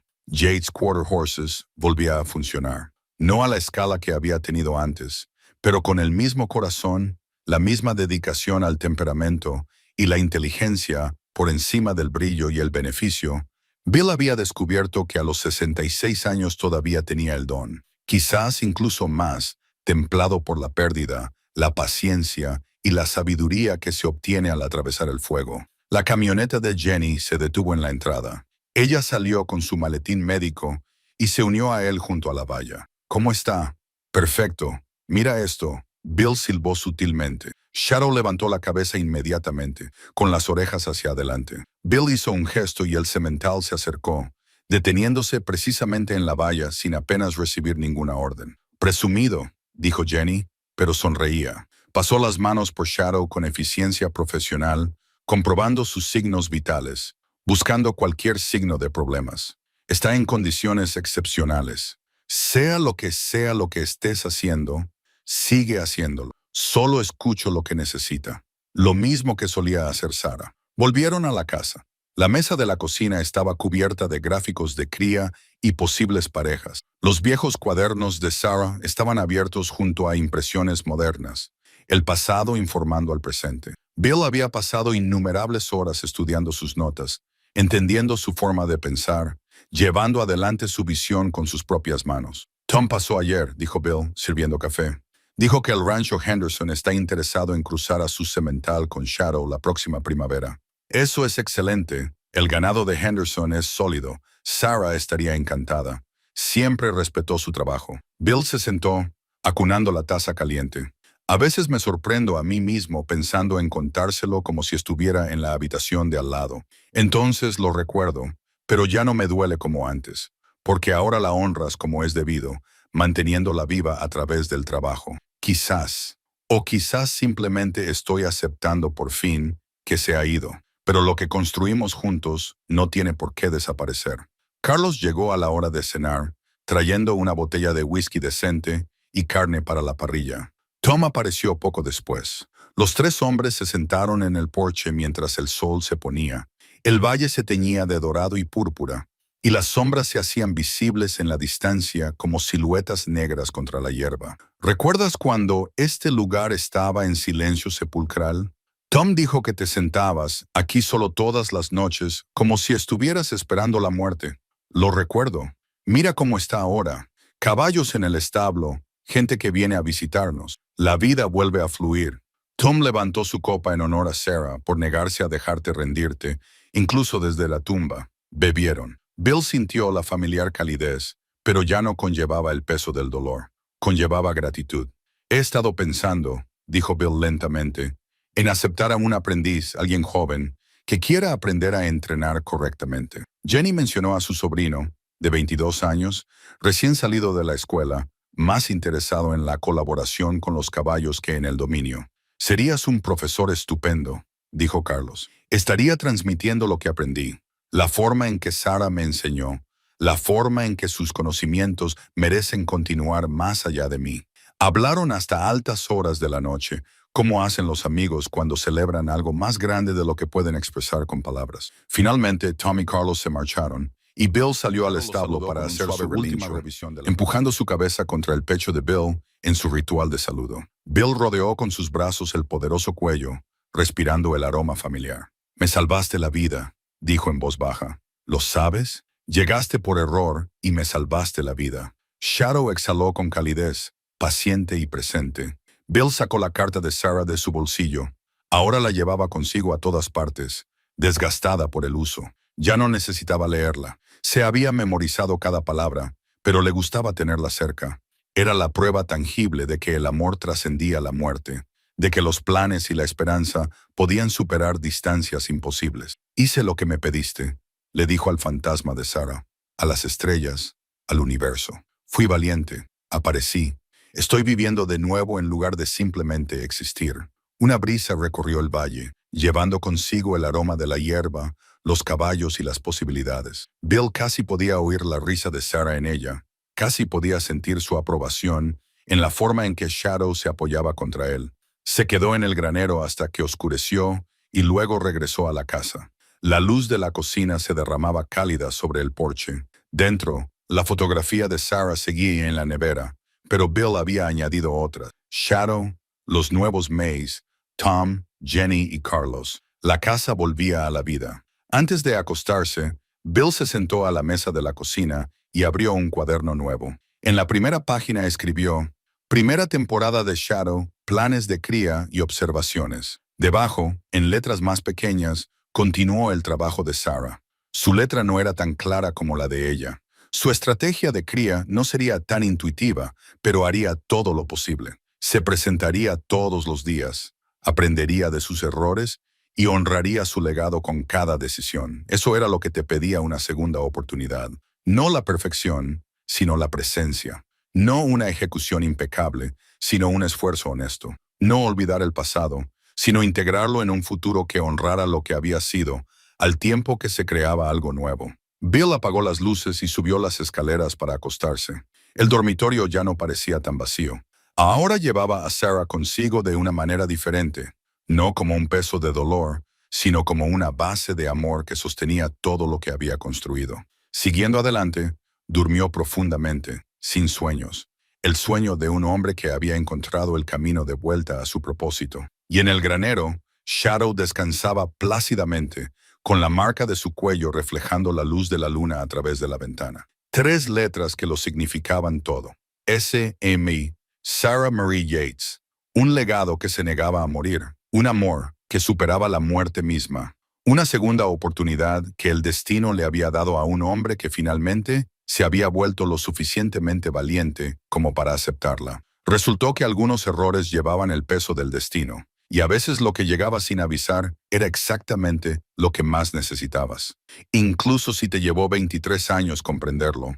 Yates Quarter Horses volvía a funcionar, no a la escala que había tenido antes, pero con el mismo corazón, la misma dedicación al temperamento y la inteligencia por encima del brillo y el beneficio. Bill había descubierto que a los 66 años todavía tenía el don, quizás incluso más, templado por la pérdida, la paciencia y la sabiduría que se obtiene al atravesar el fuego. La camioneta de Jenny se detuvo en la entrada. Ella salió con su maletín médico y se unió a él junto a la valla. ¿Cómo está? Perfecto. Mira esto. Bill silbó sutilmente. Shadow levantó la cabeza inmediatamente, con las orejas hacia adelante. Bill hizo un gesto y el semental se acercó, deteniéndose precisamente en la valla sin apenas recibir ninguna orden. Presumido, dijo Jenny, pero sonreía. Pasó las manos por Shadow con eficiencia profesional, comprobando sus signos vitales, buscando cualquier signo de problemas. Está en condiciones excepcionales. Sea lo que estés haciendo, sigue haciéndolo. Solo escucho lo que necesita. Lo mismo que solía hacer Sarah. Volvieron a la casa. La mesa de la cocina estaba cubierta de gráficos de cría y posibles parejas. Los viejos cuadernos de Sarah estaban abiertos junto a impresiones modernas, el pasado informando al presente. Bill había pasado innumerables horas estudiando sus notas, entendiendo su forma de pensar, llevando adelante su visión con sus propias manos. Tom pasó ayer, dijo Bill, sirviendo café. Dijo que el rancho Henderson está interesado en cruzar a su semental con Shadow la próxima primavera. Eso es excelente. El ganado de Henderson es sólido, Sarah estaría encantada. Siempre respetó su trabajo. Bill se sentó, acunando la taza caliente. A veces me sorprendo a mí mismo pensando en contárselo como si estuviera en la habitación de al lado. Entonces lo recuerdo, pero ya no me duele como antes, porque ahora la honras como es debido, manteniéndola viva a través del trabajo. Quizás, o quizás simplemente estoy aceptando por fin que se ha ido, pero lo que construimos juntos no tiene por qué desaparecer. Carlos llegó a la hora de cenar, trayendo una botella de whisky decente y carne para la parrilla. Tom apareció poco después. Los tres hombres se sentaron en el porche mientras el sol se ponía. El valle se teñía de dorado y púrpura, y las sombras se hacían visibles en la distancia como siluetas negras contra la hierba. ¿Recuerdas cuando este lugar estaba en silencio sepulcral? Tom dijo que te sentabas aquí solo todas las noches, como si estuvieras esperando la muerte. Lo recuerdo. Mira cómo está ahora. Caballos en el establo, gente que viene a visitarnos. La vida vuelve a fluir. Tom levantó su copa en honor a Sarah por negarse a dejarte rendirte, incluso desde la tumba. Bebieron. Bill sintió la familiar calidez, pero ya no conllevaba el peso del dolor. Conllevaba gratitud. He estado pensando, dijo Bill lentamente, en aceptar a un aprendiz, alguien joven, que quiera aprender a entrenar correctamente. Jenny mencionó a su sobrino, de 22 años, recién salido de la escuela, más interesado en la colaboración con los caballos que en el dominio. Serías un profesor estupendo, dijo Carlos. Estaría transmitiendo lo que aprendí, la forma en que Sarah me enseñó, la forma en que sus conocimientos merecen continuar más allá de mí. Hablaron hasta altas horas de la noche, como hacen los amigos cuando celebran algo más grande de lo que pueden expresar con palabras. Finalmente, Tom y Carlos se marcharon, y Bill salió al establo para hacer su última revisión, empujando su cabeza contra el pecho de Bill en su ritual de saludo. Bill rodeó con sus brazos el poderoso cuello, respirando el aroma familiar. «Me salvaste la vida», dijo en voz baja. «¿Lo sabes? Llegaste por error y me salvaste la vida». Shadow exhaló con calidez, paciente y presente. Bill sacó la carta de Sarah de su bolsillo. Ahora la llevaba consigo a todas partes, desgastada por el uso. Ya no necesitaba leerla. Se había memorizado cada palabra, pero le gustaba tenerla cerca. Era la prueba tangible de que el amor trascendía la muerte, de que los planes y la esperanza podían superar distancias imposibles. «Hice lo que me pediste», le dijo al fantasma de Sarah, a las estrellas, al universo. «Fui valiente, aparecí. Estoy viviendo de nuevo en lugar de simplemente existir». Una brisa recorrió el valle, llevando consigo el aroma de la hierba, los caballos y las posibilidades. Bill casi podía oír la risa de Sarah en ella, casi podía sentir su aprobación en la forma en que Shadow se apoyaba contra él. Se quedó en el granero hasta que oscureció y luego regresó a la casa. La luz de la cocina se derramaba cálida sobre el porche. Dentro, la fotografía de Sarah seguía en la nevera, pero Bill había añadido otras. Shadow, los nuevos Mays, Tom, Jenny y Carlos. La casa volvía a la vida. Antes de acostarse, Bill se sentó a la mesa de la cocina y abrió un cuaderno nuevo. En la primera página escribió: «Primera temporada de Shadow, planes de cría y observaciones». Debajo, en letras más pequeñas, continuó el trabajo de Sarah. Su letra no era tan clara como la de ella. Su estrategia de cría no sería tan intuitiva, pero haría todo lo posible. Se presentaría todos los días, aprendería de sus errores y honraría su legado con cada decisión. Eso era lo que te pedía una segunda oportunidad. No la perfección, sino la presencia. No una ejecución impecable, sino un esfuerzo honesto. No olvidar el pasado, sino integrarlo en un futuro que honrara lo que había sido, al tiempo que se creaba algo nuevo. Bill apagó las luces y subió las escaleras para acostarse. El dormitorio ya no parecía tan vacío. Ahora llevaba a Sarah consigo de una manera diferente, no como un peso de dolor, sino como una base de amor que sostenía todo lo que había construido. Siguiendo adelante, durmió profundamente, sin sueños, el sueño de un hombre que había encontrado el camino de vuelta a su propósito. Y en el granero, Shadow descansaba plácidamente, con la marca de su cuello reflejando la luz de la luna a través de la ventana. 3 letras que lo significaban todo. S.M.I. Sarah Marie Yates. Un legado que se negaba a morir. Un amor que superaba la muerte misma. Una segunda oportunidad que el destino le había dado a un hombre que finalmente se había vuelto lo suficientemente valiente como para aceptarla. Resultó que algunos errores llevaban el peso del destino, y a veces lo que llegaba sin avisar era exactamente lo que más necesitabas. Incluso si te llevó 23 años comprenderlo,